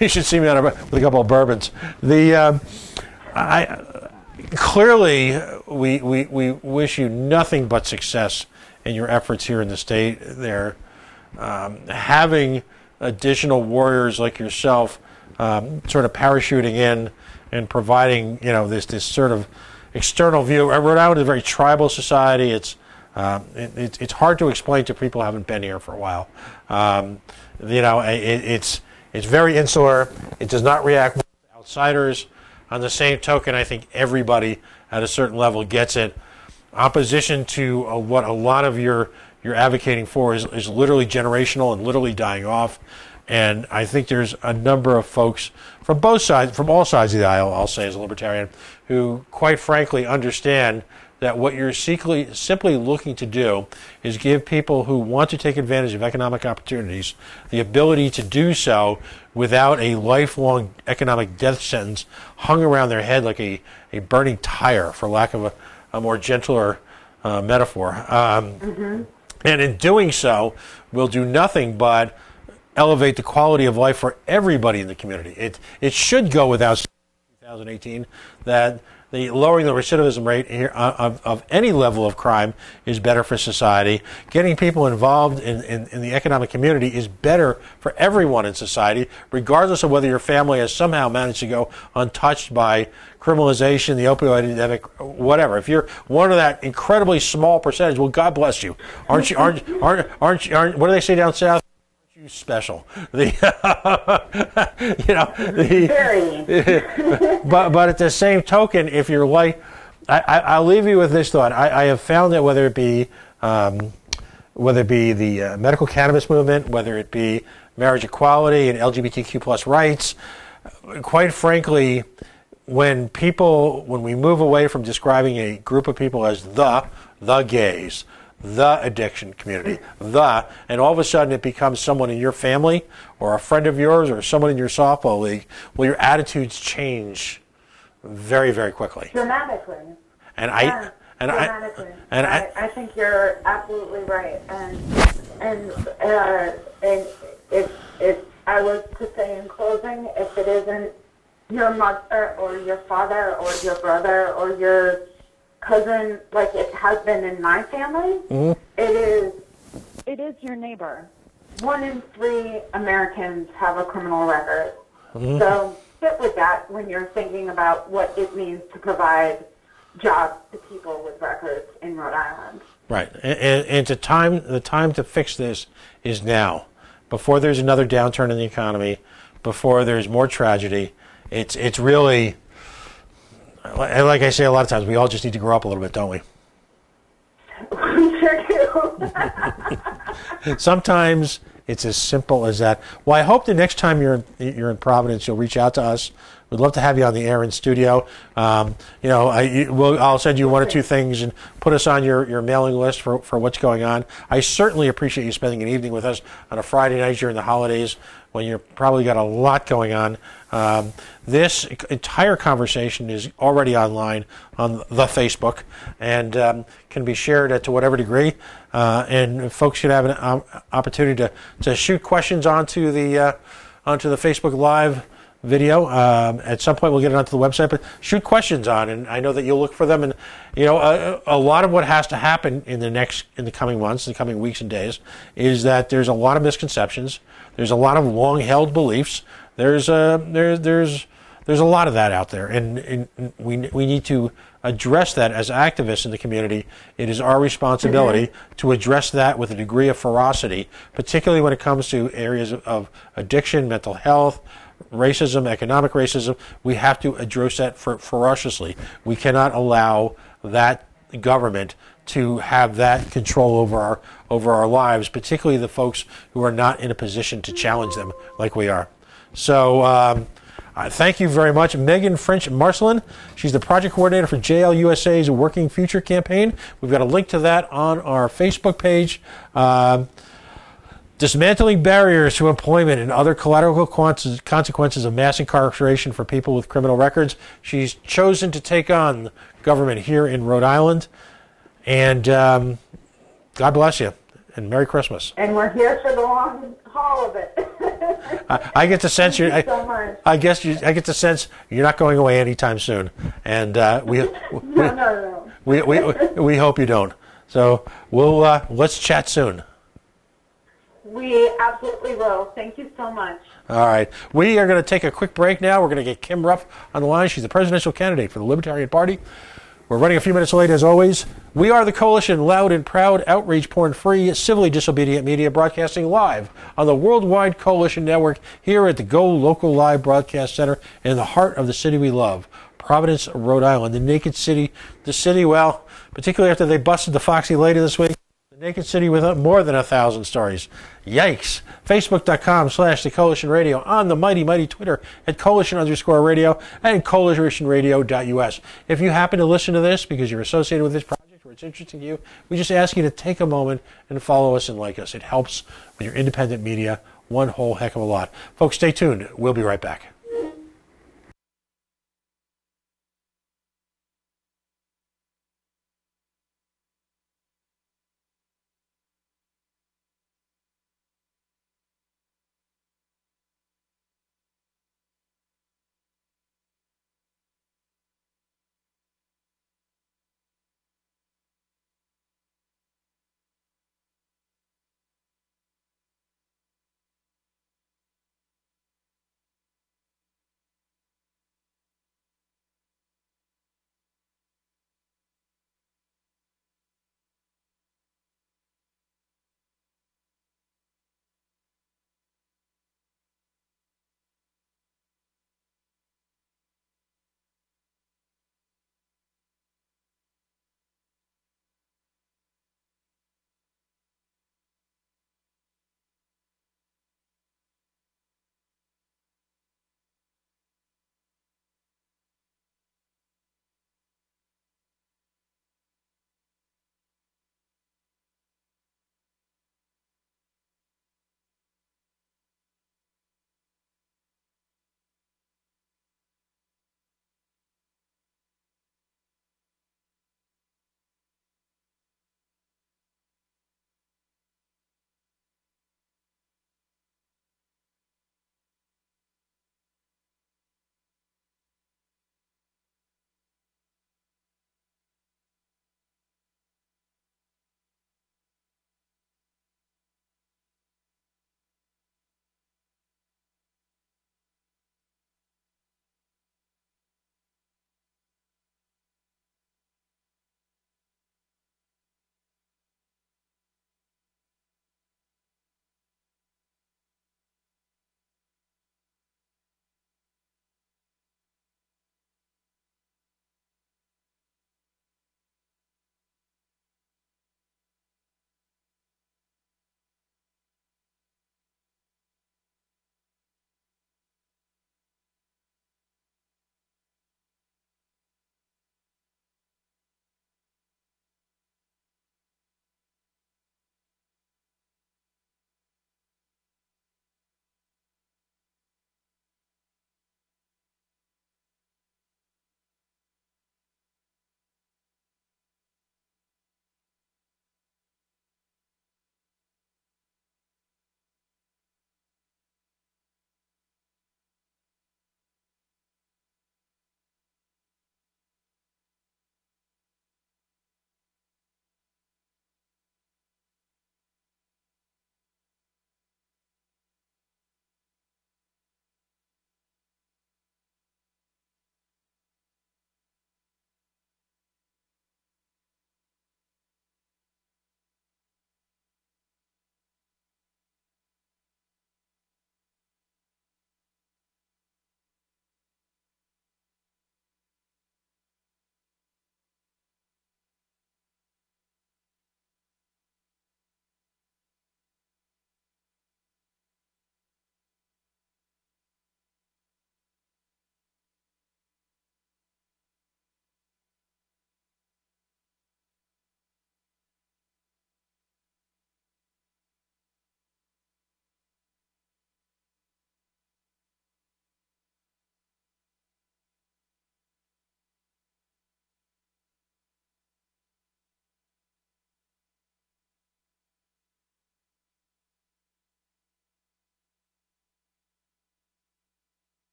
You should see me with a couple of bourbons. Clearly, we wish you nothing but success in your efforts here in the state. There, having additional warriors like yourself, sort of parachuting in and providing, this sort of external view. Rhode Island is a very tribal society. It's hard to explain to people who haven't been here for a while. It's very insular. It does not react well to outsiders. On the same token, I think everybody at a certain level gets it. Opposition to what a lot of you're advocating for is literally generational and literally dying off. And I think there's a number of folks from both sides, from all sides of the aisle, I'll say as a libertarian, who quite frankly understand that what you're simply looking to do is give people who want to take advantage of economic opportunities the ability to do so without a lifelong economic death sentence hung around their head like a burning tire, for lack of a more gentler metaphor. And in doing so, will do nothing but elevate the quality of life for everybody in the community. It should go without saying in 2018 that the lowering the recidivism rate here of any level of crime is better for society. Getting people involved in the economic community is better for everyone in society, regardless of whether your family has somehow managed to go untouched by criminalization, the opioid epidemic, whatever. If you're one of that incredibly small percentage, well, God bless you. Aren't you? What do they say down south? Special, but at the same token, if you're like, I'll leave you with this thought. I have found that whether it be the medical cannabis movement, whether it be marriage equality and LGBTQ plus rights, quite frankly, when we move away from describing a group of people as the gays, the addiction community, and all of a sudden it becomes someone in your family or a friend of yours or someone in your softball league, well, your attitudes change very, very quickly. Dramatically. And Yeah, and dramatically. and I think you're absolutely right. And if I was to say in closing, if it isn't your mother or your father or your brother or your cousin, like it has been in my family, it is your neighbor. 1 in 3 Americans have a criminal record. So sit with that when you're thinking about what it means to provide jobs to people with records in Rhode Island. right, and the time to fix this is now, before there's another downturn in the economy, before there's more tragedy. It's really, like I say a lot of times, we all just need to grow up a little bit, don't we? We sure do. Sometimes it's as simple as that. Well, I hope the next time you're in Providence, you'll reach out to us. We'd love to have you on the air in studio. I'll send you 1 or 2 things and put us on your mailing list for what's going on. I certainly appreciate you spending an evening with us on a Friday night during the holidays when you've probably got a lot going on. This entire conversation is already online on the Facebook and can be shared to whatever degree. And folks should have an opportunity to shoot questions onto the Facebook Live video. At some point we'll get it onto the website, but shoot questions on, and I know that you'll look for them. And a lot of what has to happen in the coming months, the coming weeks and days, is that there's a lot of misconceptions. There's a lot of long-held beliefs. There's a lot of that out there, and we need to address that as activists in the community. It is our responsibility to address that with a degree of ferocity, particularly when it comes to areas of addiction, mental health, racism, economic racism. We have to address that ferociously. We cannot allow that government to have that control over our lives, particularly the folks who are not in a position to challenge them like we are. So thank you very much. Megan French Marcelin, she's the project coordinator for JLUSA's Working Future campaign. We've got a link to that on our Facebook page. Dismantling barriers to employment and other collateral consequences of mass incarceration for people with criminal records. She's chosen to take on government here in Rhode Island. And God bless you, and Merry Christmas. And we're here for the long haul of it. I get the sense Thank you so much. I get the sense you're not going away anytime soon, and No. we hope you don't. So let's chat soon. We absolutely will. Thank you so much. All right. We are going to take a quick break now. We're going to get Kim Ruff on the line. She's the presidential candidate for the Libertarian Party. We're running a few minutes late, as always. We are the Coalition, loud and proud, outrage porn-free, civilly disobedient media, broadcasting live on the Worldwide Coalition Network here at the GoLocal Live Broadcast Center in the heart of the city we love, Providence, Rhode Island, the naked city. The city, well, particularly after they busted the Foxy Lady this week, the naked city with more than 1,000 stories. Yikes. Facebook.com/The Coalition Radio, on the mighty Twitter at Coalition_radio, and CoalitionRadio.us. If you happen to listen to this because you're associated with this project or it's interesting to you, we just ask you to take a moment and follow us and like us. It helps with your independent media one whole heck of a lot. Folks, stay tuned. We'll be right back.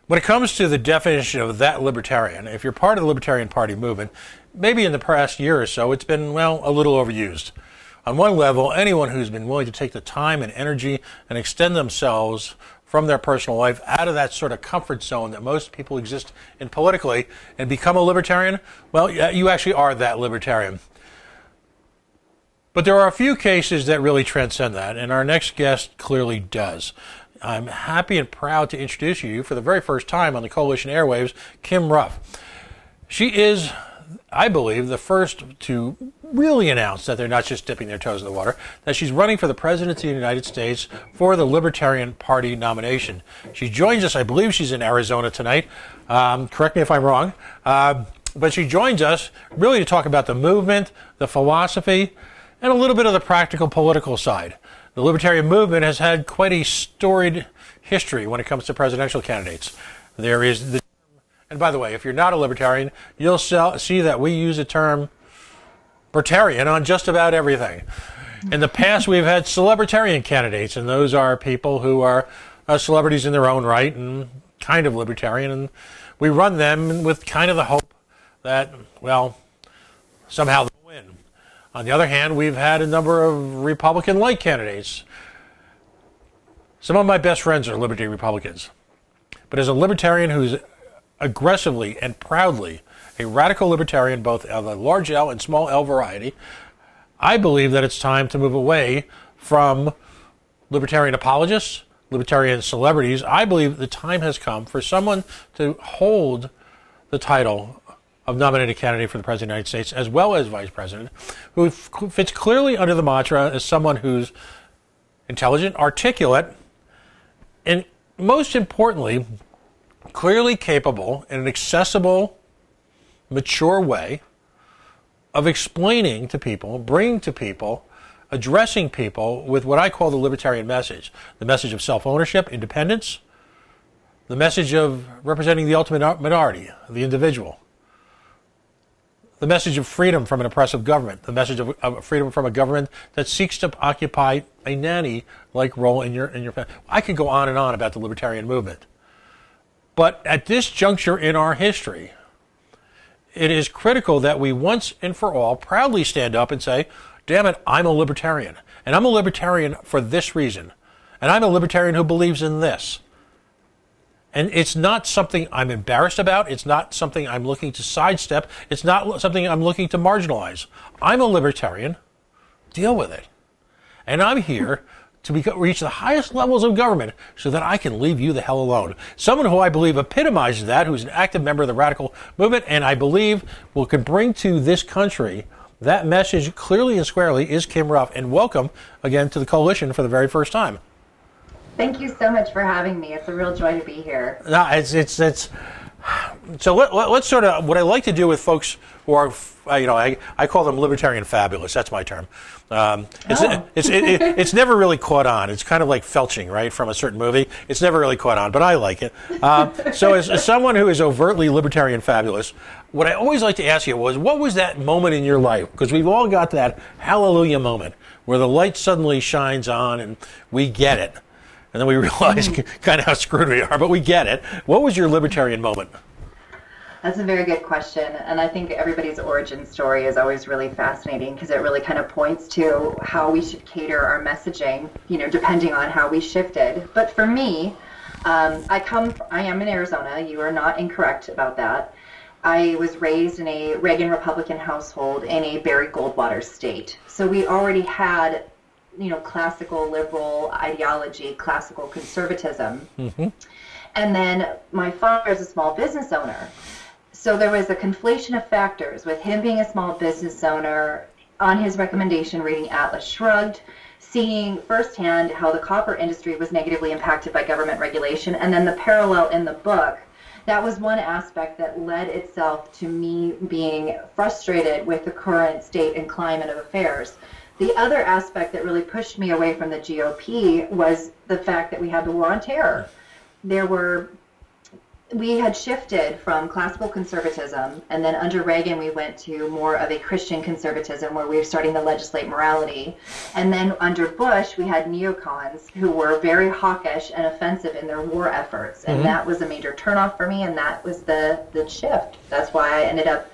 When it comes to the definition of that libertarian, if you're part of the Libertarian Party movement, maybe in the past year or so, it's been, well, a little overused. On one level, anyone who's been willing to take the time and energy and extend themselves from their personal life out of that sort of comfort zone that most people exist in politically and become a libertarian, well, you actually are that libertarian. But there are a few cases that really transcend that, and our next guest clearly does. I'm happy and proud to introduce you for the very first time on the Coalition Airwaves, Kim Ruff. She is, I believe, the first to really announce that they're not just dipping their toes in the water, that she's running for the presidency of the United States for the Libertarian Party nomination. She joins us, I believe she's in Arizona tonight. Correct me if I'm wrong. But she joins us really to talk about the movement, the philosophy, and a little bit of the practical political side. The Libertarian movement has had quite a storied history when it comes to presidential candidates. There is the, and by the way, if you're not a Libertarian, you'll see that we use the term Libertarian on just about everything. In the past, we've had celebritarian candidates, and those are people who are celebrities in their own right and kind of libertarian, and we run them with kind of the hope that, well, somehow they'll win. On the other hand, we've had a number of Republican-like candidates. Some of my best friends are Liberty Republicans. But as a libertarian who's aggressively and proudly a radical libertarian, both of the large L and small L variety, I believe that it's time to move away from libertarian apologists, libertarian celebrities. I believe the time has come for someone to hold the title of nominated candidate for the President of the United States, as well as Vice President, who fits clearly under the mantra as someone who's intelligent, articulate, and most importantly, clearly capable in an accessible, mature way of explaining to people, bringing to people, addressing people with what I call the libertarian message. The message of self-ownership, independence, the message of representing the ultimate minority, the individual, the message of freedom from an oppressive government, the message of freedom from a government that seeks to occupy a nanny-like role in your family. I could go on and on about the libertarian movement. But at this juncture in our history, it is critical that we once and for all proudly stand up and say, damn it, I'm a libertarian. And I'm a libertarian for this reason. And I'm a libertarian who believes in this. And it's not something I'm embarrassed about. It's not something I'm looking to sidestep. It's not something I'm looking to marginalize. I'm a libertarian. Deal with it. And I'm here to reach the highest levels of government so that I can leave you the hell alone. Someone who I believe epitomizes that, who's an active member of the radical movement, and I believe can bring to this country that message clearly and squarely, is Kim Ruff. And welcome again to the Coalition for the very first time. Thank you so much for having me. It's a real joy to be here. No, it's so let's sort of, what I like to do with folks who are, I call them libertarian fabulous. That's my term. It's never really caught on. It's kind of like felching, right, from a certain movie. It's never really caught on, but I like it. So as someone who is overtly libertarian fabulous, what I always like to ask you was, what was that moment in your life? Because we've all got that hallelujah moment where the light suddenly shines on and we get it. And then we realize kind of how screwed we are, but we get it. What was your libertarian moment? That's a very good question. And I think everybody's origin story is always really fascinating because it really kind of points to how we should cater our messaging, depending on how we shifted. But for me, I am in Arizona. You are not incorrect about that. I was raised in a Reagan Republican household in a Barry Goldwater state. So we already had classical liberal ideology, classical conservatism. Mm-hmm. And then my father is a small business owner. So there was a conflation of factors with him being a small business owner, on his recommendation reading Atlas Shrugged, seeing firsthand how the copper industry was negatively impacted by government regulation, and then the parallel in the book. That was one aspect that led itself to me being frustrated with the current state and climate of affairs. The other aspect that really pushed me away from the GOP was the fact that we had the war on terror. There were we had shifted from classical conservatism, and then under Reagan we went to more of a Christian conservatism where we were starting to legislate morality. And then under Bush we had neocons who were very hawkish and offensive in their war efforts, and that was a major turnoff for me, and that was the shift. That's why I ended up,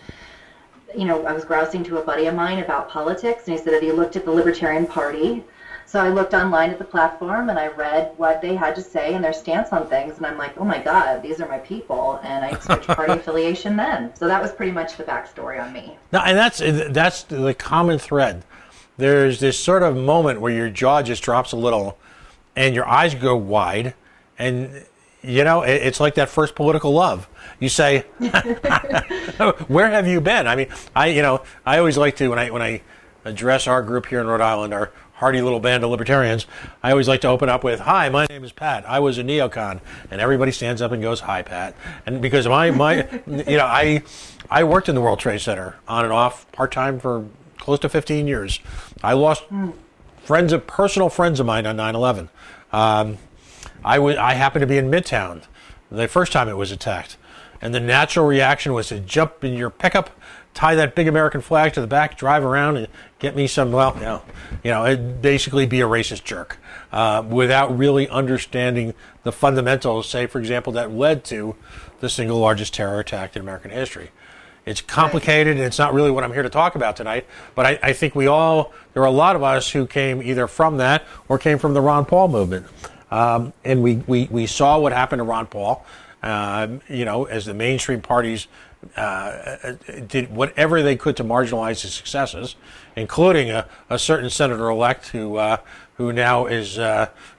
I was grousing to a buddy of mine about politics, and he said that he looked at the Libertarian Party. So I looked online at the platform and I read what they had to say and their stance on things, and I'm like, oh my God, these are my people, and I switched party affiliation then. So that was pretty much the backstory on me. Now, and that's the common thread. There's this sort of moment where your jaw just drops a little and your eyes go wide, and it's like that first political love. You say, where have you been? I mean, I always like to, when I address our group here in Rhode Island, our hardy little band of libertarians, I always like to open up with, hi, my name is Pat. I was a neocon. And everybody stands up and goes, hi, Pat. And because I worked in the World Trade Center on and off part-time for close to 15 years. I lost personal friends of mine on 9/11. I happened to be in Midtown the first time it was attacked. And the natural reaction was to jump in your pickup, tie that big American flag to the back, drive around, and get me some, it'd basically be a racist jerk without really understanding the fundamentals, say, for example, that led to the single largest terror attack in American history. It's complicated, and it's not really what I'm here to talk about tonight, but I think there are a lot of us who came either from that or came from the Ron Paul movement. And we saw what happened to Ron Paul, as the mainstream parties did whatever they could to marginalize his successes, including a certain senator-elect who now is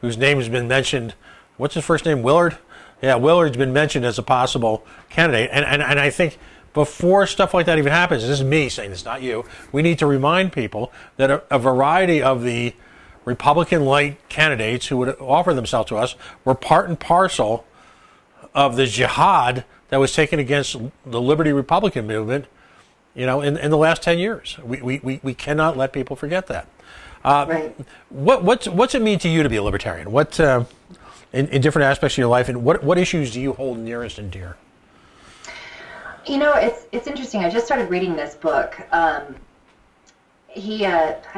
whose name has been mentioned. What's his first name? Willard? Yeah, Willard's been mentioned as a possible candidate. And I think before stuff like that even happens, this is me saying this, not you, we need to remind people that a variety of the Republican-light candidates who would offer themselves to us were part and parcel of the jihad that was taken against the Liberty Republican movement, in the last 10 years. We cannot let people forget that. Right. What's it mean to you to be a libertarian? What in different aspects of your life, and what issues do you hold nearest and dear? It's interesting. I just started reading this book. I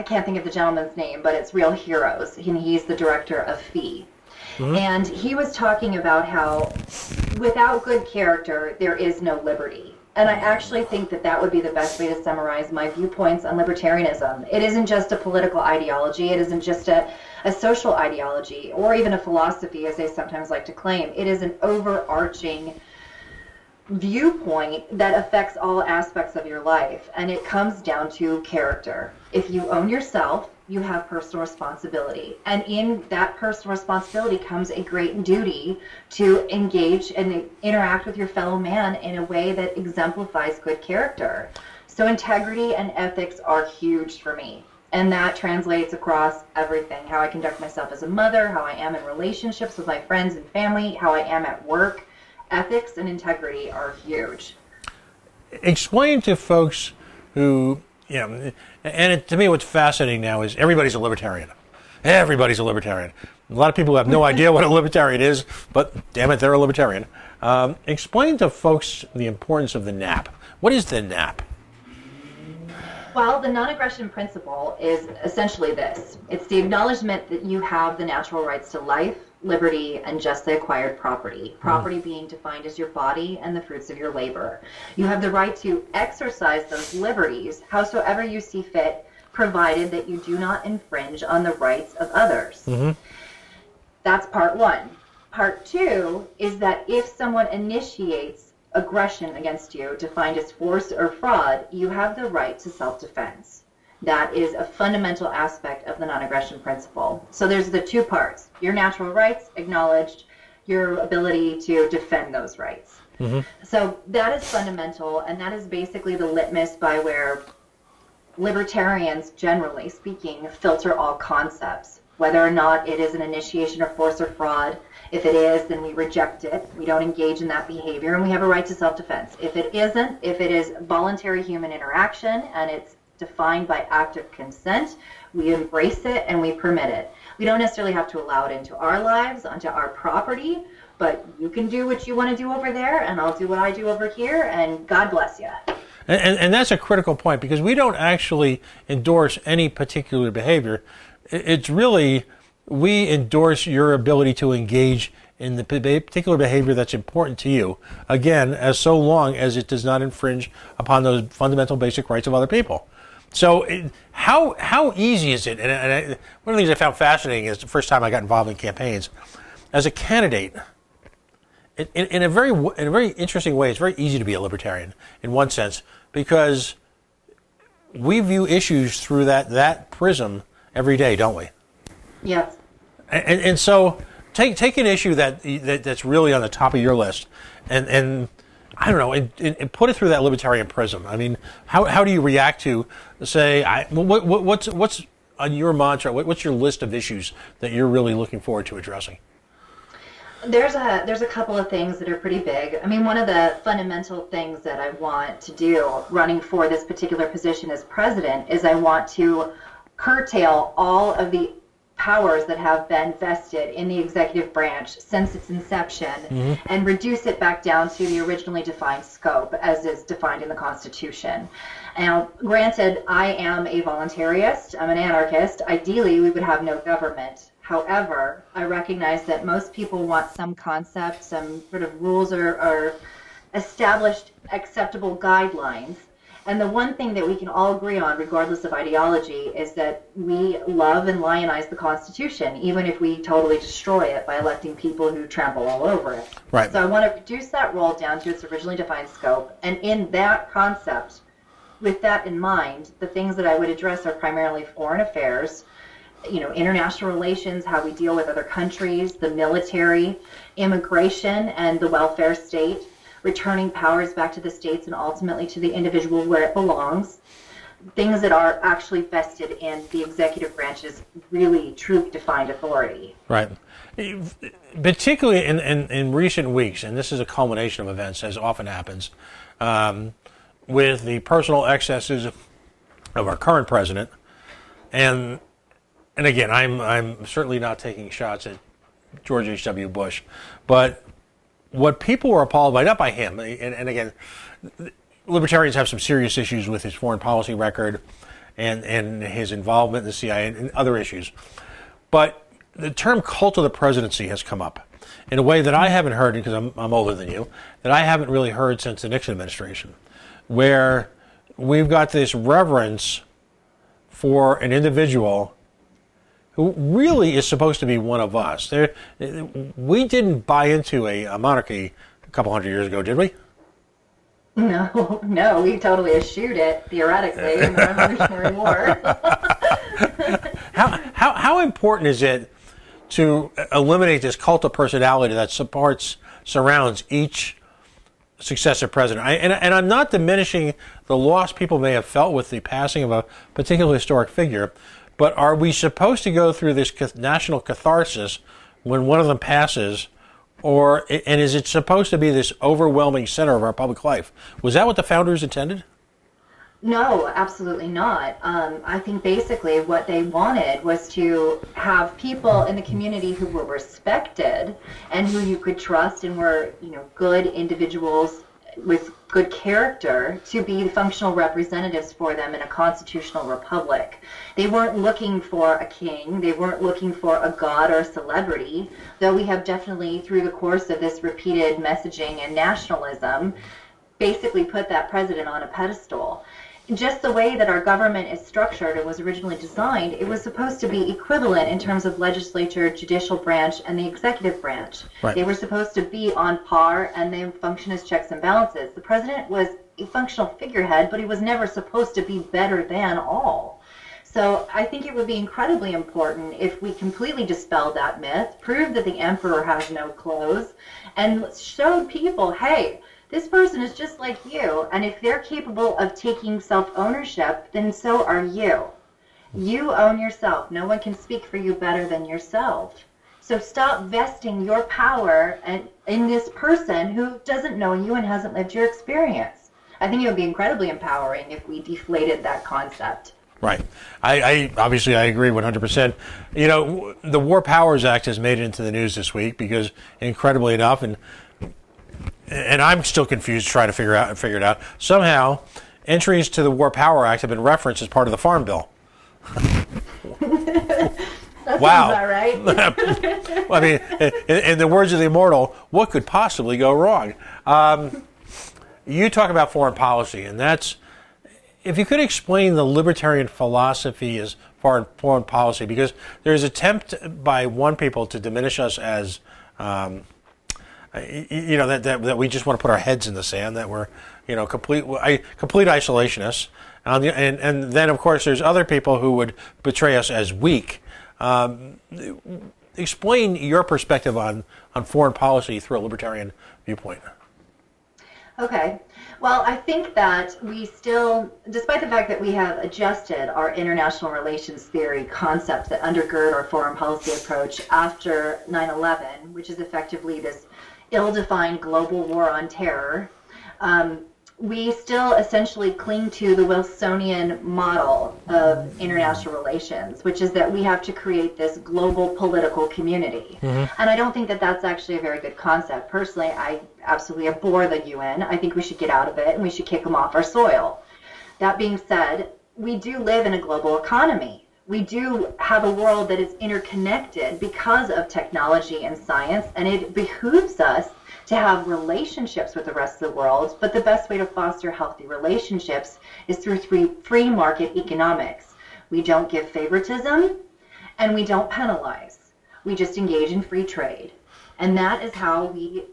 can't think of the gentleman's name, but it's Real Heroes, and he's the director of FEE. And he was talking about how without good character, there is no liberty. And I actually think that would be the best way to summarize my viewpoints on libertarianism. It isn't just a political ideology. It isn't just a social ideology or even a philosophy, as they sometimes like to claim. It is an overarching viewpoint that affects all aspects of your life, and it comes down to character. If you own yourself, you have personal responsibility, and in that personal responsibility comes a great duty to engage and interact with your fellow man in a way that exemplifies good character. So integrity and ethics are huge for me, and that translates across everything: how I conduct myself as a mother, how I am in relationships with my friends and family, how I am at work. Ethics and integrity are huge. Explain to folks who, to me what's fascinating now is everybody's a libertarian. Everybody's a libertarian. A lot of people have no idea what a libertarian is, but damn it, they're a libertarian. Explain to folks the importance of the NAP. What is the NAP? Well, the non-aggression principle is essentially this. It's the acknowledgement that you have the natural rights to life, liberty, and justly acquired property. Property being defined as your body and the fruits of your labor. You have the right to exercise those liberties howsoever you see fit, provided that you do not infringe on the rights of others. That's part one. Part two is that if someone initiates aggression against you, defined as force or fraud, you have the right to self-defense. That is a fundamental aspect of the non-aggression principle. So there's the two parts: your natural rights acknowledged, your ability to defend those rights. So that is fundamental, and that is basically the litmus by where libertarians, generally speaking, filter all concepts, whether or not it is an initiation of force or fraud. If it is, then we reject it. We don't engage in that behavior, and we have a right to self-defense. If it isn't, if it is voluntary human interaction and it's defined by active consent. We embrace it and we permit it. We don't necessarily have to allow it into our lives, onto our property, but you can do what you want to do over there, and I'll do what I do over here, and God bless you. And that's a critical point, because we don't actually endorse any particular behavior. It's really, we endorse your ability to engage in the particular behavior that's important to you. Again, as so long as it does not infringe upon those fundamental basic rights of other people. So how easy is it? And one of the things I found fascinating is the first time I got involved in campaigns, as a candidate, in a very interesting way, it's very easy to be a libertarian in one sense, because we view issues through that prism every day, don't we? Yes. And so take an issue that's really on the top of your list, and I don't know, and put it through that libertarian prism. I mean, how do you react to, say, what's on your mantra? What's your list of issues that you're really looking forward to addressing? There's a couple of things that are pretty big. I mean, one of the fundamental things that I want to do running for this particular position as president is I want to curtail all of the powers that have been vested in the executive branch since its inception, and reduce it back down to the originally defined scope as is defined in the Constitution. Now, granted, I am a voluntarist, I'm an anarchist. Ideally, we would have no government. However, I recognize that most people want some concept, some sort of rules or established acceptable guidelines. And the one thing that we can all agree on, regardless of ideology, is that we love and lionize the Constitution, even if we totally destroy it by electing people who trample all over it. Right. So I want to reduce that role down to its originally defined scope. And in that concept, with that in mind, the things that I would address are primarily foreign affairs, international relations, how we deal with other countries, the military, immigration, and the welfare state, returning powers back to the states and ultimately to the individual where it belongs, things that are actually vested in the executive branch's really truly defined authority. Right. Particularly in recent weeks, and this is a culmination of events, as often happens, with the personal excesses of our current president, and again, I'm certainly not taking shots at George H.W. Bush, but what people were appalled by, not by him, and again, libertarians have some serious issues with his foreign policy record and his involvement in the CIA and other issues, but the term cult of the presidency has come up in a way that I haven't heard, because I'm older than you, that I haven't really heard since the Nixon administration, where we've got this reverence for an individual who really is supposed to be one of us. We didn't buy into a monarchy a couple hundred years ago, did we? No, we totally eschewed it, theoretically, in the Revolutionary War. How important is it to eliminate this cult of personality that surrounds each successive president? And I'm not diminishing the loss people may have felt with the passing of a particular historic figure, but are we supposed to go through this national catharsis when one of them passes, and is it supposed to be this overwhelming center of our public life? Was that what the founders intended? No, absolutely not. I think basically what they wanted was to have people in the community who were respected and who you could trust and were, good individuals with good character to be functional representatives for them in a constitutional republic. They weren't looking for a king. They weren't looking for a god or a celebrity, though we have definitely, through the course of this repeated messaging and nationalism, basically put that president on a pedestal. Just the way that our government is structured and was originally designed, it was supposed to be equivalent in terms of legislature, judicial branch, and the executive branch. Right. They were supposed to be on par, and they function as checks and balances. The president was a functional figurehead, but he was never supposed to be better than all. So I think it would be incredibly important if we completely dispelled that myth, proved that the emperor has no clothes, and showed people, hey, this person is just like you, and if they're capable of taking self-ownership, then so are you. You own yourself. No one can speak for you better than yourself. So stop vesting your power in this person who doesn't know you and hasn't lived your experience. I think it would be incredibly empowering if we deflated that concept. Right. I obviously I agree 100%. You know, the War Powers Act has made it into the news this week because, incredibly enough, and I'm still confused trying to figure it out. Somehow, entries to the War Power Act have been referenced as part of the Farm Bill. That wow. sounds about right. Well, I mean, in the words of the immortal, what could possibly go wrong? You talk about foreign policy, and that's, if you could explain the libertarian philosophy as foreign policy, because there's an attempt by one people to diminish us as, you know, that we just want to put our heads in the sand, that we're, you know, complete isolationists. And then, of course, there's other people who would betray us as weak. Explain your perspective on foreign policy through a libertarian viewpoint. Okay. Well, I think that we still, despite the fact that we have adjusted our international relations theory concepts that undergird our foreign policy approach after 9/11, which is effectively this ill-defined global war on terror, we still essentially cling to the Wilsonian model of international relations, which is that we have to create this global political community. Mm-hmm. And I don't think that that's actually a very good concept. Personally, I absolutely abhor the UN. I think we should get out of it and we should kick them off our soil. That being said, we do live in a global economy. We do have a world that is interconnected because of technology and science, and it behooves us to have relationships with the rest of the world, but the best way to foster healthy relationships is through free market economics. We don't give favoritism, and we don't penalize. We just engage in free trade. And that is how we,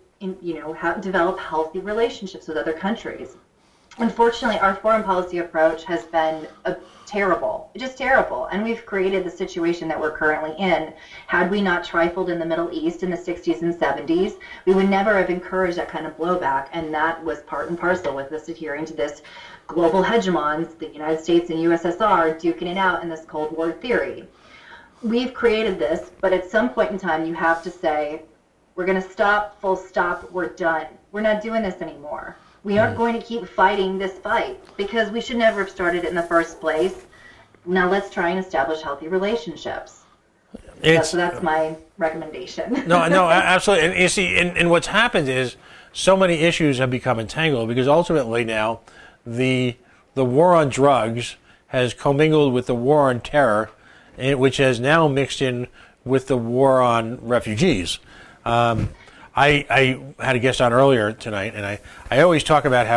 develop healthy relationships with other countries. Unfortunately, our foreign policy approach has been terrible, just terrible, and we've created the situation that we're currently in. Had we not trifled in the Middle East in the 60s and 70s, we would never have encouraged that kind of blowback, and that was part and parcel with us adhering to this global hegemons, the United States and USSR, duking it out in this Cold War theory. We've created this, but at some point in time you have to say, we're going to stop, full stop, we're done. We're not doing this anymore. We aren't going to keep fighting this fight because we should never have started it in the first place. Now let's try and establish healthy relationships. So that's my recommendation. No, absolutely. And you see, and what's happened is so many issues have become entangled because ultimately now the war on drugs has commingled with the war on terror, which has now mixed in with the war on refugees. I had a guest on earlier tonight, and I always talk about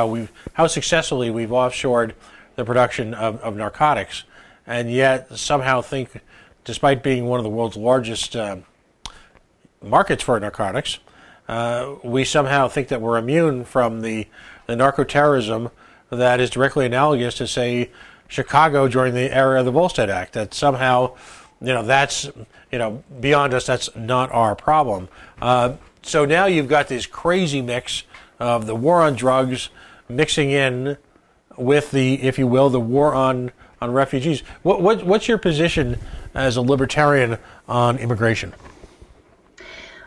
how successfully we've offshored the production of narcotics, and yet somehow think, despite being one of the world's largest markets for narcotics, we somehow think that we're immune from the narco-terrorism that is directly analogous to, say, Chicago during the era of the Volstead Act. That somehow, that's beyond us. That's not our problem. So now you've got this crazy mix of the war on drugs mixing in with the, if you will, the war on refugees. What's your position as a libertarian on immigration?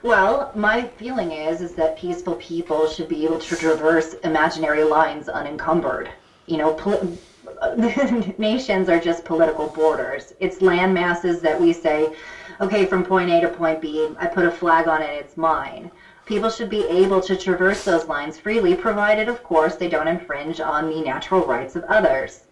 Well, my feeling is that peaceful people should be able to traverse imaginary lines unencumbered. Nations are just political borders. It's land masses that we say, okay, from point A to point B, I put a flag on it, it's mine. People should be able to traverse those lines freely, provided, of course, they don't infringe on the natural rights of others.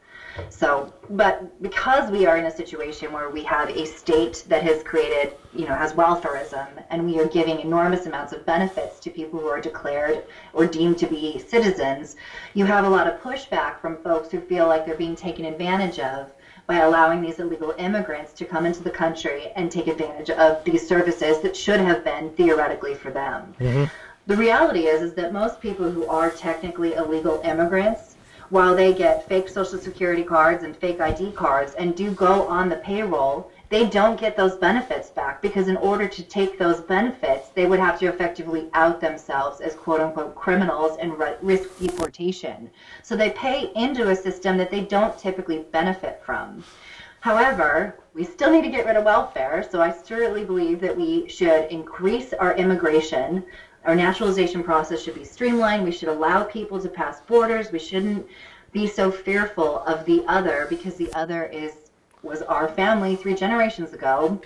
But because we are in a situation where we have a state that has created, has welfarism, and we are giving enormous amounts of benefits to people who are declared or deemed to be citizens, you have a lot of pushback from folks who feel like they're being taken advantage of by allowing these illegal immigrants to come into the country and take advantage of these services that should have been theoretically for them. Mm-hmm. The reality is that most people who are technically illegal immigrants, while they get fake Social Security cards and fake ID cards and do go on the payroll, they don't get those benefits back because in order to take those benefits, they would have to effectively out themselves as quote-unquote criminals and risk deportation. So they pay into a system that they don't typically benefit from. However, we still need to get rid of welfare, so I certainly believe that we should increase our immigration, Our naturalization process should be streamlined. We should allow people to pass borders. We shouldn't be so fearful of the other, because the other was our family 3 generations ago,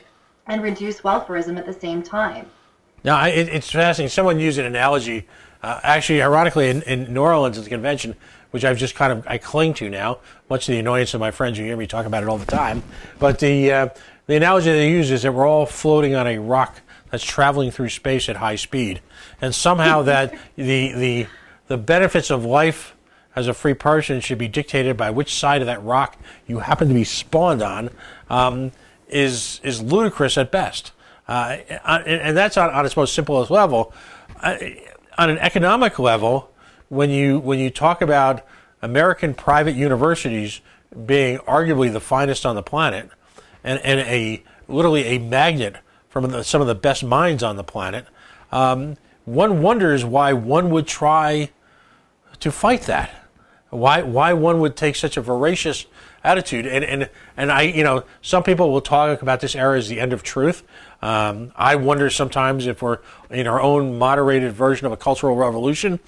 and reduce welfarism at the same time. Now, it's fascinating. Someone used an analogy, actually, ironically, in New Orleans at the convention, which I've just I cling to now, much to the annoyance of my friends who hear me talk about it all the time. But the analogy they use is that we're all floating on a rock that's traveling through space at high speed, and somehow that the benefits of life as a free person should be dictated by which side of that rock you happen to be spawned on, is ludicrous at best. And that's on its most simplest level. On an economic level, when you talk about American private universities being arguably the finest on the planet, and literally a magnet from some of the best minds on the planet, one wonders why one would try to fight that. Why one would take such a voracious attitude. And I, some people will talk about this era as the end of truth. I wonder sometimes if we're in our own moderated version of a cultural revolution,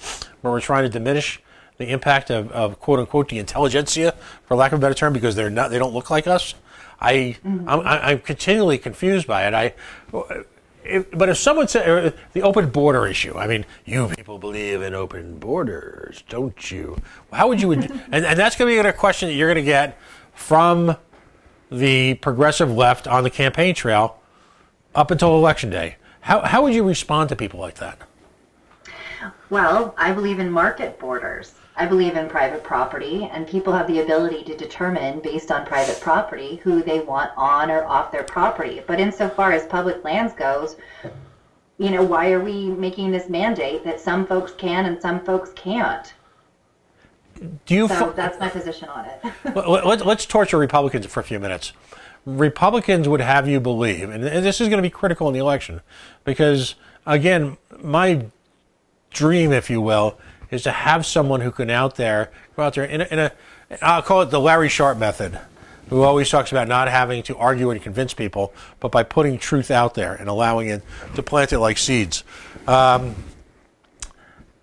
where we're trying to diminish the impact of quote unquote the intelligentsia, for lack of a better term, because they don't look like us. I'm continually confused by it. But if someone said the open border issue, I mean, you people believe in open borders, don't you? How would you? And that's going to be a question that you're going to get from the progressive left on the campaign trail up until Election Day. How would you respond to people like that? Well, I believe in market borders. I believe in private property, and people have the ability to determine, based on private property, who they want on or off their property. But insofar as public lands goes, why are we making this mandate that some folks can and some folks can't? That's my position on it. Let's torture Republicans for a few minutes. Republicans would have you believe, and this is going to be critical in the election, because, again, my dream, if you will, is to have someone who can go out there in a I'll call it the Larry Sharpe method, who always talks about not having to argue and convince people, but by putting truth out there and allowing it to plant it like seeds.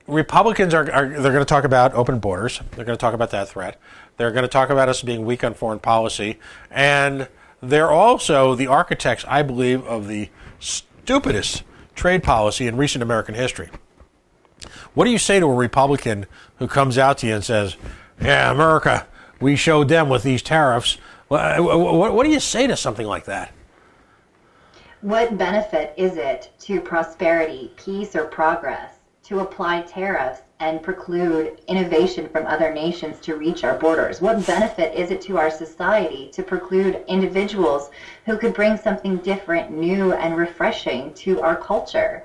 Republicans they're going to talk about open borders. They're going to talk about that threat. They're going to talk about us being weak on foreign policy, and they're also the architects, I believe, of the stupidest trade policy in recent American history. What do you say to a Republican who comes out to you and says, yeah, America, we showed them with these tariffs? What do you say to something like that? What benefit is it to prosperity, peace, or progress to apply tariffs and preclude innovation from other nations to reach our borders? What benefit is it to our society to preclude individuals who could bring something different, new, and refreshing to our culture?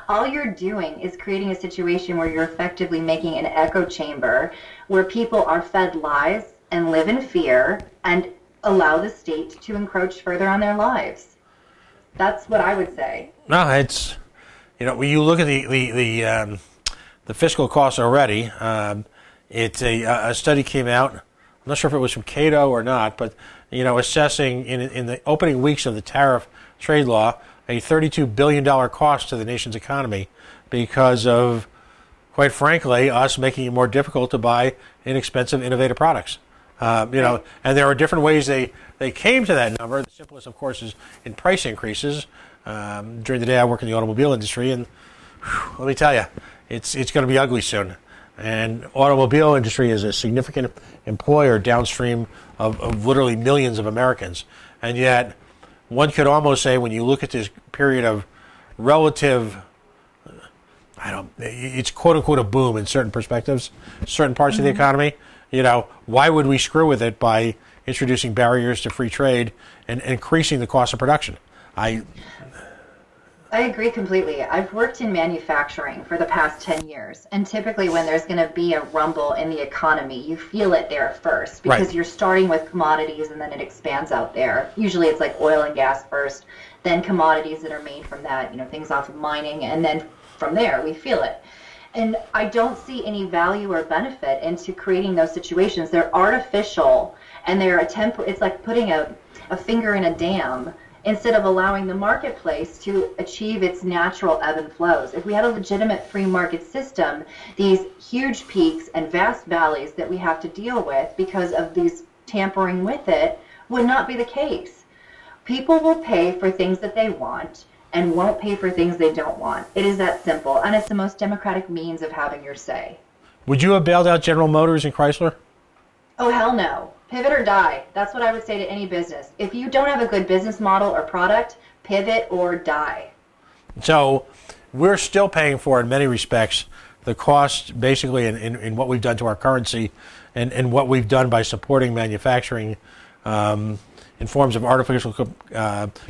All you're doing is creating a situation where you're effectively making an echo chamber where people are fed lies and live in fear and allow the state to encroach further on their lives. That's what I would say. No, it's, when you look at the fiscal costs already, it's a study came out. I'm not sure if it was from Cato or not, but assessing in the opening weeks of the tariff trade law, a $32 billion cost to the nation's economy because of, quite frankly, us making it more difficult to buy inexpensive, innovative products. And there are different ways they came to that number. The simplest, of course, is in price increases. During the day, I work in the automobile industry, and let me tell you, it's going to be ugly soon. And automobile industry is a significant employer downstream of literally millions of Americans, and yet one could almost say, when you look at this period of relative, it's quote unquote a boom in certain perspectives, certain parts of the economy. Why would we screw with it by introducing barriers to free trade and increasing the cost of production? I agree completely. I've worked in manufacturing for the past 10 years, and typically when there's going to be a rumble in the economy, you feel it there first, because you're starting with commodities and then it expands out there. Usually it's like oil and gas first, then commodities that are made from that, things off of mining, and then from there we feel it. And I don't see any value or benefit into creating those situations. They're artificial, and they're it's like putting a finger in a dam instead of allowing the marketplace to achieve its natural ebb and flows. If we had a legitimate free market system, these huge peaks and vast valleys that we have to deal with because of these tampering with it would not be the case. People will pay for things that they want and won't pay for things they don't want. It is that simple, and it's the most democratic means of having your say. Would you have bailed out General Motors and Chrysler? Oh, hell no. Pivot or die. That's what I would say to any business. If you don't have a good business model or product, pivot or die. So we're still paying for, in many respects, the cost basically in what we've done to our currency and what we've done by supporting manufacturing in forms of artificial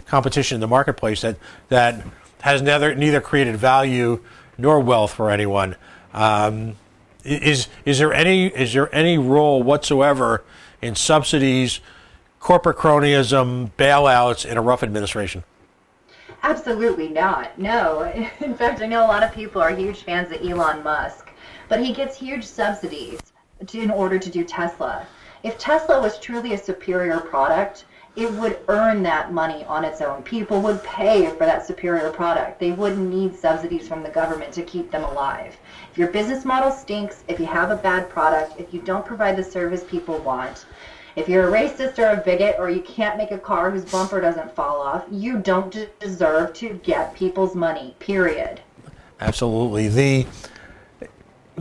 competition in the marketplace that has neither created value nor wealth for anyone. Is there any role whatsoever in subsidies, corporate cronyism, bailouts in a rough administration? Absolutely not. No. In fact, I know a lot of people are huge fans of Elon Musk, but he gets huge subsidies in order to do Tesla. If Tesla was truly a superior product, it would earn that money on its own. People would pay for that superior product. They wouldn't need subsidies from the government to keep them alive. If your business model stinks, if you have a bad product, if you don't provide the service people want, if you're a racist or a bigot or you can't make a car whose bumper doesn't fall off, you don't deserve to get people's money, period. Absolutely. The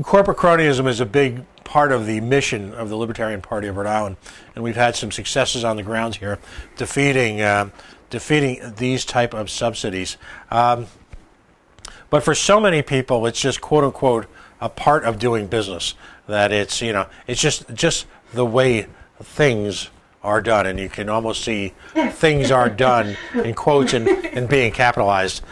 corporate cronyism is a big part of the mission of the Libertarian Party of Rhode Island, and we've had some successes on the ground here defeating these type of subsidies. But for so many people, it's just quote unquote a part of doing business. That it's it's just the way things are done, and you can almost see things are done in quotes and being capitalized.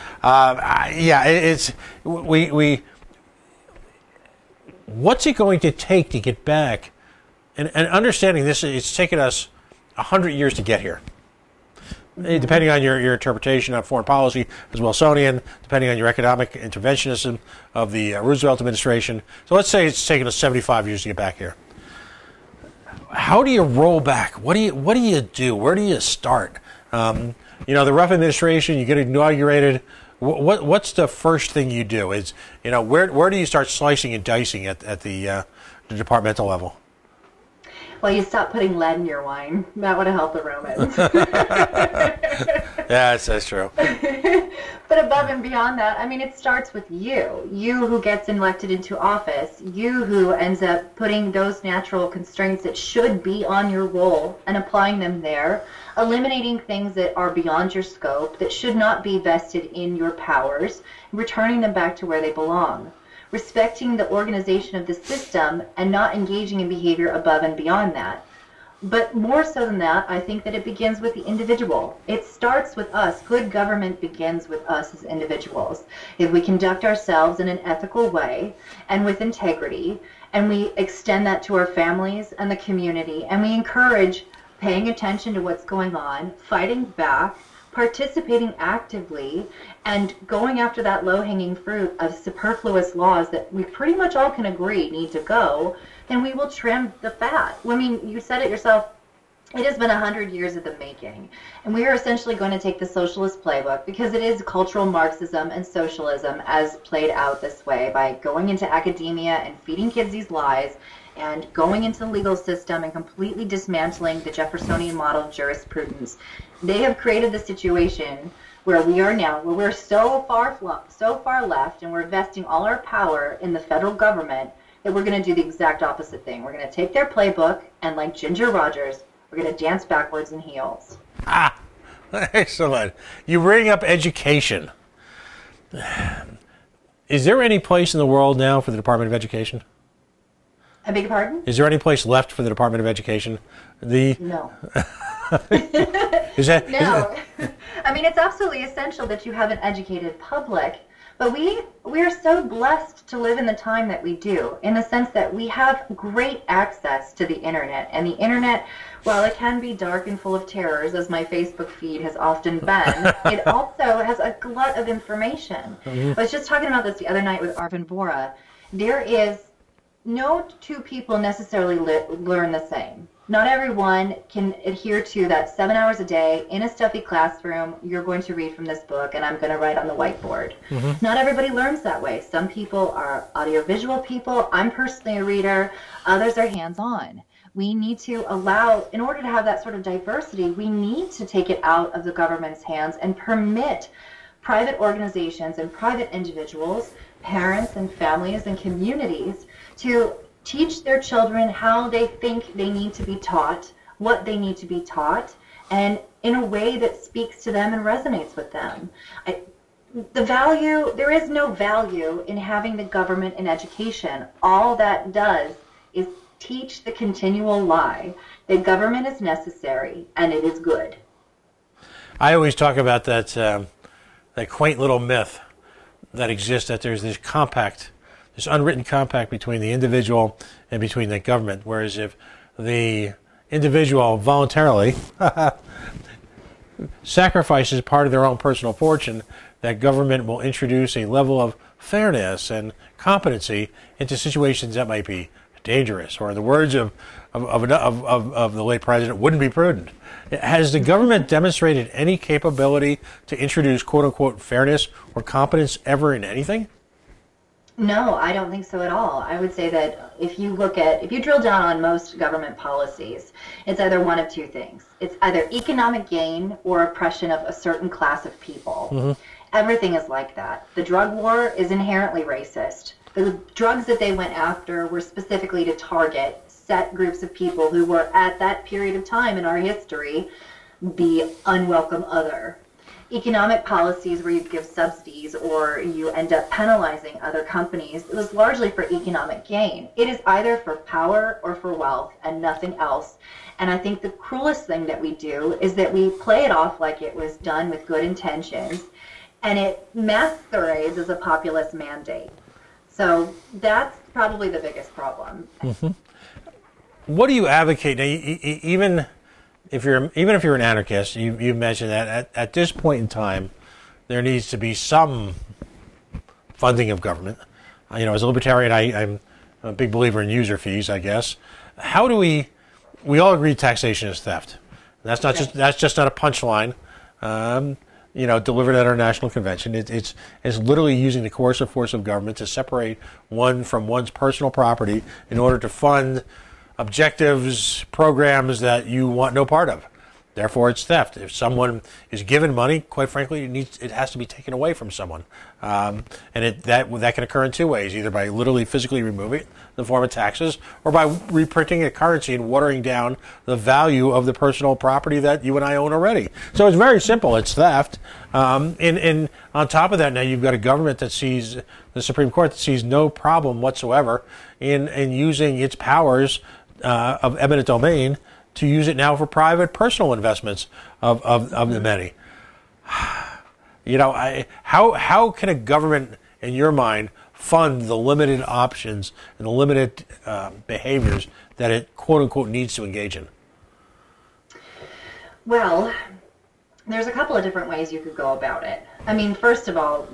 What's it going to take to get back? And understanding this, it's taken us 100 years to get here. Depending on your interpretation of foreign policy as Wilsonian, depending on your economic interventionism of the Roosevelt administration. So let's say it's taken us 75 years to get back here. How do you roll back? What do you do? Where do you start? The rough administration, you get inaugurated. What's the first thing you do? Is where do you start slicing and dicing at the departmental level? Well, you stop putting lead in your wine. That would have helped the Romans. Yeah, that's true. But above and beyond that, I mean, it starts with you. You who gets elected into office. You who ends up putting those natural constraints that should be on your role and applying them there. Eliminating things that are beyond your scope, that should not be vested in your powers, and returning them back to where they belong. Respecting the organization of the system and not engaging in behavior above and beyond that. But more so than that, I think that it begins with the individual. It starts with us. Good government begins with us as individuals. If we conduct ourselves in an ethical way and with integrity, and we extend that to our families and the community, and we encourage paying attention to what's going on, fighting back, participating actively, and going after that low-hanging fruit of superfluous laws that we pretty much all can agree need to go, then we will trim the fat. I mean, you said it yourself, it has been 100 years of the making. And we are essentially going to take the socialist playbook, because it is cultural Marxism and socialism as played out this way, by going into academia and feeding kids these lies, and going into the legal system and completely dismantling the Jeffersonian model of jurisprudence. They have created the situation where we are now, where we're so far left, and we're vesting all our power in the federal government, that we're going to do the exact opposite thing. We're going to take their playbook, and like Ginger Rogers, we're going to dance backwards in heels. Ah, excellent. You bring up education. Is there any place in the world now for the Department of Education? I beg your pardon? Is there any place left for the Department of Education? No. Is that? No. I mean, it's absolutely essential that you have an educated public, but we are so blessed to live in the time that we do, in the sense that we have great access to the internet. And the internet, while it can be dark and full of terrors, as my Facebook feed has often been, it also has a glut of information. I was just talking about this the other night with Arvin Bora. There is no two people necessarily learn the same. Not everyone can adhere to that 7 hours a day in a stuffy classroom. You're going to read from this book and I'm going to write on the whiteboard. Not everybody learns that way. Some people are audiovisual people. I'm personally a reader. Others are hands-on. We need to allow, in order to have that sort of diversity, we need to take it out of the government's hands and permit private organizations and private individuals, parents and families and communities to teach their children how they think they need to be taught, what they need to be taught, and in a way that speaks to them and resonates with them. There is no value in having the government in education. All that does is teach the continual lie that government is necessary and it is good. I always talk about that quaint little myth that exists, that there's this unwritten compact between the individual and between the government, whereas if the individual voluntarily sacrifices part of their own personal fortune, that government will introduce a level of fairness and competency into situations that might be dangerous, or in the words of the late president, wouldn't be prudent. Has the government demonstrated any capability to introduce quote-unquote fairness or competence ever in anything? No, I don't think so at all. I would say that if you drill down on most government policies, it's either one of two things. It's either economic gain or oppression of a certain class of people. Everything is like that. The drug war is inherently racist. The drugs that they went after were specifically to target set groups of people who were, at that period of time in our history, the unwelcome other. Economic policies where you give subsidies or you end up penalizing other companies, it was largely for economic gain. It is either for power or for wealth and nothing else. And I think the cruelest thing that we do is that we play it off like it was done with good intentions, and it masquerades as a populist mandate. So that's probably the biggest problem. What do you advocate? Now, even if you're an anarchist, you mentioned that at this point in time, there needs to be some funding of government. As a libertarian, I'm a big believer in user fees, I guess. How do we all agree taxation is theft? That's just not a punchline. Delivered at our national convention. It's literally using the coercive force of government to separate one from one's personal property in order to fund objectives, programs that you want no part of. Therefore, it's theft. If someone is given money, quite frankly, it has to be taken away from someone. And that can occur in two ways, either by literally physically removing it in the form of taxes, or by reprinting a currency and watering down the value of the personal property that you and I own already. So it's very simple. It's theft. And on top of that, now you've got a government that sees, the Supreme Court, that sees no problem whatsoever in using its powers of eminent domain to use it now for private personal investments of the many. How can a government, in your mind, fund the limited options and the limited behaviors that it, quote unquote, needs to engage in? Well, there's a couple of different ways you could go about it. I mean, first of all,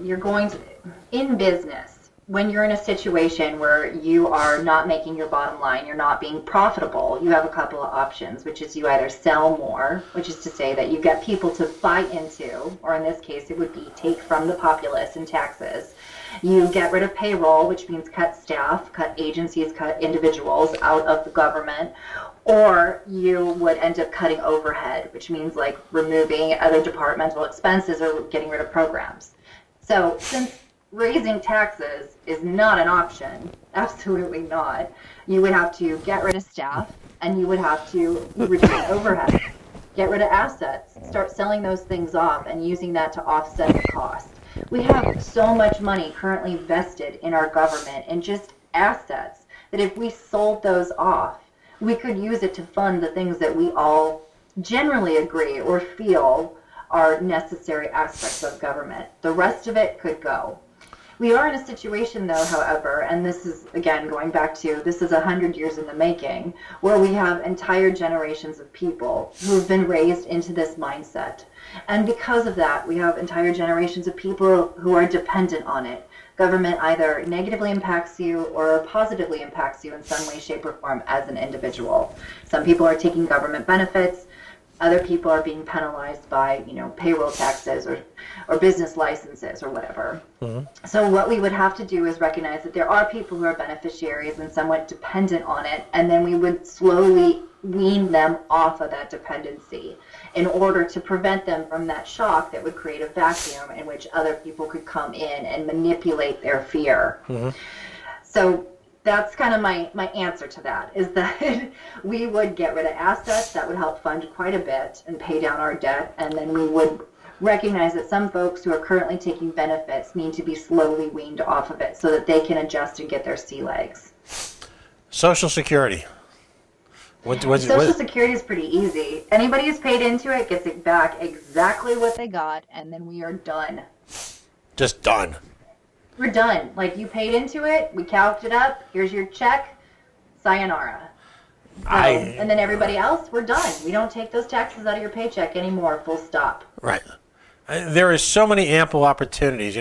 in business, when you're in a situation where you are not making your bottom line, you're not being profitable, you have a couple of options, which is you either sell more, which is to say that you get people to buy into, or in this case it would be take from the populace in taxes. You get rid of payroll, which means cut staff, cut agencies, cut individuals out of the government, or you would end up cutting overhead, which means like removing other departmental expenses or getting rid of programs. So since raising taxes is not an option, absolutely not, you would have to get rid of staff and you would have to reduce overhead, get rid of assets, start selling those things off and using that to offset the cost. We have so much money currently vested in our government in just assets that if we sold those off, we could use it to fund the things that we all generally agree or feel are necessary aspects of government. The rest of it could go. We are in a situation, though, however, and this is, again, going back to, this is 100 years in the making, where we have entire generations of people who have been raised into this mindset. And because of that, we have entire generations of people who are dependent on it. Government either negatively impacts you or positively impacts you in some way, shape, or form as an individual. Some people are taking government benefits. Other people are being penalized by, payroll taxes or business licenses or whatever. Mm-hmm. So what we would have to do is recognize that there are people who are beneficiaries and somewhat dependent on it, and then we would slowly wean them off of that dependency in order to prevent them from that shock that would create a vacuum in which other people could come in and manipulate their fear. Mm-hmm. So that's kind of my answer to that, is that we would get rid of assets that would help fund quite a bit and pay down our debt, and then we would recognize that some folks who are currently taking benefits need to be slowly weaned off of it so that they can adjust and get their sea legs. Social Security. Social Security is pretty easy. Anybody who's paid into it gets it back exactly what they got, and then we are done. Just done. We're done. Like, you paid into it, we calced it up, here's your check, sayonara. And then everybody else, we're done. We don't take those taxes out of your paycheck anymore, full stop. Right. There is so many ample opportunities.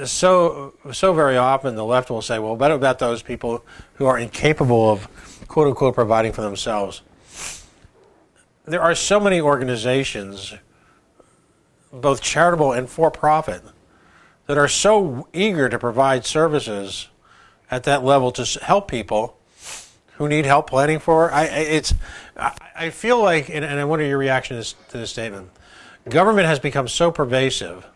So very often the left will say, well, what about those people who are incapable of, quote unquote, providing for themselves? There are so many organizations, both charitable and for-profit, that are so eager to provide services at that level to help people who need help planning for. I feel like, and I wonder your reaction to this statement, government has become so pervasive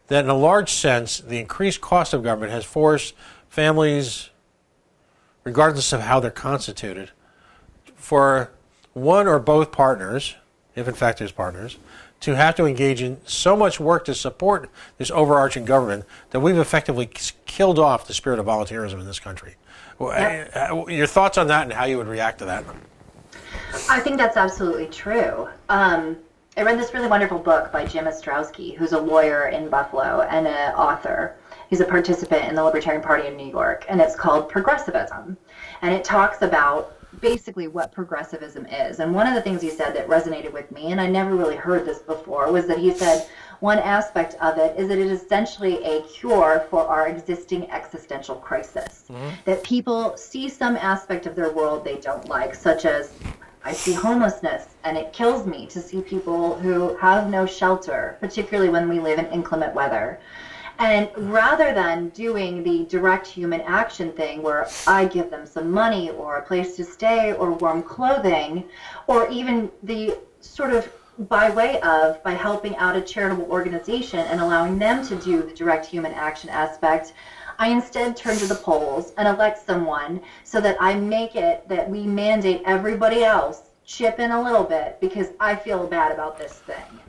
that in a large sense, the increased cost of government has forced families, regardless of how they're constituted, for one or both partners, if in fact there's partners, to have to engage in so much work to support this overarching government that we've effectively killed off the spirit of volunteerism in this country. Yep. Your thoughts on that and how you would react to that? I think that's absolutely true. I read this really wonderful book by Jim Ostrowski, who's a lawyer in Buffalo and an author. He's a participant in the Libertarian Party in New York, and it's called Progressivism. And it talks about basically what progressivism is. And one of the things he said that resonated with me, and I never really heard this before, was that he said one aspect of it is that it is essentially a cure for our existing existential crisis. Mm-hmm. That people see some aspect of their world they don't like, such as, I see homelessness, and it kills me to see people who have no shelter, particularly when we live in inclement weather. And rather than doing the direct human action thing where I give them some money or a place to stay or warm clothing, or even the sort of by helping out a charitable organization and allowing them to do the direct human action aspect, I instead turn to the polls and elect someone so that I make it that we mandate everybody else chip in a little bit because I feel bad about this thing.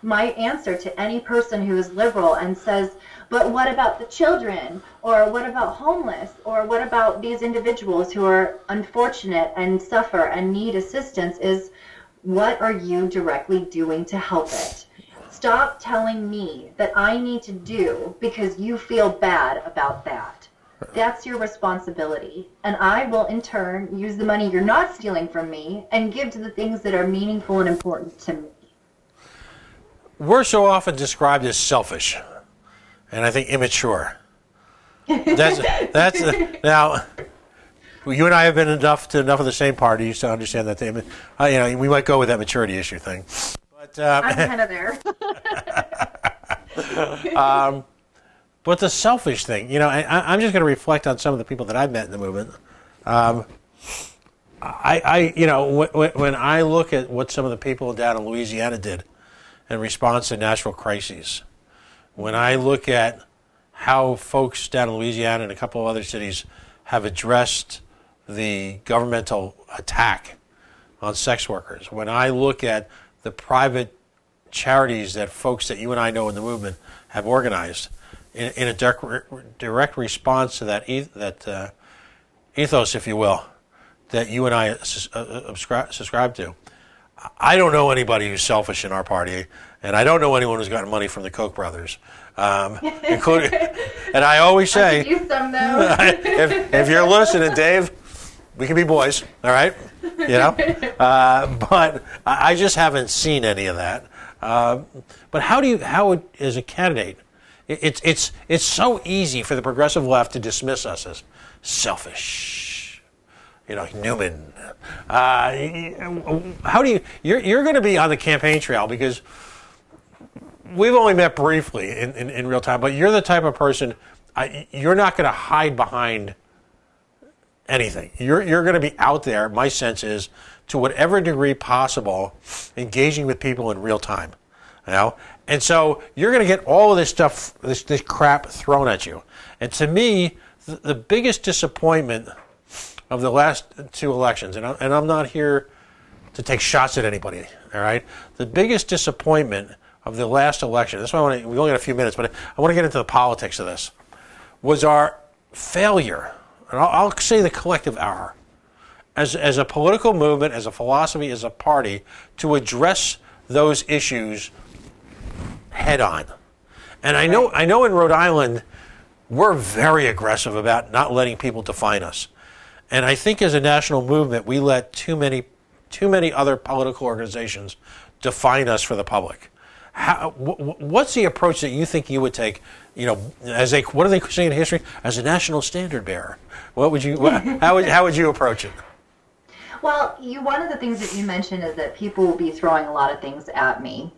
My answer to any person who is liberal and says, but what about the children? Or what about homeless? Or what about these individuals who are unfortunate and suffer and need assistance is, what are you directly doing to help it? Stop telling me that I need to do because you feel bad about that. That's your responsibility. And I will, in turn, use the money you're not stealing from me and give to the things that are meaningful and important to me. We're so often described as selfish, and I think immature. That's now. You and I have been enough of the same parties to understand that we might go with that maturity issue thing. But I'm kind of there. But the selfish thing, I'm just going to reflect on some of the people that I've met in the movement. When I look at what some of the people down in Louisiana did in response to natural crises, when I look at how folks down in Louisiana and a couple of other cities have addressed the governmental attack on sex workers, when I look at the private charities that folks that you and I know in the movement have organized in a direct response to that ethos, if you will, that you and I subscribe to. I don't know anybody who's selfish in our party, and I don't know anyone who's gotten money from the Koch brothers, including. And I always say, I could use some though. if you're listening, Dave, we can be boys, all right? But I just haven't seen any of that. But how as a candidate, It's so easy for the progressive left to dismiss us as selfish. Newman. How do you're going to be on the campaign trail because we've only met briefly in real time, but you're the type of person, you're not going to hide behind anything. You're going to be out there, my sense is, to whatever degree possible, engaging with people in real time. And so you're going to get all of this stuff, this crap thrown at you. And to me, the biggest disappointment of the last two elections, and I'm not here to take shots at anybody, all right? The biggest disappointment of the last election, that's why we only got a few minutes, but I want to get into the politics of this, was our failure, and I'll say the collective error, as a political movement, as a philosophy, as a party, to address those issues head on. And I know in Rhode Island, we're very aggressive about not letting people define us. And I think as a national movement, we let too many other political organizations define us for the public. What's the approach that you think you would take? As what do they say in history? As a national standard bearer, how would you approach it? Well, one of the things that you mentioned is that people will be throwing a lot of things at me,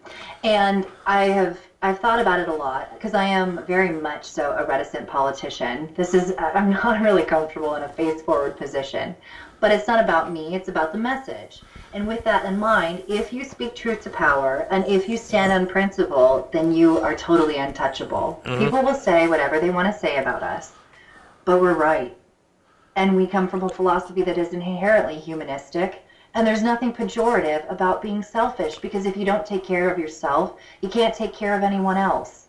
and I've thought about it a lot because I am very much so a reticent politician. I'm not really comfortable in a face-forward position, but it's not about me, it's about the message. And with that in mind, if you speak truth to power and if you stand on principle, then you are totally untouchable. Mm-hmm. People will say whatever they want to say about us, but we're right. And we come from a philosophy that is inherently humanistic, and there's nothing pejorative about being selfish, because if you don't take care of yourself, you can't take care of anyone else.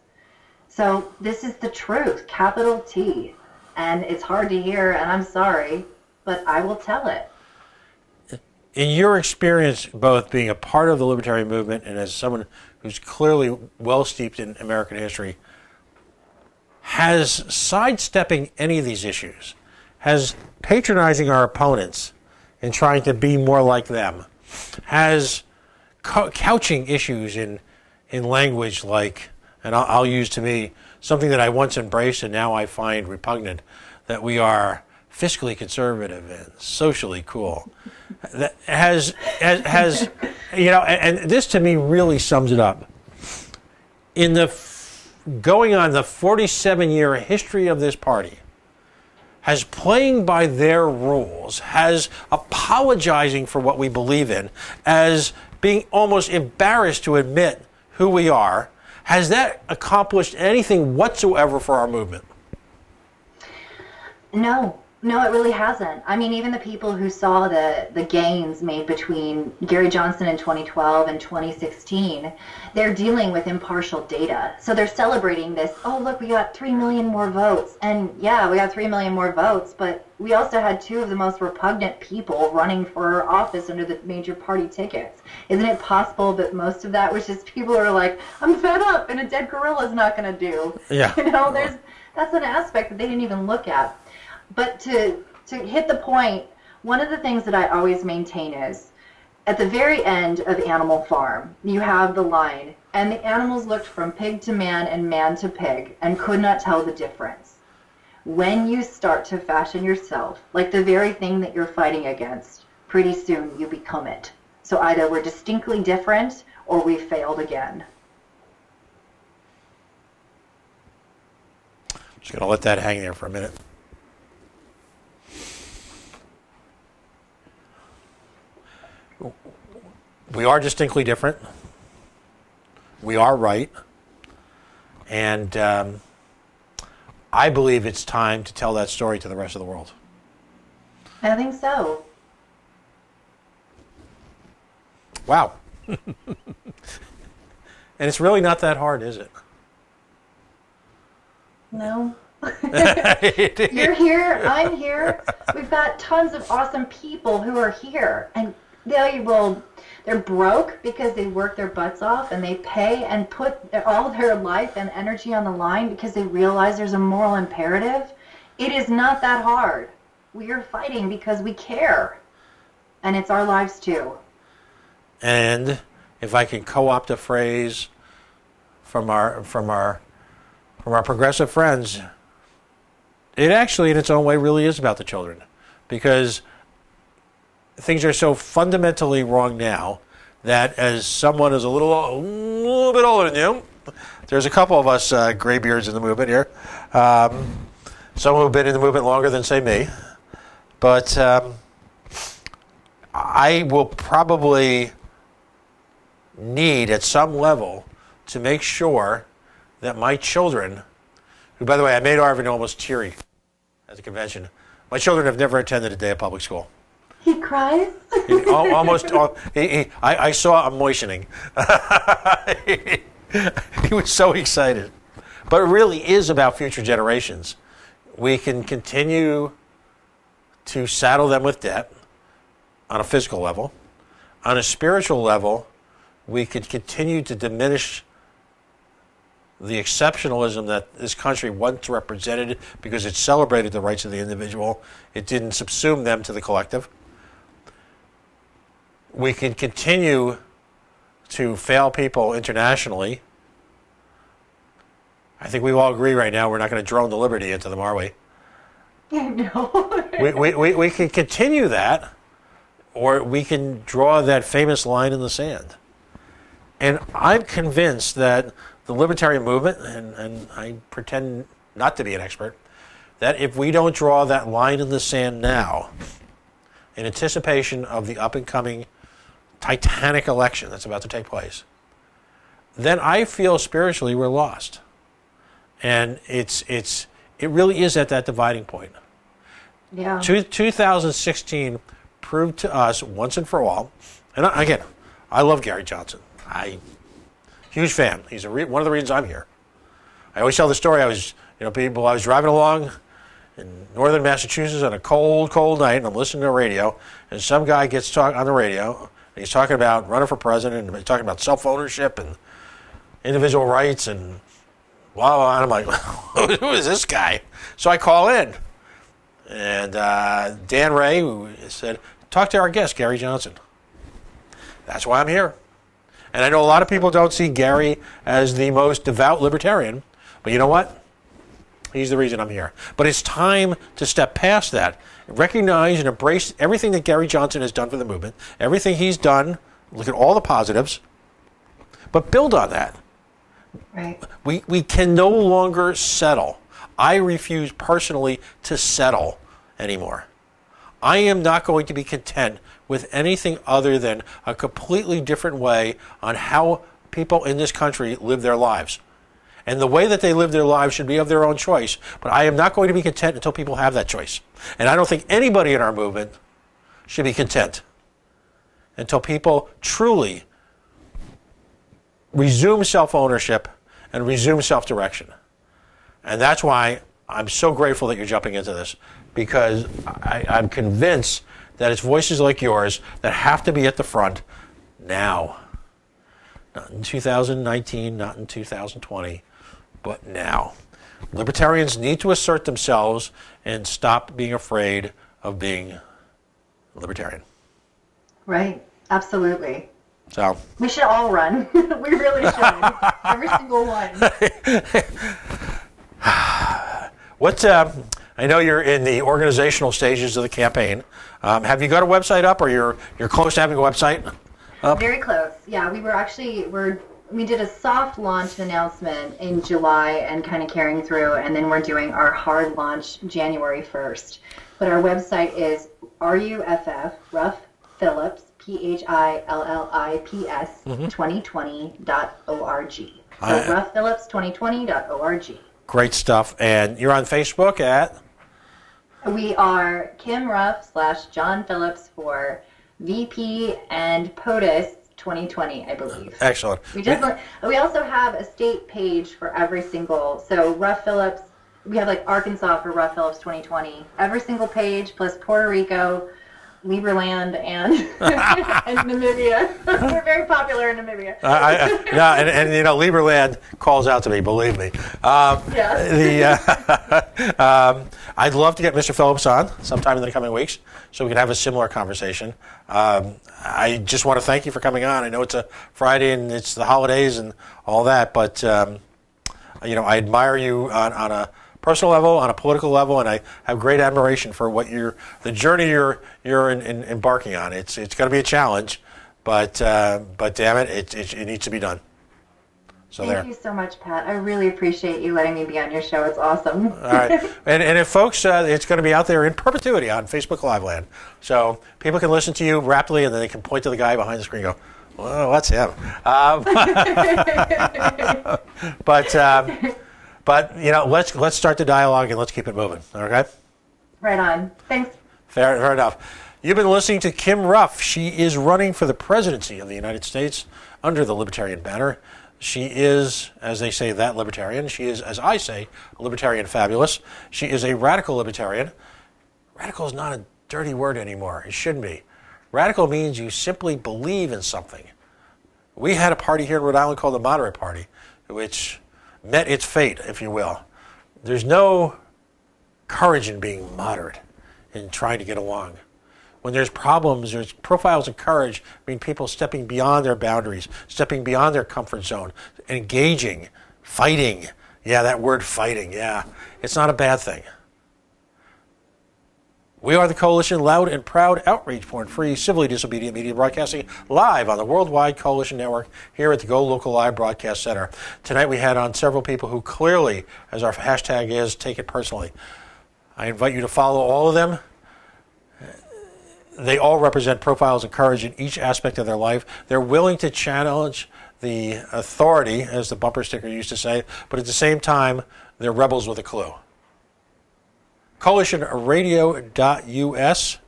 So this is the truth, capital T. And it's hard to hear, and I'm sorry, but I will tell it. In your experience, both being a part of the libertarian movement and as someone who's clearly well steeped in American history, has sidestepping any of these issues, has patronizing our opponents and trying to be more like them, has couching issues in language like, and I'll use to me something that I once embraced and now I find repugnant, that we are fiscally conservative and socially cool. That has and this to me really sums it up. In going on the 47-year history of this party, has playing by their rules, has apologizing for what we believe in, as being almost embarrassed to admit who we are, has that accomplished anything whatsoever for our movement? No, it really hasn't. I mean, even the people who saw the gains made between Gary Johnson in 2012 and 2016, they're dealing with impartial data. So they're celebrating this, oh, look, we got 3 million more votes. And yeah, we got 3 million more votes, but we also had two of the most repugnant people running for office under the major party tickets. Isn't it possible that most of that was just people who are like, I'm fed up and a dead gorilla's not going to do. Yeah. That's an aspect that they didn't even look at. But to hit the point, one of the things that I always maintain is, at the very end of Animal Farm, you have the line, and the animals looked from pig to man and man to pig, and could not tell the difference. When you start to fashion yourself like the very thing that you're fighting against, pretty soon you become it. So either we're distinctly different, or we failed again. Just going to let that hang there for a minute. We are distinctly different. We are right. And I believe it's time to tell that story to the rest of the world. I think so. Wow. And it's really not that hard, is it? No. You're here, I'm here. We've got tons of awesome people who are here. And they're broke because they work their butts off and they pay and put all their life and energy on the line because they realize there's a moral imperative. It is not that hard. We are fighting because we care. And it's our lives too. And if I can co-opt a phrase from our from our progressive friends, it actually, in its own way, really is about the children. Because things are so fundamentally wrong now that as someone who's a little bit older than you, there's a couple of us graybeards in the movement here. Some who've been in the movement longer than, say, me. But I will probably need, at some level, to make sure that my children, who, by the way, I made Arvin almost teary at the convention. My children have never attended a day of public school. He cries? I saw a moistening. He was so excited. But it really is about future generations. We can continue to saddle them with debt on a physical level. On a spiritual level, we could continue to diminish the exceptionalism that this country once represented because it celebrated the rights of the individual. It didn't subsume them to the collective. We can continue to fail people internationally. I think we all agree right now we're not going to drone the Liberty into them, are we? No. we can continue that, or we can draw that famous line in the sand. And I'm convinced that the libertarian movement, and I pretend not to be an expert, that if we don't draw that line in the sand now, in anticipation of the up-and-coming titanic election that's about to take place, then I feel spiritually we're lost. And it really is at that dividing point. Yeah. 2016 proved to us once and for all, and again, I love Gary Johnson. Huge fan. He's one of the reasons I'm here. I always tell the story. I was driving along in northern Massachusetts on a cold, cold night, and I'm listening to the radio, and some guy gets talking on the radio, and he's talking about running for president, and he's talking about self-ownership and individual rights, and blah, blah, and I'm like, who is this guy? So I call in, and Dan Ray who said, talk to our guest, Gary Johnson. That's why I'm here. And I know a lot of people don't see Gary as the most devout libertarian, but you know what? He's the reason I'm here. But it's time to step past that, recognize and embrace everything that Gary Johnson has done for the movement, everything he's done, look at all the positives, but build on that. Right. We can no longer settle. I refuse personally to settle anymore. I am not going to be content with anything other than a completely different way on how people in this country live their lives. And the way that they live their lives should be of their own choice. But I am not going to be content until people have that choice. And I don't think anybody in our movement should be content until people truly resume self-ownership and resume self-direction. And that's why I'm so grateful that you're jumping into this, because I'm convinced that it's voices like yours that have to be at the front now. Not in 2019, not in 2020, but now. Libertarians need to assert themselves and stop being afraid of being libertarian. Right. Absolutely. So we should all run. We really should. Every single one. I know you're in the organizational stages of the campaign. Have you got a website up, or you're close to having a website up? Very close. Yeah, we did a soft launch announcement in July and kind of carrying through, and then we're doing our hard launch January 1st. But our website is RUFF, Phillips, PHILLIPS 2020.org. So roughphillips2020.org. Great stuff. And you're on Facebook at? We are Kim Ruff / John Phillips for VP and POTUS 2020, I believe. Excellent. We also have a state page for every single, so Ruff Phillips, we have like Arkansas for Ruff Phillips 2020. Every single page, plus Puerto Rico, Liberland, and and Namibia. We're very popular in Namibia. And you know, Liberland calls out to me, believe me. I'd love to get Mr. Phillips on sometime in the coming weeks so we can have a similar conversation. I just want to thank you for coming on. I know it's a Friday and it's the holidays and all that, but I admire you on a personal level, on a political level, and I have great admiration for the journey you're embarking on. It's going to be a challenge, but damn it, it needs to be done. So Thank you so much, Pat. I really appreciate you letting me be on your show. It's awesome. All right. And if folks, it's going to be out there in perpetuity on Facebook Live Land. So people can listen to you rapidly, and then they can point to the guy behind the screen and go, well, that's him. But let's start the dialogue and let's keep it moving. Okay? Right on. Thanks. Fair enough. You've been listening to Kim Ruff. She is running for the presidency of the United States under the Libertarian banner. She is, as they say, that libertarian. She is, as I say, a libertarian fabulous. She is a radical libertarian. Radical is not a dirty word anymore. It shouldn't be. Radical means you simply believe in something. We had a party here in Rhode Island called the Moderate Party, which met its fate, if you will. There's no courage in being moderate, in trying to get along. When there's problems, there's profiles of courage, mean people stepping beyond their boundaries, stepping beyond their comfort zone, engaging, fighting. Yeah, that word fighting, yeah. It's not a bad thing. We are the Coalition, loud and proud outreach point, free, civilly disobedient media broadcasting live on the Worldwide Coalition Network here at the GoLocal Live Broadcast Center. Tonight we had on several people who clearly, as our hashtag is, take it personally. I invite you to follow all of them. They all represent profiles of courage in each aspect of their life. They're willing to challenge the authority, as the bumper sticker used to say, but at the same time, they're rebels with a clue. CoalitionRadio.us.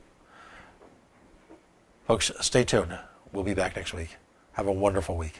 Folks, stay tuned. We'll be back next week. Have a wonderful week.